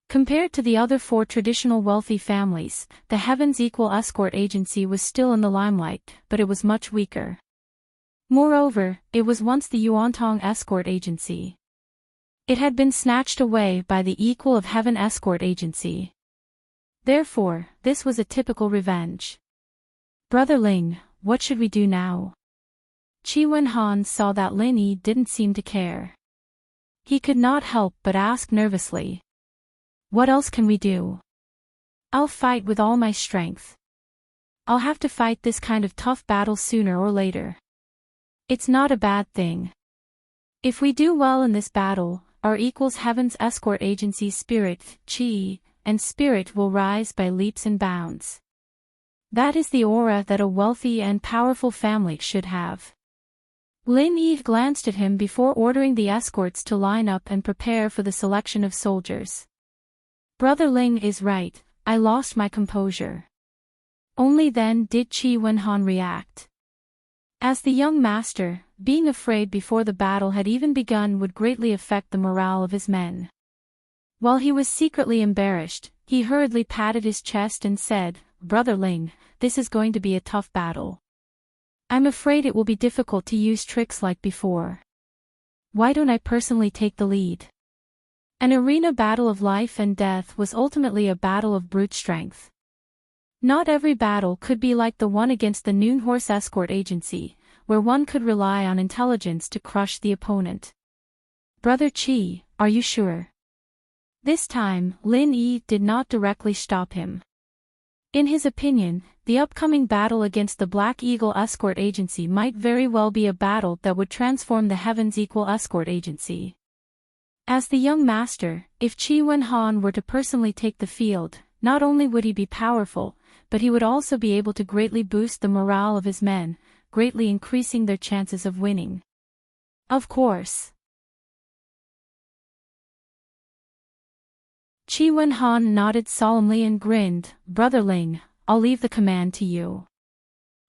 Compared to the other 4 traditional wealthy families, the Heaven's Equal Escort Agency was still in the limelight, but it was much weaker. Moreover, it was once the Yuantong Escort Agency. It had been snatched away by the Equal of Heaven Escort Agency. Therefore, this was a typical revenge. Brother Ling, what should we do now? Qi Wenhan saw that Lin Yi didn't seem to care. He could not help but ask nervously. What else can we do? I'll fight with all my strength. I'll have to fight this kind of tough battle sooner or later. It's not a bad thing. If we do well in this battle, our equals Heaven's Escort Agency's spirit, Qi, and spirit will rise by leaps and bounds. That is the aura that a wealthy and powerful family should have. Lin Yi glanced at him before ordering the escorts to line up and prepare for the selection of soldiers. Brother Ling is right, I lost my composure. Only then did Qi Wenhan react. As the young master, being afraid before the battle had even begun would greatly affect the morale of his men. While he was secretly embarrassed, he hurriedly patted his chest and said, Brother Ling, this is going to be a tough battle. I'm afraid it will be difficult to use tricks like before. Why don't I personally take the lead? An arena battle of life and death was ultimately a battle of brute strength. Not every battle could be like the one against the Noon Horse Escort Agency, where one could rely on intelligence to crush the opponent. Brother Qi, are you sure? This time, Lin Yi did not directly stop him. In his opinion, the upcoming battle against the Black Eagle Escort Agency might very well be a battle that would transform the Heaven's Equal Escort Agency. As the young master, if Qi Wenhan were to personally take the field, not only would he be powerful, but he would also be able to greatly boost the morale of his men, greatly increasing their chances of winning. Of course. Qi Wenhan nodded solemnly and grinned, Brother Ling, I'll leave the command to you.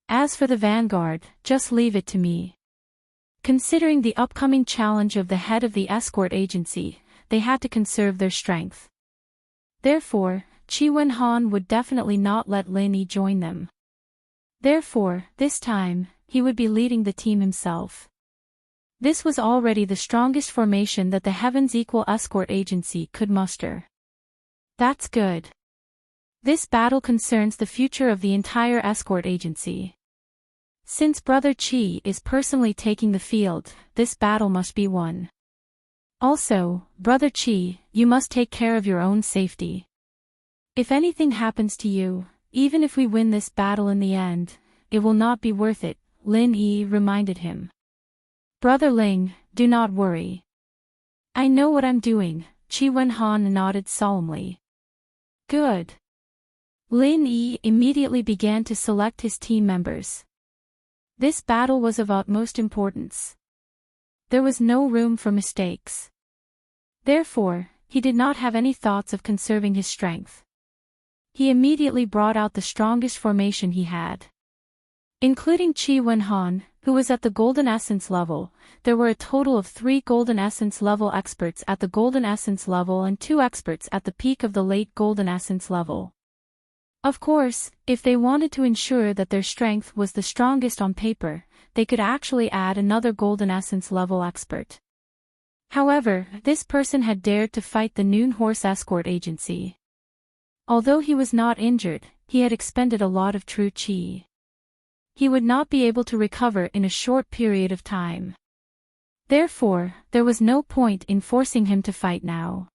As for the vanguard, just leave it to me. Considering the upcoming challenge of the head of the escort agency, they had to conserve their strength. Therefore, Qi Wenhan would definitely not let Lin Yi join them. Therefore, this time, he would be leading the team himself. This was already the strongest formation that the Heaven's Equal Escort Agency could muster. That's good. This battle concerns the future of the entire escort agency. Since Brother Qi is personally taking the field, this battle must be won. Also, Brother Qi, you must take care of your own safety. If anything happens to you, even if we win this battle in the end, it will not be worth it, Lin Yi reminded him. Brother Ling, do not worry. I know what I'm doing, Qi Wenhan nodded solemnly. Good. Lin Yi immediately began to select his team members. This battle was of utmost importance. There was no room for mistakes. Therefore, he did not have any thoughts of conserving his strength. He immediately brought out the strongest formation he had. Including Qi Wenhan, who was at the Golden Essence level, there were a total of 3 Golden Essence level experts at the Golden Essence level and 2 experts at the peak of the late Golden Essence level. Of course, if they wanted to ensure that their strength was the strongest on paper, they could actually add another Golden Essence level expert. However, this person had dared to fight the Noon Horse Escort Agency. Although he was not injured, he had expended a lot of true qi. He would not be able to recover in a short period of time. Therefore, there was no point in forcing him to fight now.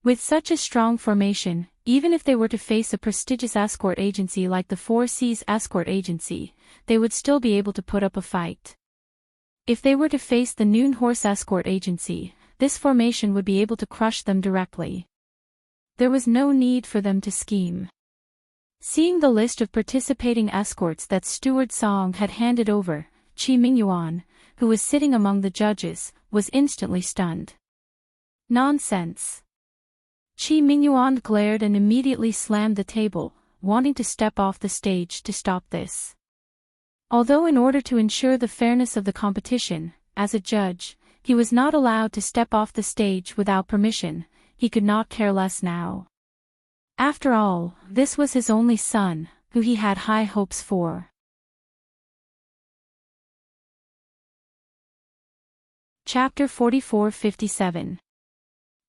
With such a strong formation, even if they were to face a prestigious escort agency like the Four Seas Escort Agency, they would still be able to put up a fight. If they were to face the Noon Horse Escort Agency, this formation would be able to crush them directly. There was no need for them to scheme. Seeing the list of participating escorts that Steward Song had handed over, Qi Mingyuan, who was sitting among the judges, was instantly stunned. Nonsense. Qi Mingyuan glared and immediately slammed the table, wanting to step off the stage to stop this. Although in order to ensure the fairness of the competition, as a judge, he was not allowed to step off the stage without permission, he could not care less now. After all, this was his only son, who he had high hopes for. Chapter 44-57.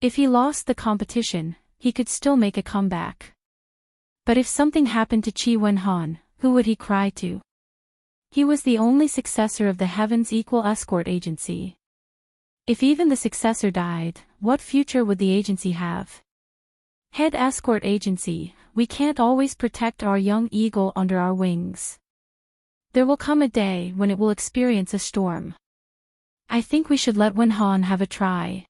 If he lost the competition, he could still make a comeback. But if something happened to Chi Wen-han, who would he cry to? He was the only successor of the Heaven's Equal Escort Agency. If even the successor died, what future would the agency have? Head Escort Agency, we can't always protect our young eagle under our wings. There will come a day when it will experience a storm. I think we should let Wen-han have a try.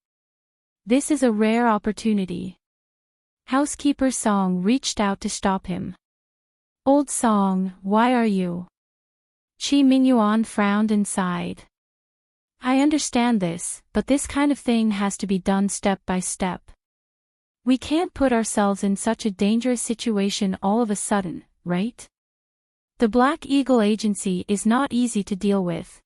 This is a rare opportunity. Housekeeper Song reached out to stop him. Old Song, why are you? Chi Mingyuan frowned and sighed. I understand this, but this kind of thing has to be done step by step. We can't put ourselves in such a dangerous situation all of a sudden, right? The Black Eagle Agency is not easy to deal with.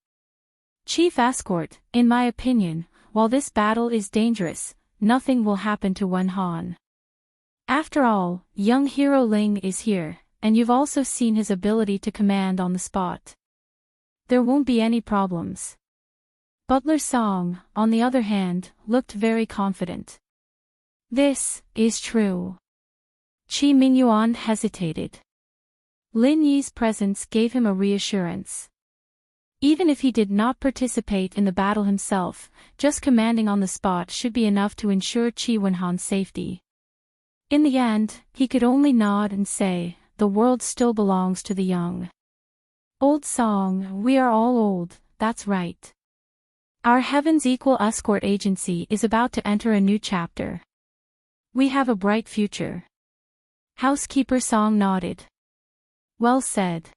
Chief Escort, in my opinion, while this battle is dangerous, nothing will happen to Wen-han. After all, young hero Ling is here, and you've also seen his ability to command on the spot. There won't be any problems. Butler Song, on the other hand, looked very confident. This is true. Chi Mingyuan hesitated. Lin Yi's presence gave him a reassurance. Even if he did not participate in the battle himself, just commanding on the spot should be enough to ensure Chi Wen-han's safety. In the end, he could only nod and say, the world still belongs to the young. Old Song, we are all old, that's right. Our Heaven's Equal Escort Agency is about to enter a new chapter. We have a bright future. Housekeeper Song nodded. Well said.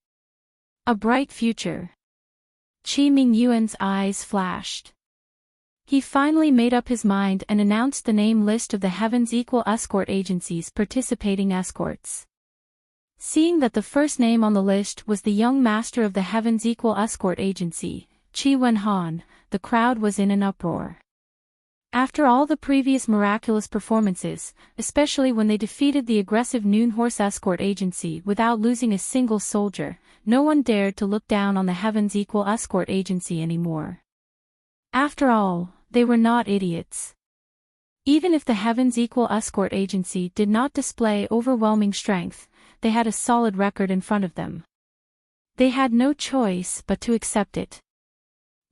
A bright future. Chi Mingyuan's eyes flashed. He finally made up his mind and announced the name list of the Heaven's Equal Escort Agency's participating escorts. Seeing that the first name on the list was the young master of the Heaven's Equal Escort Agency, Chi Wen-han, the crowd was in an uproar. After all the previous miraculous performances, especially when they defeated the aggressive Noon Horse Escort Agency without losing a single soldier, no one dared to look down on the Heaven's Equal Escort Agency anymore. After all, they were not idiots. Even if the Heaven's Equal Escort Agency did not display overwhelming strength, they had a solid record in front of them. They had no choice but to accept it.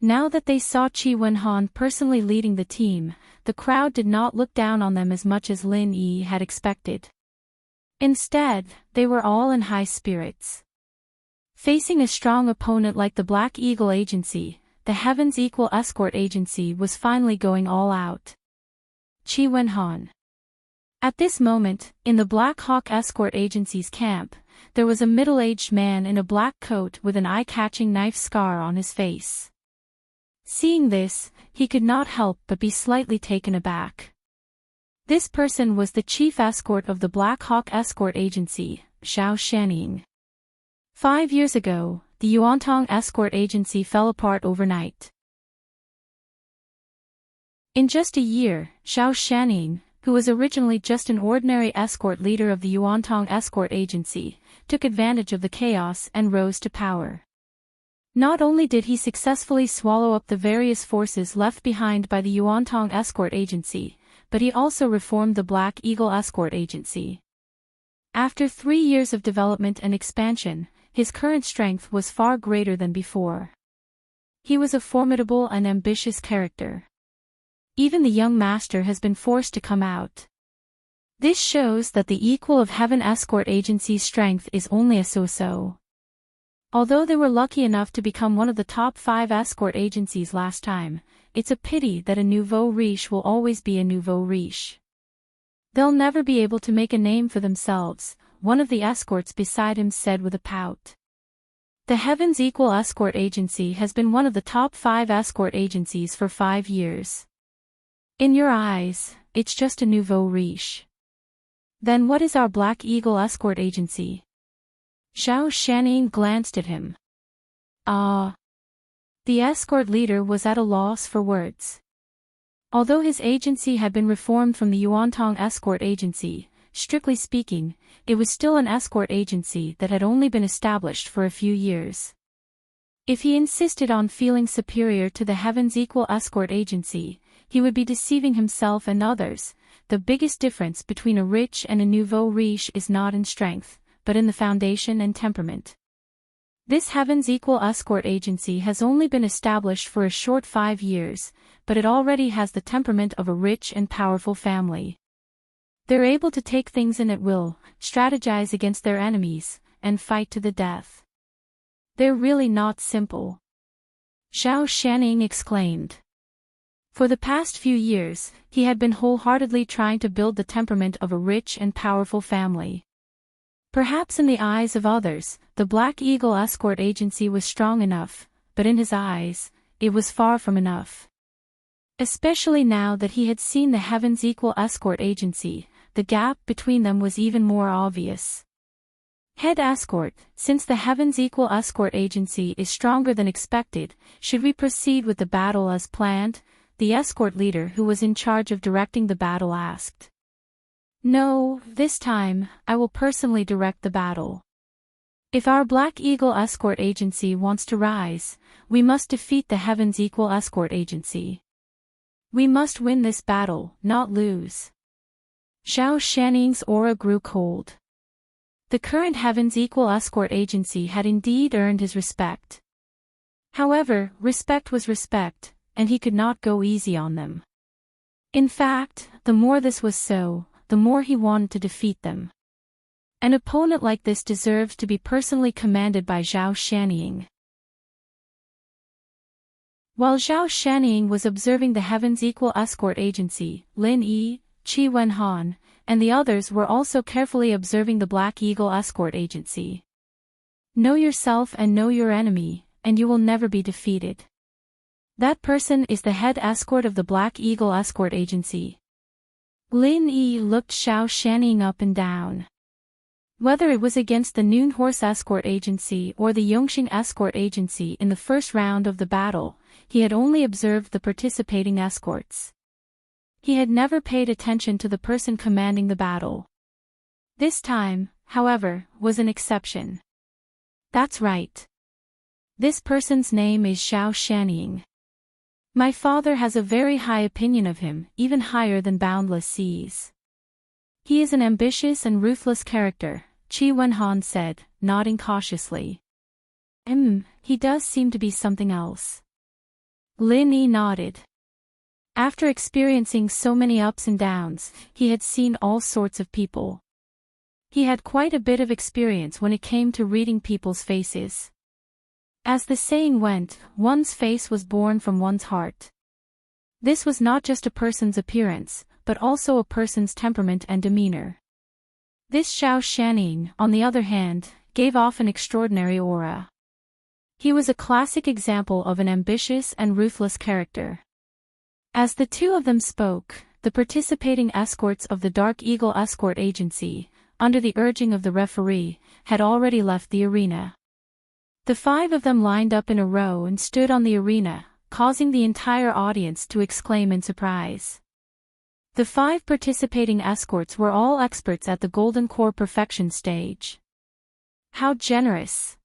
Now that they saw Chi Wen-han personally leading the team, the crowd did not look down on them as much as Lin Yi had expected. Instead, they were all in high spirits. Facing a strong opponent like the Black Eagle Agency, the Heaven's Equal Escort Agency was finally going all out. Chi Wen-han. At this moment, in the Black Hawk Escort Agency's camp, there was a middle-aged man in a black coat with an eye-catching knife scar on his face. Seeing this, he could not help but be slightly taken aback. This person was the chief escort of the Black Hawk Escort Agency, Xiao Shaning. 5 years ago, the Yuantong Escort Agency fell apart overnight. In just a year, Xiao Shaning, who was originally just an ordinary escort leader of the Yuantong Escort Agency, took advantage of the chaos and rose to power. Not only did he successfully swallow up the various forces left behind by the Yuantong Escort Agency, but he also reformed the Black Eagle Escort Agency. After 3 years of development and expansion, his current strength was far greater than before. He was a formidable and ambitious character. Even the young master has been forced to come out. This shows that the Equal of Heaven Escort Agency's strength is only a so-so. Although they were lucky enough to become one of the top 5 escort agencies last time, it's a pity that a nouveau riche will always be a nouveau riche. They'll never be able to make a name for themselves, one of the escorts beside him said with a pout. The Heaven's Equal Escort Agency has been one of the top 5 escort agencies for 5 years. In your eyes, it's just a nouveau riche. Then what is our Black Eagle escort agency? Zhao Shanning glanced at him. Ah. The escort leader was at a loss for words. Although his agency had been reformed from the Yuantong Escort Agency, strictly speaking, it was still an escort agency that had only been established for a few years. If he insisted on feeling superior to the Heaven's Equal Escort Agency, he would be deceiving himself and others. The biggest difference between a rich and a nouveau riche is not in strength, but in the foundation and temperament. This Heaven's Equal Escort Agency has only been established for a short 5 years, but it already has the temperament of a rich and powerful family. They're able to take things in at will, strategize against their enemies, and fight to the death. They're really not simple. Zhao Shanning exclaimed. For the past few years, he had been wholeheartedly trying to build the temperament of a rich and powerful family. Perhaps in the eyes of others, the Black Eagle Escort Agency was strong enough, but in his eyes, it was far from enough. Especially now that he had seen the Heaven's Equal Escort Agency, the gap between them was even more obvious. Head Escort, since the Heaven's Equal Escort Agency is stronger than expected, should we proceed with the battle as planned? The escort leader who was in charge of directing the battle asked. No, this time, I will personally direct the battle. If our Black Eagle Escort Agency wants to rise, we must defeat the Heaven's Equal Escort Agency. We must win this battle, not lose. Zhao Shanning's aura grew cold. The current Heaven's Equal Escort Agency had indeed earned his respect. However, respect was respect, and he could not go easy on them. In fact, the more this was so, the more he wanted to defeat them. An opponent like this deserved to be personally commanded by Zhao Shanning. While Zhao Shanning was observing the Heaven's Equal Escort Agency, Lin Yi, Qi Wenhan, and the others were also carefully observing the Black Eagle Escort Agency. Know yourself and know your enemy, and you will never be defeated. That person is the head escort of the Black Eagle Escort Agency. Lin Yi looked Zhao Shanning up and down. Whether it was against the Noon Horse Escort Agency or the Yongxing Escort Agency in the first round of the battle, he had only observed the participating escorts. He had never paid attention to the person commanding the battle. This time, however, was an exception. That's right. This person's name is Zhao Shanning. My father has a very high opinion of him, even higher than Boundless Seas. He is an ambitious and ruthless character, Qi Wenhan said, nodding cautiously. He does seem to be something else. Lin Yi nodded. After experiencing so many ups and downs, he had seen all sorts of people. He had quite a bit of experience when it came to reading people's faces. As the saying went, one's face was born from one's heart. This was not just a person's appearance, but also a person's temperament and demeanor. This Zhao Shanning, on the other hand, gave off an extraordinary aura. He was a classic example of an ambitious and ruthless character. As the two of them spoke, the participating escorts of the Dark Eagle Escort Agency, under the urging of the referee, had already left the arena. The 5 of them lined up in a row and stood on the arena, causing the entire audience to exclaim in surprise. The 5 participating escorts were all experts at the Golden Core Perfection stage. How generous!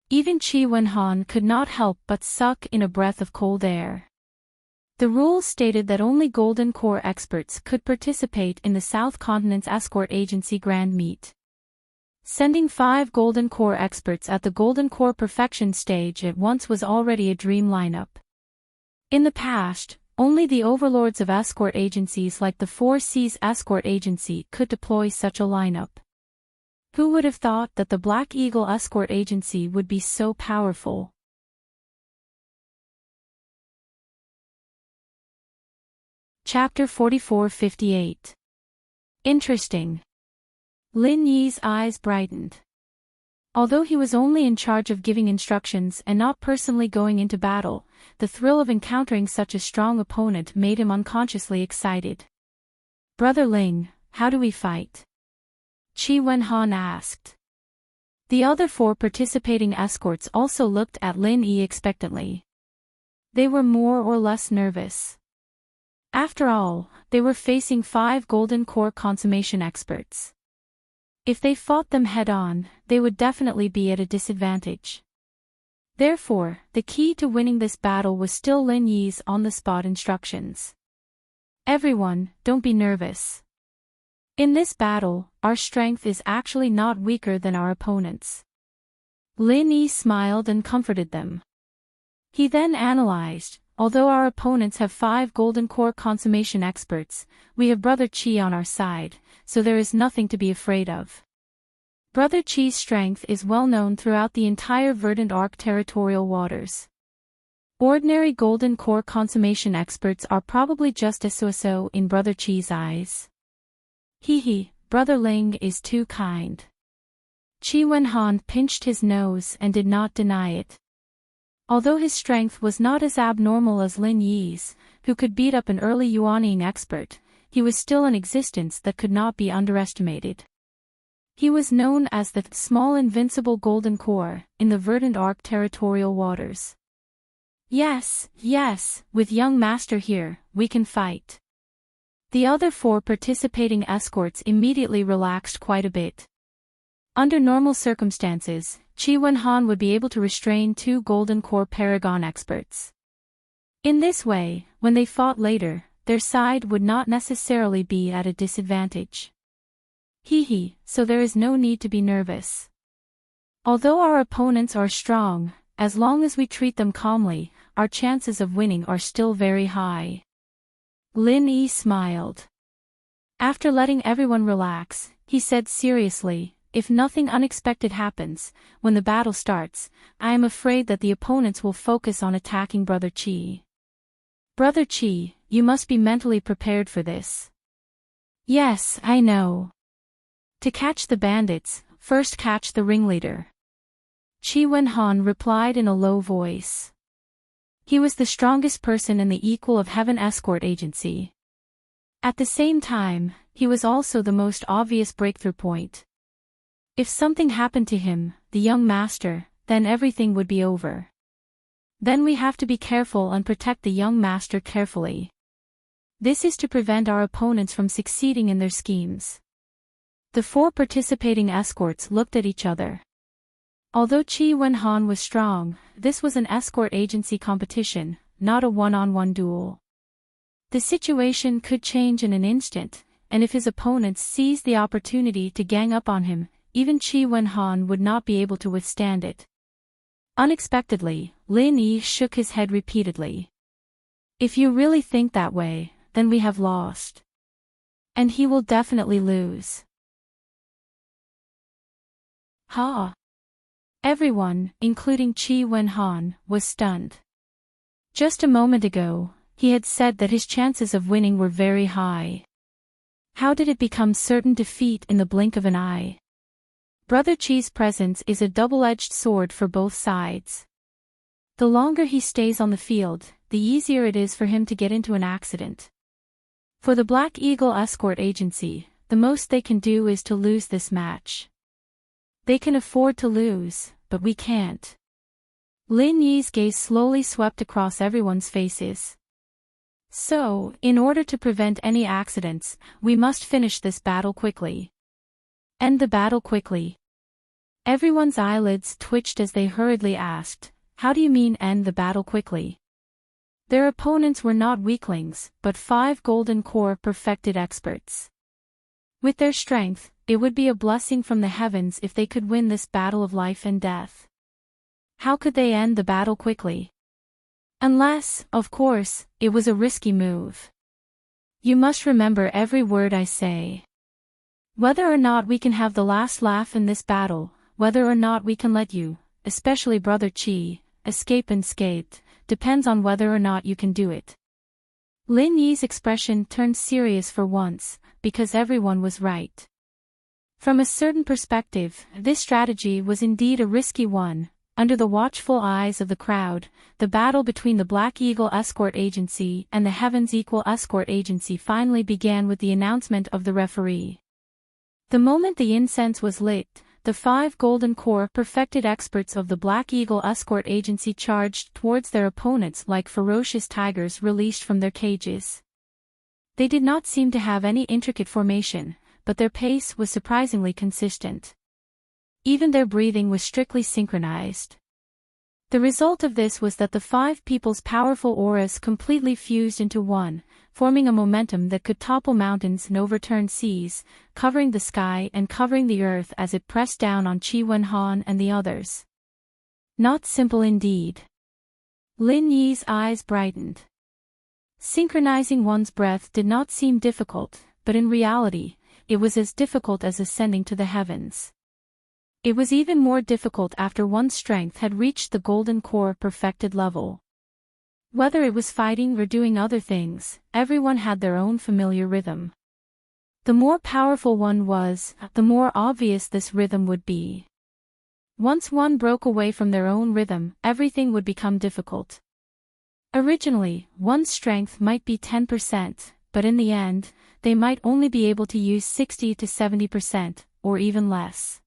Even Qi Wenhan could not help but suck in a breath of cold air. The rules stated that only Golden Core experts could participate in the South Continent's Escort Agency Grand Meet. Sending 5 Golden Core experts at the Golden Core Perfection stage at once was already a dream lineup. In the past, only the overlords of escort agencies like the Four Seas Escort Agency could deploy such a lineup. Who would have thought that the Black Eagle Escort Agency would be so powerful? Chapter 44-58. Interesting. Lin Yi's eyes brightened. Although he was only in charge of giving instructions and not personally going into battle, the thrill of encountering such a strong opponent made him unconsciously excited. Brother Ling, how do we fight? Chi Wenhan asked. The other 4 participating escorts also looked at Lin Yi expectantly. They were more or less nervous. After all, they were facing 5 golden core consummation experts. If they fought them head-on, they would definitely be at a disadvantage. Therefore, the key to winning this battle was still Lin Yi's on-the-spot instructions. Everyone, don't be nervous. In this battle, our strength is actually not weaker than our opponents. Lin Yi smiled and comforted them. He then analyzed, although our opponents have 5 golden core consummation experts, we have Brother Qi on our side, so there is nothing to be afraid of. Brother Qi's strength is well known throughout the entire Verdant Arc territorial waters. Ordinary golden core consummation experts are probably just as so in Brother Qi's eyes. He, Brother Ling is too kind. Chi Wenhan pinched his nose and did not deny it. Although his strength was not as abnormal as Lin Yi's, who could beat up an early Yuanying expert, he was still an existence that could not be underestimated. He was known as the small invincible golden core in the Verdant Arc territorial waters. Yes, with young master here, we can fight. The other 4 participating escorts immediately relaxed quite a bit. Under normal circumstances, Chi Wenhan would be able to restrain 2 golden core paragon experts. In this way, when they fought later, their side would not necessarily be at a disadvantage. So there is no need to be nervous. Although our opponents are strong, as long as we treat them calmly, our chances of winning are still very high. Lin Yi smiled. After letting everyone relax, he said seriously, if nothing unexpected happens, when the battle starts, I am afraid that the opponents will focus on attacking Brother Qi. Brother Qi, you must be mentally prepared for this. Yes, I know. To catch the bandits, first catch the ringleader. Chi Wenhan replied in a low voice. He was the strongest person and the equal of Heaven Escort Agency. At the same time, he was also the most obvious breakthrough point. If something happened to him, the young master, then everything would be over. Then we have to be careful and protect the young master carefully. This is to prevent our opponents from succeeding in their schemes. The 4 participating escorts looked at each other. Although Chi Wenhan was strong, this was an escort agency competition, not a one-on-one duel. The situation could change in an instant, and if his opponents seized the opportunity to gang up on him, even Chi Wenhan would not be able to withstand it. Unexpectedly, Lin Yi shook his head repeatedly. If you really think that way, then we have lost. And he will definitely lose. Ha! Everyone, including Chi Wenhan, was stunned. Just a moment ago, he had said that his chances of winning were very high. How did it become certain defeat in the blink of an eye? Brother Qi's presence is a double-edged sword for both sides. The longer he stays on the field, the easier it is for him to get into an accident. For the Black Eagle Escort Agency, the most they can do is to lose this match. They can afford to lose, but we can't. Lin Yi's gaze slowly swept across everyone's faces. So, in order to prevent any accidents, we must finish this battle quickly. End the battle quickly. Everyone's eyelids twitched as they hurriedly asked, how do you mean end the battle quickly? Their opponents were not weaklings, but 5 golden core perfected experts. With their strength, it would be a blessing from the heavens if they could win this battle of life and death. How could they end the battle quickly? Unless, of course, it was a risky move. You must remember every word I say. Whether or not we can have the last laugh in this battle, whether or not we can let you, especially Brother Qi, escape unscathed, depends on whether or not you can do it. Lin Yi's expression turned serious for once, because everyone was right. From a certain perspective, this strategy was indeed a risky one. Under the watchful eyes of the crowd, the battle between the Black Eagle Escort Agency and the Heavens Equal Escort Agency finally began with the announcement of the referee. The moment the incense was lit, the 5 golden core perfected experts of the Black Eagle Escort Agency charged towards their opponents like ferocious tigers released from their cages. They did not seem to have any intricate formation, but their pace was surprisingly consistent. Even their breathing was strictly synchronized. The result of this was that the 5 people's powerful auras completely fused into one, forming a momentum that could topple mountains and overturn seas, covering the sky and covering the earth as it pressed down on Qi Wenhan and the others. Not simple indeed. Lin Yi's eyes brightened. Synchronizing one's breath did not seem difficult, but in reality, it was as difficult as ascending to the heavens. It was even more difficult after one's strength had reached the golden core perfected level. Whether it was fighting or doing other things, everyone had their own familiar rhythm. The more powerful one was, the more obvious this rhythm would be. Once one broke away from their own rhythm, everything would become difficult. Originally, one's strength might be 10%, but in the end, they might only be able to use 60 to 70%, or even less.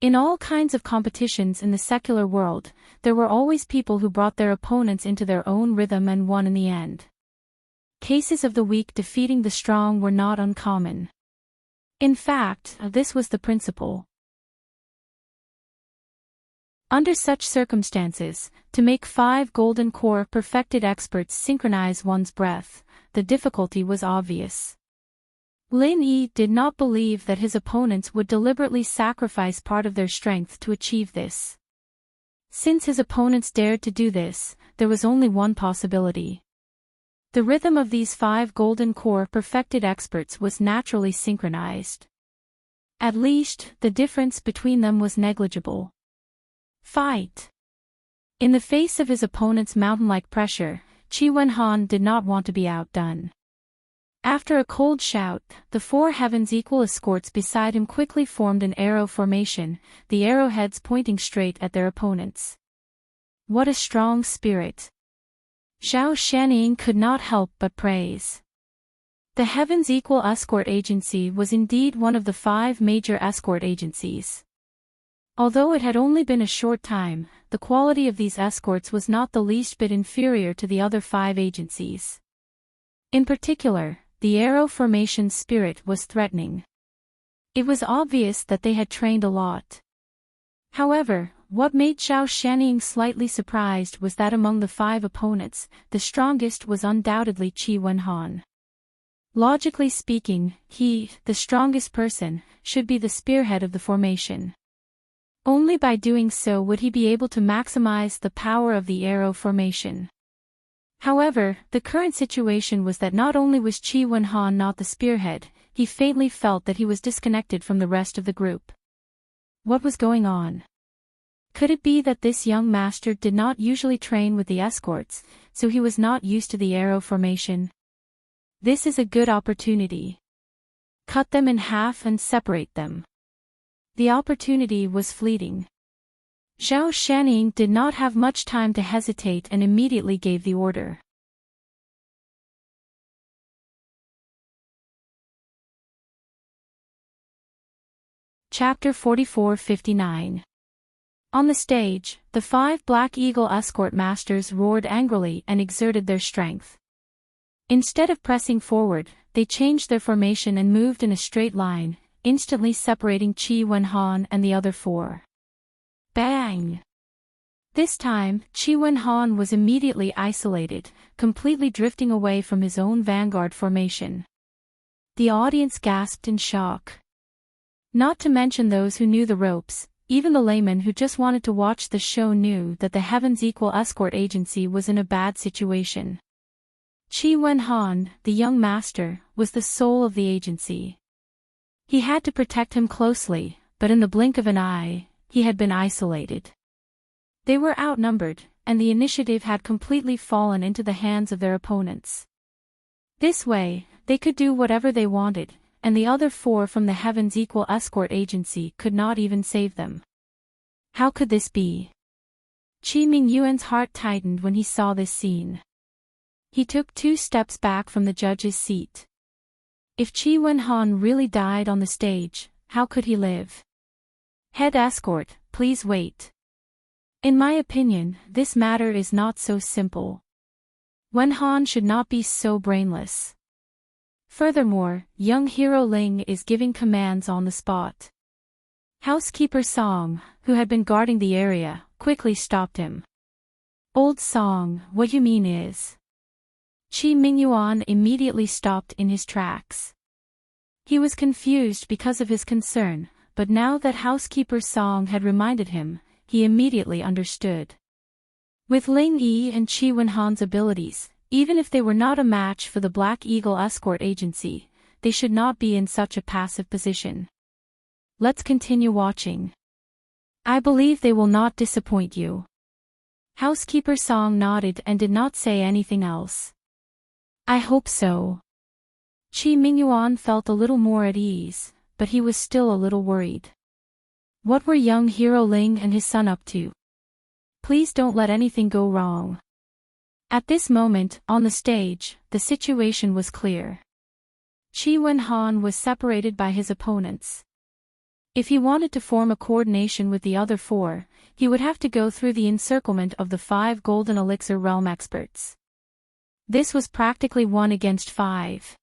In all kinds of competitions in the secular world, there were always people who brought their opponents into their own rhythm and won in the end. Cases of the weak defeating the strong were not uncommon. In fact, this was the principle. Under such circumstances, to make 5 golden core perfected experts synchronize one's breath, the difficulty was obvious. Lin Yi did not believe that his opponents would deliberately sacrifice part of their strength to achieve this. Since his opponents dared to do this, there was only one possibility. The rhythm of these 5 golden core perfected experts was naturally synchronized. At least, the difference between them was negligible. Fight! In the face of his opponent's mountain-like pressure, Qi Wenhan did not want to be outdone. After a cold shout, the 4 heavens equal escorts beside him quickly formed an arrow formation, the arrowheads pointing straight at their opponents. What a strong spirit! Zhao Shanning could not help but praise. The Heavens Equal Escort Agency was indeed one of the 5 major escort agencies. Although it had only been a short time, the quality of these escorts was not the least bit inferior to the other 5 agencies. In particular, the arrow formation's spirit was threatening. It was obvious that they had trained a lot. However, what made Zhao Shanning slightly surprised was that among the 5 opponents, the strongest was undoubtedly Qi Wenhan. Logically speaking, he, the strongest person, should be the spearhead of the formation. Only by doing so would he be able to maximize the power of the arrow formation. However, the current situation was that not only was Qi Wenhan not the spearhead, he faintly felt that he was disconnected from the rest of the group. What was going on? Could it be that this young master did not usually train with the escorts, so he was not used to the arrow formation? This is a good opportunity. Cut them in half and separate them. The opportunity was fleeting. Zhao Shanning did not have much time to hesitate and immediately gave the order. Chapter 44-59. On the stage, the 5 Black Eagle escort masters roared angrily and exerted their strength. Instead of pressing forward, they changed their formation and moved in a straight line, instantly separating Qi Wenhan and the other 4. Bang! This time, Qi Wenhan was immediately isolated, completely drifting away from his own vanguard formation. The audience gasped in shock. Not to mention those who knew the ropes, even the layman who just wanted to watch the show knew that the Heavens Equal Escort Agency was in a bad situation. Qi Wenhan, the young master, was the soul of the agency. He had to protect him closely, but in the blink of an eye, he had been isolated. They were outnumbered, and the initiative had completely fallen into the hands of their opponents. This way, they could do whatever they wanted, and the other 4 from the Heavens Equal Escort Agency could not even save them. How could this be? Qi Mingyuan's heart tightened when he saw this scene. He took 2 steps back from the judge's seat. If Chi Wen-han really died on the stage, how could he live? Head escort, please wait. In my opinion, this matter is not so simple. Wen-han should not be so brainless. Furthermore, young hero Ling is giving commands on the spot. Housekeeper Song, who had been guarding the area, quickly stopped him. Old Song, what you mean is? Chi Mingyuan immediately stopped in his tracks. He was confused because of his concern, but now that Housekeeper Song had reminded him, he immediately understood. With Ling Yi and Chi Wen-han's abilities, even if they were not a match for the Black Eagle escort agency, they should not be in such a passive position. Let's continue watching. I believe they will not disappoint you. Housekeeper Song nodded and did not say anything else. I hope so. Chi Mingyuan felt a little more at ease, but he was still a little worried. What were young hero Ling and his son up to? Please don't let anything go wrong. At this moment, on the stage, the situation was clear. Chi Wen-han was separated by his opponents. If he wanted to form a coordination with the other four, he would have to go through the encirclement of the 5 Golden Elixir Realm experts. This was practically 1 against 5.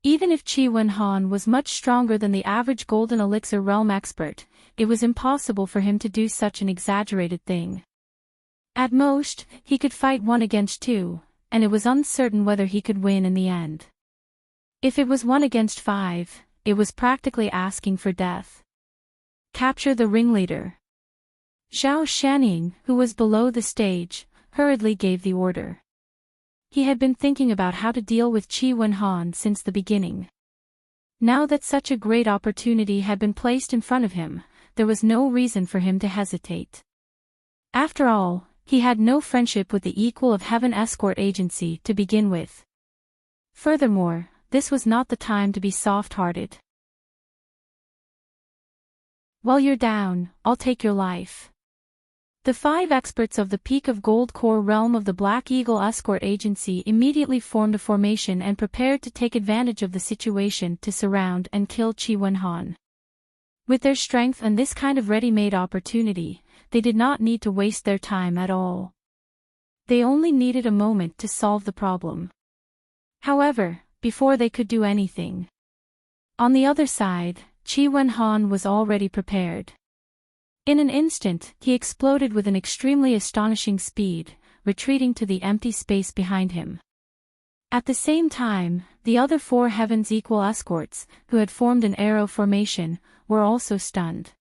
Even if Chi Wen-han was much stronger than the average Golden Elixir Realm expert, it was impossible for him to do such an exaggerated thing. At most, he could fight 1 against 2, and it was uncertain whether he could win in the end. If it was 1 against 5, it was practically asking for death. Capture the ringleader. Zhao Shaning, who was below the stage, hurriedly gave the order. He had been thinking about how to deal with Chi Wen-han since the beginning. Now that such a great opportunity had been placed in front of him, there was no reason for him to hesitate. After all, he had no friendship with the Equal of Heaven escort agency to begin with. Furthermore, this was not the time to be soft-hearted. While you're down, I'll take your life. The 5 experts of the Peak of Gold Core realm of the Black Eagle escort agency immediately formed a formation and prepared to take advantage of the situation to surround and kill Chi Wen-han. With their strength and this kind of ready-made opportunity, they did not need to waste their time at all. They only needed a moment to solve the problem. However, before they could do anything, on the other side, Chi Wen-han was already prepared. In an instant, he exploded with an extremely astonishing speed, retreating to the empty space behind him. At the same time, the other 4 Heaven's Equal escorts, who had formed an arrow formation, were also stunned.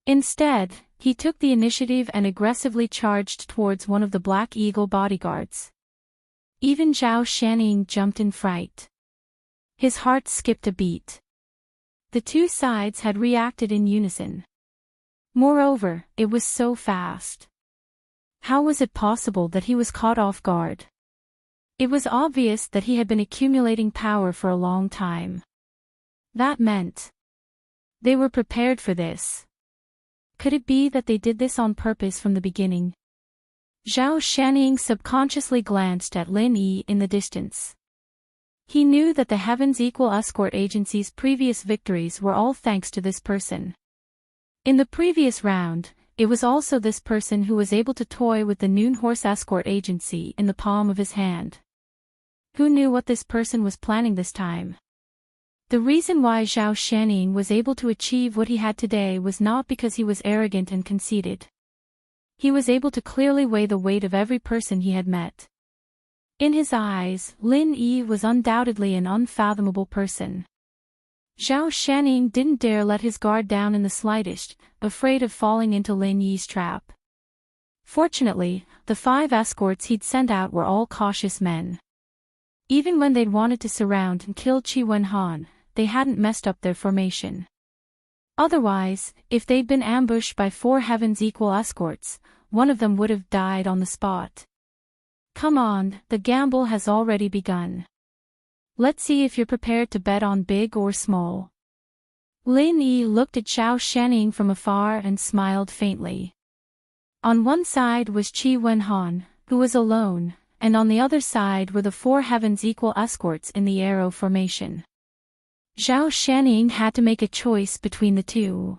Instead, he took the initiative and aggressively charged towards one of the Black Eagle bodyguards. Even Zhao Shaning jumped in fright. His heart skipped a beat. The 2 sides had reacted in unison. Moreover, it was so fast. How was it possible that he was caught off guard? It was obvious that he had been accumulating power for a long time. That meant they were prepared for this. Could it be that they did this on purpose from the beginning? Zhao Shaning subconsciously glanced at Lin Yi in the distance. He knew that the Heaven's Equal escort agency's previous victories were all thanks to this person. In the previous round, it was also this person who was able to toy with the Noon Horse escort agency in the palm of his hand. Who knew what this person was planning this time? The reason why Zhao Shaning was able to achieve what he had today was not because he was arrogant and conceited. He was able to clearly weigh the weight of every person he had met. In his eyes, Lin Yi was undoubtedly an unfathomable person. Zhao Shaning didn't dare let his guard down in the slightest, afraid of falling into Lin Yi's trap. Fortunately, the 5 escorts he'd sent out were all cautious men. Even when they'd wanted to surround and kill Chi Wen-han, they hadn't messed up their formation. Otherwise, if they'd been ambushed by 4 Heaven's Equal escorts, one of them would have died on the spot. Come on, the gamble has already begun. Let's see if you're prepared to bet on big or small. Lin Yi looked at Zhao Shaning from afar and smiled faintly. On one side was Chi Wen-han, who was alone, and on the other side were the 4 Heaven's Equal escorts in the arrow formation. Zhao Shanning had to make a choice between the two.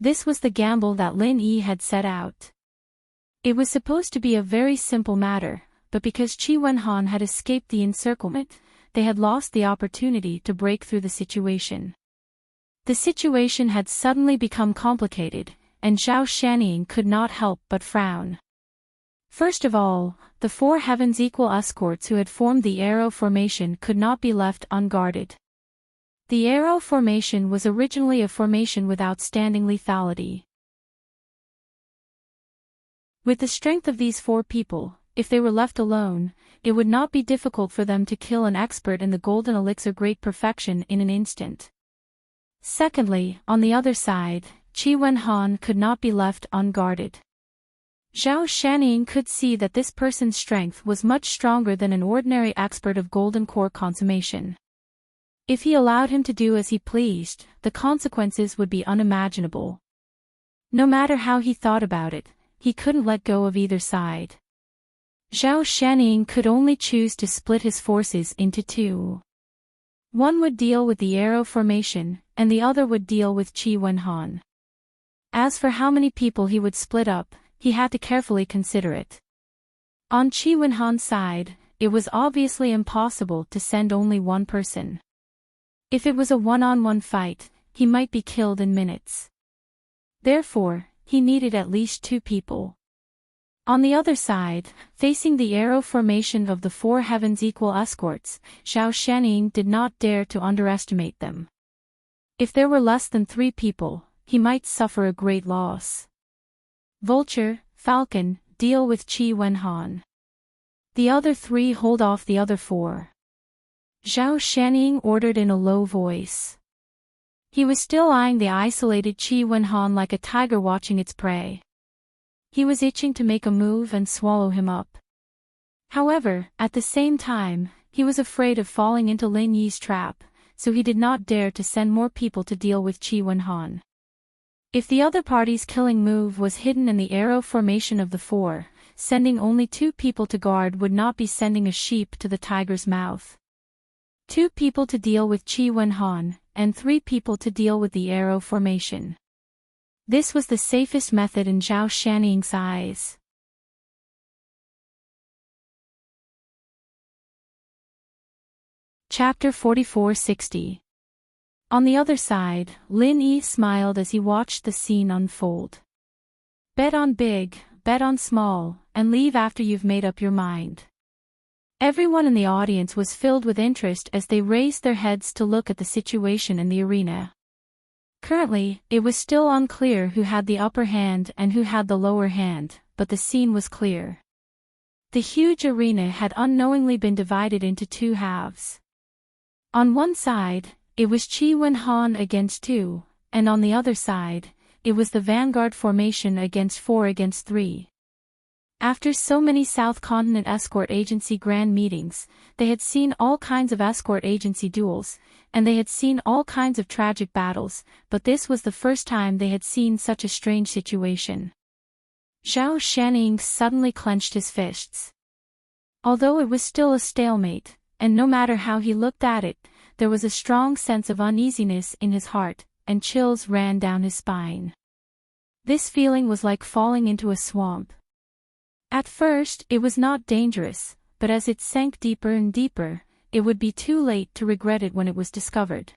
This was the gamble that Lin Yi had set out. It was supposed to be a very simple matter, but because Qi Wenhan had escaped the encirclement, they had lost the opportunity to break through the situation. The situation had suddenly become complicated, and Zhao Shanning could not help but frown. First of all, the four heavens equal escorts who had formed the arrow formation could not be left unguarded. The arrow formation was originally a formation with outstanding lethality. With the strength of these four people, if they were left alone, it would not be difficult for them to kill an expert in the golden elixir great perfection in an instant. Secondly, on the other side, Qi Wenhan could not be left unguarded. Zhao Shanning could see that this person's strength was much stronger than an ordinary expert of golden core consummation. If he allowed him to do as he pleased, the consequences would be unimaginable. No matter how he thought about it, he couldn't let go of either side. Zhao Shanning could only choose to split his forces into two. One would deal with the arrow formation, and the other would deal with Qi Wenhan. As for how many people he would split up, he had to carefully consider it. On Qi Wenhan's side, it was obviously impossible to send only one person. If it was a one-on-one fight, he might be killed in minutes. Therefore, he needed at least two people. On the other side, facing the arrow formation of the four heavens equal escorts, Zhao Shanning did not dare to underestimate them. If there were less than 3 people, he might suffer a great loss. Vulture, Falcon, deal with Qi Wenhan. The other 3 hold off the other 4. Zhao Shanning ordered in a low voice. He was still eyeing the isolated Qi Wenhan like a tiger watching its prey. He was itching to make a move and swallow him up. However, at the same time, he was afraid of falling into Lin Yi's trap, so he did not dare to send more people to deal with Qi Wenhan. If the other party's killing move was hidden in the arrow formation of the 4, sending only 2 people to guard would not be sending a sheep to the tiger's mouth. 2 people to deal with Qi Wenhan, and 3 people to deal with the arrow formation. This was the safest method in Zhao Shanning's eyes. Chapter 4460. On the other side, Lin Yi smiled as he watched the scene unfold. Bet on big, bet on small, and leave after you've made up your mind. Everyone in the audience was filled with interest as they raised their heads to look at the situation in the arena. Currently, it was still unclear who had the upper hand and who had the lower hand, but the scene was clear. The huge arena had unknowingly been divided into 2 halves. On one side, it was Qi Wenhan against 2, and on the other side, it was the Vanguard formation against 4 against 3. After so many South Continent Escort Agency grand meetings, they had seen all kinds of escort agency duels, and they had seen all kinds of tragic battles, but this was the first time they had seen such a strange situation. Zhao Shanning suddenly clenched his fists. Although it was still a stalemate, and no matter how he looked at it, there was a strong sense of uneasiness in his heart, and chills ran down his spine. This feeling was like falling into a swamp. At first, it was not dangerous, but as it sank deeper and deeper, it would be too late to regret it when it was discovered.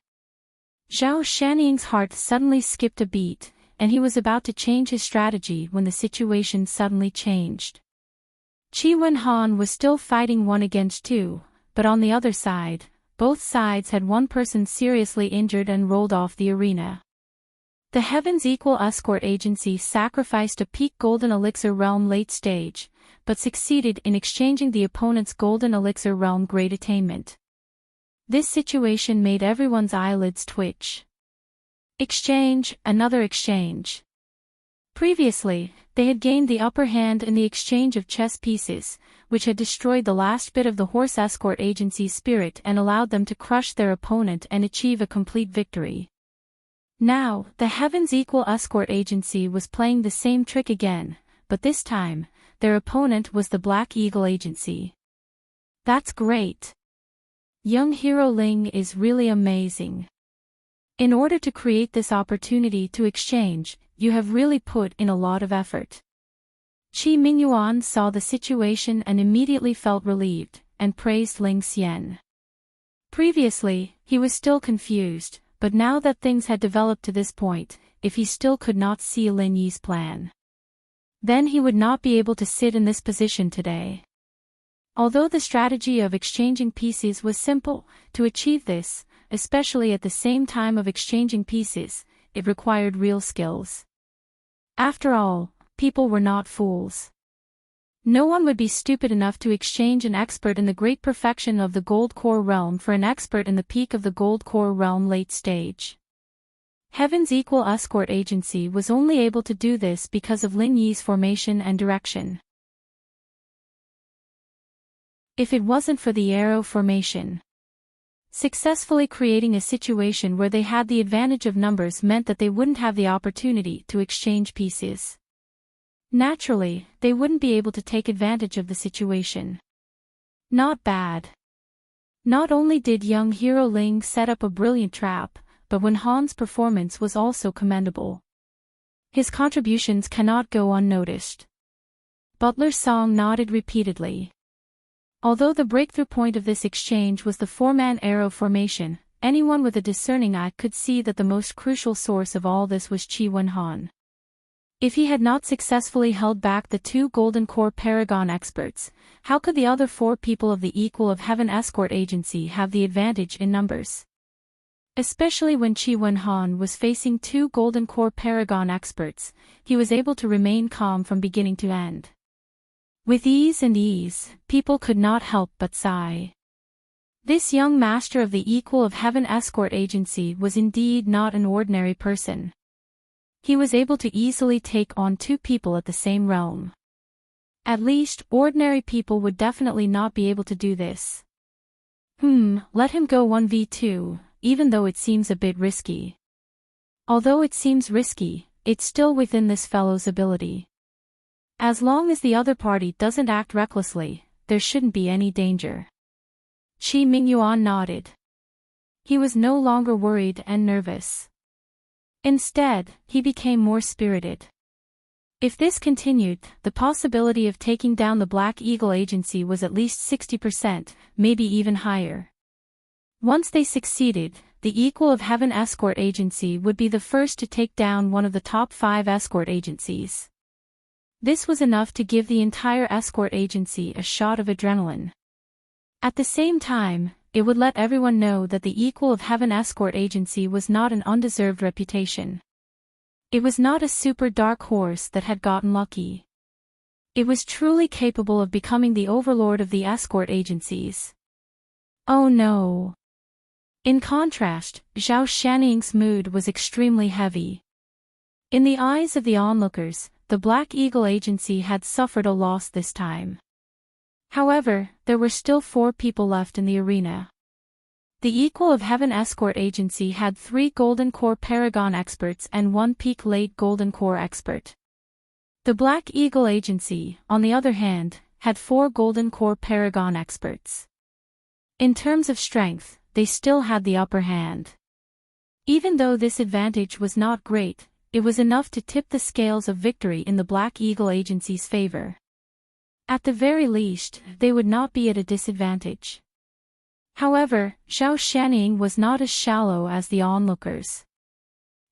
Zhao Shanning's heart suddenly skipped a beat, and he was about to change his strategy when the situation suddenly changed. Qi Wenhan was still fighting 1 against 2, but on the other side, both sides had 1 person seriously injured and rolled off the arena. The Heavens Equal Escort Agency sacrificed a peak Golden Elixir Realm late stage, but succeeded in exchanging the opponent's Golden Elixir Realm Great Attainment. This situation made everyone's eyelids twitch. Exchange, another exchange. Previously, they had gained the upper hand in the exchange of chess pieces, which had destroyed the last bit of the Horse Escort Agency's spirit and allowed them to crush their opponent and achieve a complete victory. Now, the Heavens Equal Escort Agency was playing the same trick again, but this time, their opponent was the Black Eagle Agency. That's great. Young hero Ling is really amazing. In order to create this opportunity to exchange, you have really put in a lot of effort. Qi Mingyuan saw the situation and immediately felt relieved, and praised Ling Xian. Previously, he was still confused, but now that things had developed to this point, if he still could not see Lin Yi's plan, then he would not be able to sit in this position today. Although the strategy of exchanging pieces was simple, to achieve this, especially at the same time of exchanging pieces, it required real skills. After all, people were not fools. No one would be stupid enough to exchange an expert in the great perfection of the Gold Core realm for an expert in the peak of the Gold Core realm late stage. Heaven's Equal Escort Agency was only able to do this because of Lin Yi's formation and direction. If it wasn't for the arrow formation, successfully creating a situation where they had the advantage of numbers meant that they wouldn't have the opportunity to exchange pieces. Naturally, they wouldn't be able to take advantage of the situation. Not bad. Not only did young hero Ling set up a brilliant trap, but Wen Han's performance was also commendable. His contributions cannot go unnoticed. Butler Song nodded repeatedly. Although the breakthrough point of this exchange was the four-man arrow formation, anyone with a discerning eye could see that the most crucial source of all this was Qi Wen Han. If he had not successfully held back the two Golden Core Paragon experts, how could the other four people of the Equal of Heaven Escort Agency have the advantage in numbers? Especially when Qi Wen Han was facing two Golden Core Paragon experts, he was able to remain calm from beginning to end. With ease, people could not help but sigh. This young master of the Equal of Heaven Escort Agency was indeed not an ordinary person. He was able to easily take on two people at the same realm. At least, ordinary people would definitely not be able to do this. Let him go 1v2, even though it seems a bit risky. Although it seems risky, it's still within this fellow's ability. As long as the other party doesn't act recklessly, there shouldn't be any danger. Qi Mingyuan nodded. He was no longer worried and nervous. Instead, he became more spirited. If this continued, the possibility of taking down the Black Eagle Agency was at least 60%, maybe even higher. Once they succeeded, the Equal of Heaven Escort Agency would be the first to take down one of the top 5 escort agencies. This was enough to give the entire escort agency a shot of adrenaline. At the same time, it would let everyone know that the Equal of Heaven Escort Agency was not an undeserved reputation. It was not a super dark horse that had gotten lucky. It was truly capable of becoming the overlord of the escort agencies. Oh no. In contrast, Zhao Shaniying's mood was extremely heavy. In the eyes of the onlookers, the Black Eagle Agency had suffered a loss this time. However, there were still 4 people left in the arena. The Equal of Heaven Escort Agency had 3 Golden Core Paragon experts and 1 Peak Late Golden Core expert. The Black Eagle Agency, on the other hand, had 4 Golden Core Paragon experts. In terms of strength, they still had the upper hand. Even though this advantage was not great, it was enough to tip the scales of victory in the Black Eagle Agency's favor. At the very least, they would not be at a disadvantage. However, Zhao Shanying was not as shallow as the onlookers.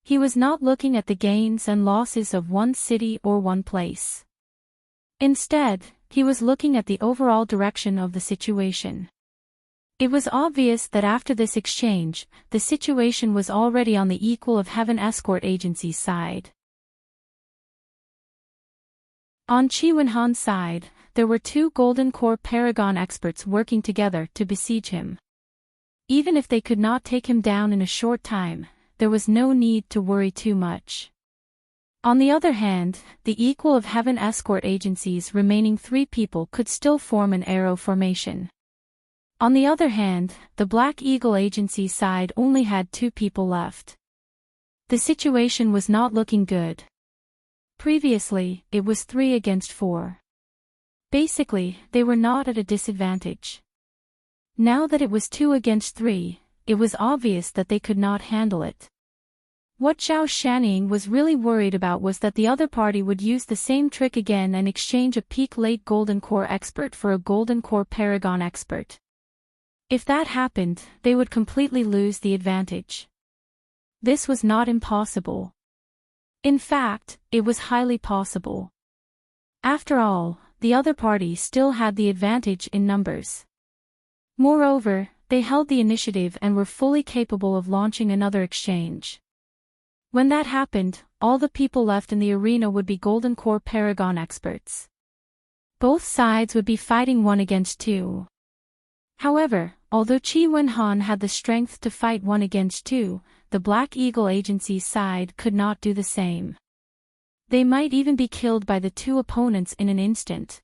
He was not looking at the gains and losses of one city or one place. Instead, he was looking at the overall direction of the situation. It was obvious that after this exchange, the situation was already on the Equal of Heaven Escort Agency's side. On Qi Wenhan's side, there were 2 Golden Core Paragon experts working together to besiege him. Even if they could not take him down in a short time, there was no need to worry too much. On the other hand, the Equal of Heaven Escort Agency's remaining 3 people could still form an arrow formation. On the other hand, the Black Eagle Agency side only had 2 people left. The situation was not looking good. Previously, it was 3 against 4. Basically, they were not at a disadvantage. Now that it was 2 against 3, it was obvious that they could not handle it. What Zhao Shanning was really worried about was that the other party would use the same trick again and exchange a peak late Golden Core expert for a Golden Core Paragon expert. If that happened, they would completely lose the advantage. This was not impossible. In fact, it was highly possible. After all, the other party still had the advantage in numbers. Moreover, they held the initiative and were fully capable of launching another exchange. When that happened, all the people left in the arena would be Golden Core Paragon experts. Both sides would be fighting 1 against 2. However, although Qi Wenhan had the strength to fight 1 against 2, the Black Eagle Agency's side could not do the same. They might even be killed by the 2 opponents in an instant.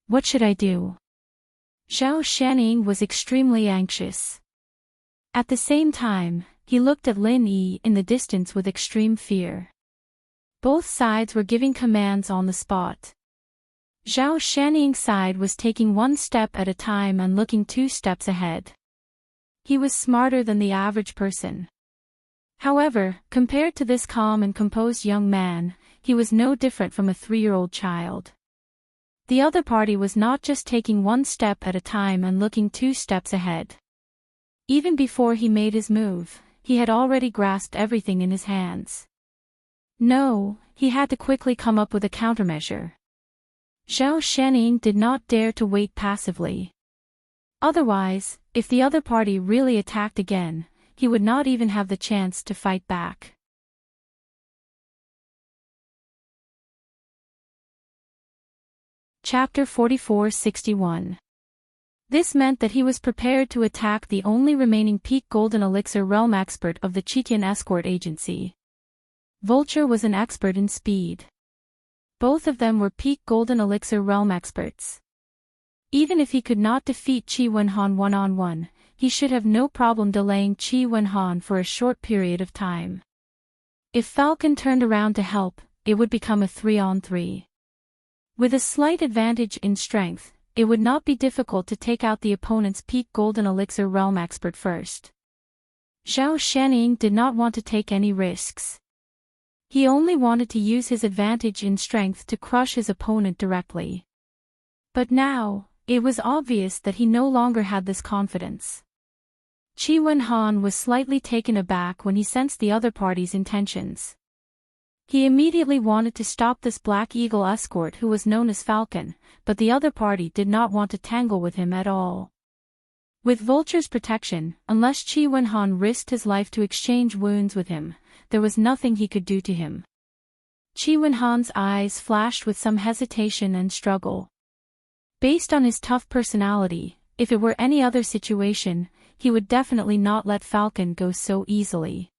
What should I do? Zhao Shanning was extremely anxious. At the same time, he looked at Lin Yi in the distance with extreme fear. Both sides were giving commands on the spot. Zhao Shanning's side was taking 1 step at a time and looking 2 steps ahead. He was smarter than the average person. However, compared to this calm and composed young man, he was no different from a 3-year-old child. The other party was not just taking 1 step at a time and looking 2 steps ahead. Even before he made his move, he had already grasped everything in his hands. No, he had to quickly come up with a countermeasure. Zhao Shanning did not dare to wait passively. Otherwise, if the other party really attacked again, he would not even have the chance to fight back. Chapter 44-61. This meant that he was prepared to attack the only remaining peak golden elixir realm expert of the Chiqian escort agency. Vulture was an expert in speed. Both of them were peak golden elixir realm experts. Even if he could not defeat Qi Wenhan one-on-one, he should have no problem delaying Qi Wenhan for a short period of time. If Falcon turned around to help, it would become a 3-on-3. With a slight advantage in strength, it would not be difficult to take out the opponent's peak golden elixir realm expert first. Zhao Shanning did not want to take any risks. He only wanted to use his advantage in strength to crush his opponent directly. But now, it was obvious that he no longer had this confidence. Qi Wenhan was slightly taken aback when he sensed the other party's intentions. He immediately wanted to stop this Black Eagle escort who was known as Falcon, but the other party did not want to tangle with him at all. With Vulture's protection, unless Qi Wenhan risked his life to exchange wounds with him, there was nothing he could do to him. Qi Wenhan's eyes flashed with some hesitation and struggle. Based on his tough personality, if it were any other situation, he would definitely not let Falcon go so easily.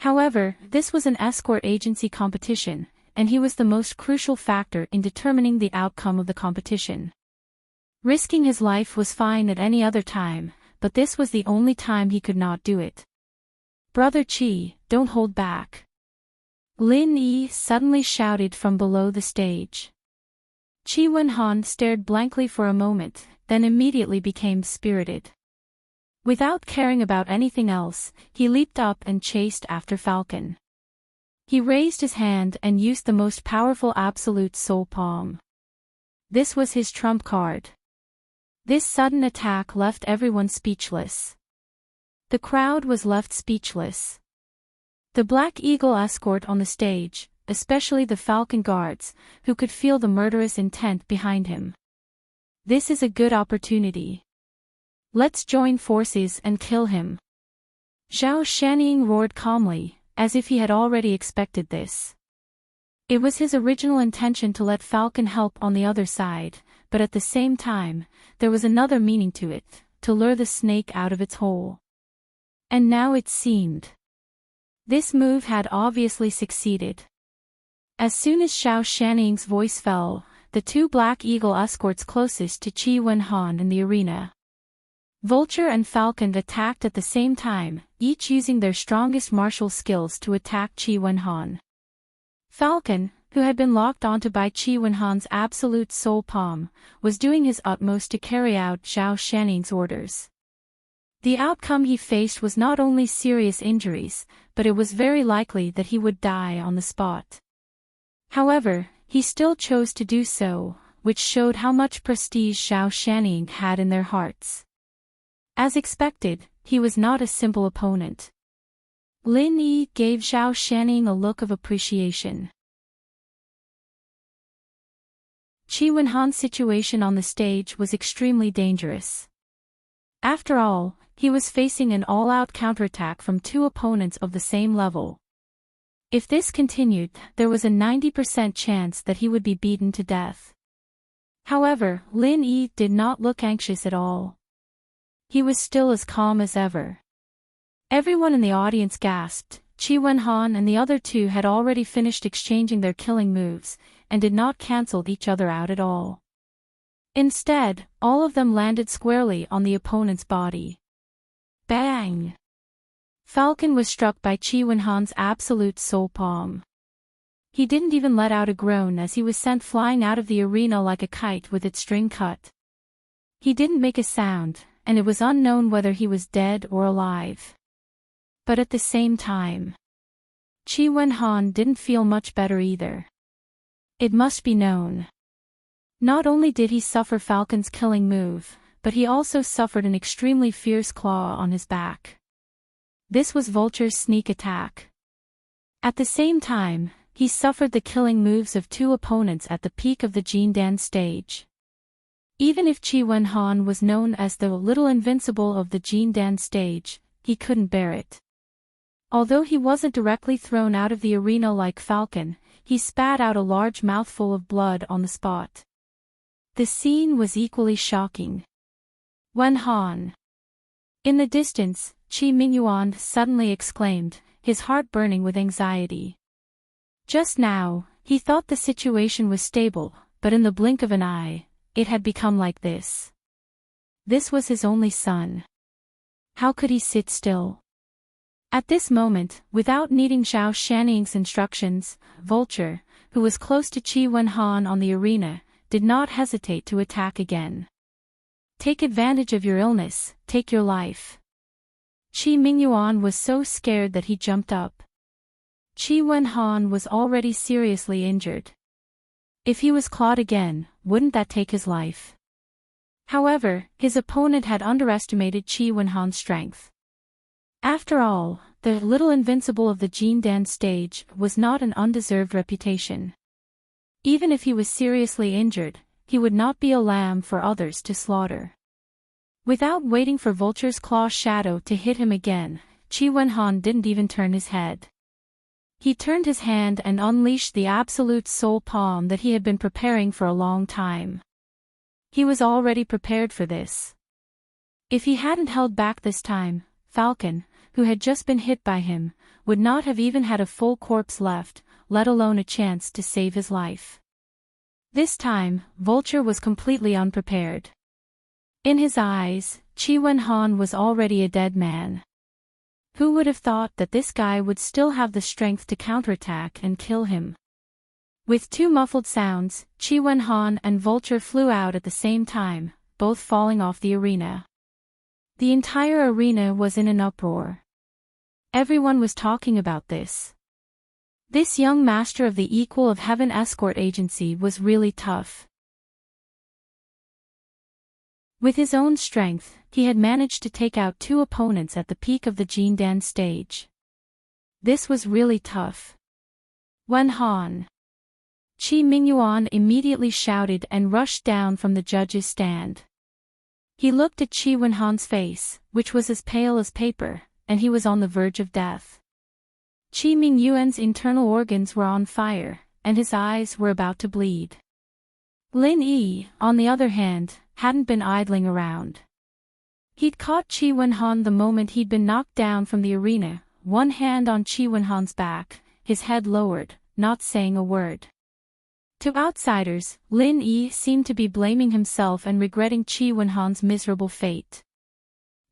However, this was an escort agency competition, and he was the most crucial factor in determining the outcome of the competition. Risking his life was fine at any other time, but this was the only time he could not do it. "Brother Qi, don't hold back." Lin Yi suddenly shouted from below the stage. Qi Wenhan stared blankly for a moment, then immediately became spirited. Without caring about anything else, he leaped up and chased after Falcon. He raised his hand and used the most powerful absolute soul palm. This was his trump card. This sudden attack left everyone speechless. The crowd was left speechless. The Black Eagle escort on the stage, especially the Falcon guards, who could feel the murderous intent behind him. This is a good opportunity. Let's join forces and kill him. Zhao Shanning roared calmly, as if he had already expected this. It was his original intention to let Falcon help on the other side, but at the same time, there was another meaning to it, to lure the snake out of its hole. And now it seemed. This move had obviously succeeded. As soon as Zhao Shanning's voice fell, the 2 Black Eagle escorts closest to Qi Wenhan in the arena. Vulture and Falcon attacked at the same time, each using their strongest martial skills to attack Qi Wenhan. Falcon, who had been locked onto by Qi Wenhan's absolute soul palm, was doing his utmost to carry out Zhao Shaning's orders. The outcome he faced was not only serious injuries, but it was very likely that he would die on the spot. However, he still chose to do so, which showed how much prestige Zhao Shaning had in their hearts. As expected, he was not a simple opponent. Lin Yi gave Zhao Shaning a look of appreciation. Qi Wenhan's situation on the stage was extremely dangerous. After all, he was facing an all-out counterattack from two opponents of the same level. If this continued, there was a 90% chance that he would be beaten to death. However, Lin Yi did not look anxious at all. He was still as calm as ever. Everyone in the audience gasped. Qi Wenhan and the other two had already finished exchanging their killing moves, and did not cancel each other out at all. Instead, all of them landed squarely on the opponent's body. Bang! Falcon was struck by Qi Wenhan's absolute soul palm. He didn't even let out a groan as he was sent flying out of the arena like a kite with its string cut. He didn't make a sound, and it was unknown whether he was dead or alive. But at the same time, Qi Wenhan didn't feel much better either. It must be known. Not only did he suffer Falcon's killing move, but he also suffered an extremely fierce claw on his back. This was Vulture's sneak attack. At the same time, he suffered the killing moves of two opponents at the peak of the Jindan stage. Even if Qi Wenhan was known as the Little Invincible of the Jindan stage, he couldn't bear it. Although he wasn't directly thrown out of the arena like Falcon, he spat out a large mouthful of blood on the spot. The scene was equally shocking. Wenhan. In the distance, Qi Mingyuan suddenly exclaimed, his heart burning with anxiety. Just now, he thought the situation was stable, but in the blink of an eye, it had become like this. This was his only son. How could he sit still? At this moment, without needing Zhao Shaning's instructions, Vulture, who was close to Qi Wenhan on the arena, did not hesitate to attack again. Take advantage of your illness, take your life. Qi Mingyuan was so scared that he jumped up. Qi Wenhan was already seriously injured. If he was clawed again, wouldn't that take his life? However, his opponent had underestimated Qi Wenhan's strength. After all, the Little Invincible of the Jindan stage was not an undeserved reputation. Even if he was seriously injured, he would not be a lamb for others to slaughter. Without waiting for Vulture's claw shadow to hit him again, Qi Wenhan didn't even turn his head. He turned his hand and unleashed the absolute soul palm that he had been preparing for a long time. He was already prepared for this. If he hadn't held back this time, Falcon, who had just been hit by him, would not have even had a full corpse left, let alone a chance to save his life. This time, Vulture was completely unprepared. In his eyes, Qi Wenhan was already a dead man. Who would have thought that this guy would still have the strength to counterattack and kill him? With two muffled sounds, Qi Wenhan and Vulture flew out at the same time, both falling off the arena. The entire arena was in an uproar. Everyone was talking about this. This young master of the Equal of Heaven escort agency was really tough. With his own strength, he had managed to take out two opponents at the peak of the Jindan stage. This was really tough. Wenhan. Qi Mingyuan immediately shouted and rushed down from the judge's stand. He looked at Qi Wenhan's face, which was as pale as paper, and he was on the verge of death. Qi Mingyuan's internal organs were on fire, and his eyes were about to bleed. Lin Yi, on the other hand, hadn't been idling around. He'd caught Qi Wenhan the moment he'd been knocked down from the arena, one hand on Qi Wenhan's back, his head lowered, not saying a word. To outsiders, Lin Yi seemed to be blaming himself and regretting Qi Wenhan's miserable fate.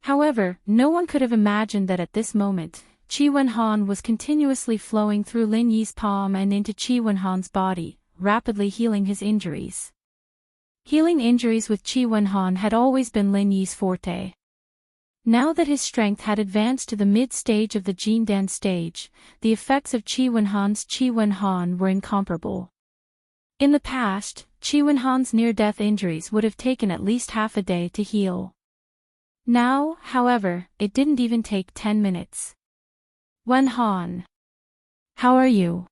However, no one could have imagined that at this moment, Qi Wenhan was continuously flowing through Lin Yi's palm and into Qi Wenhan's body, rapidly healing his injuries. Healing injuries with Qi Wenhan had always been Lin Yi's forte. Now that his strength had advanced to the mid-stage of the Jindan stage, the effects of Qi Wenhan's Qi Wenhan were incomparable. In the past, Qi Wenhan's near-death injuries would have taken at least half a day to heal. Now, however, it didn't even take 10 minutes. Wenhan. How are you?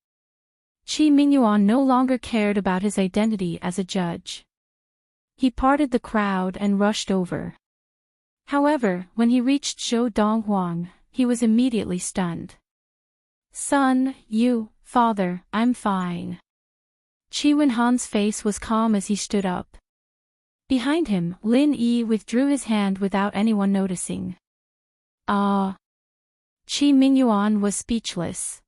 Qi Mingyuan no longer cared about his identity as a judge. He parted the crowd and rushed over. However, when he reached Zhou Donghuang, he was immediately stunned. Son, father, I'm fine. Qi Wenhan's face was calm as he stood up. Behind him, Lin Yi withdrew his hand without anyone noticing. Qi Mingyuan was speechless.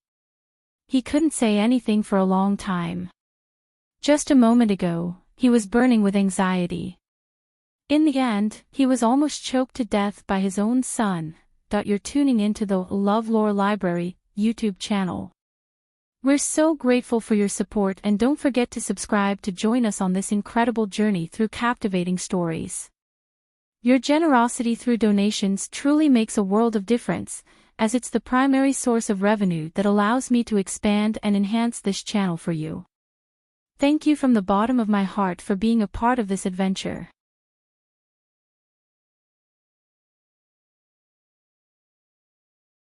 He couldn't say anything for a long time. Just a moment ago, he was burning with anxiety. In the end, he was almost choked to death by his own son. You're tuning into the LoveLore Library YouTube channel. We're so grateful for your support, and don't forget to subscribe to join us on this incredible journey through captivating stories. Your generosity through donations truly makes a world of difference, as it's the primary source of revenue that allows me to expand and enhance this channel for you. Thank you from the bottom of my heart for being a part of this adventure.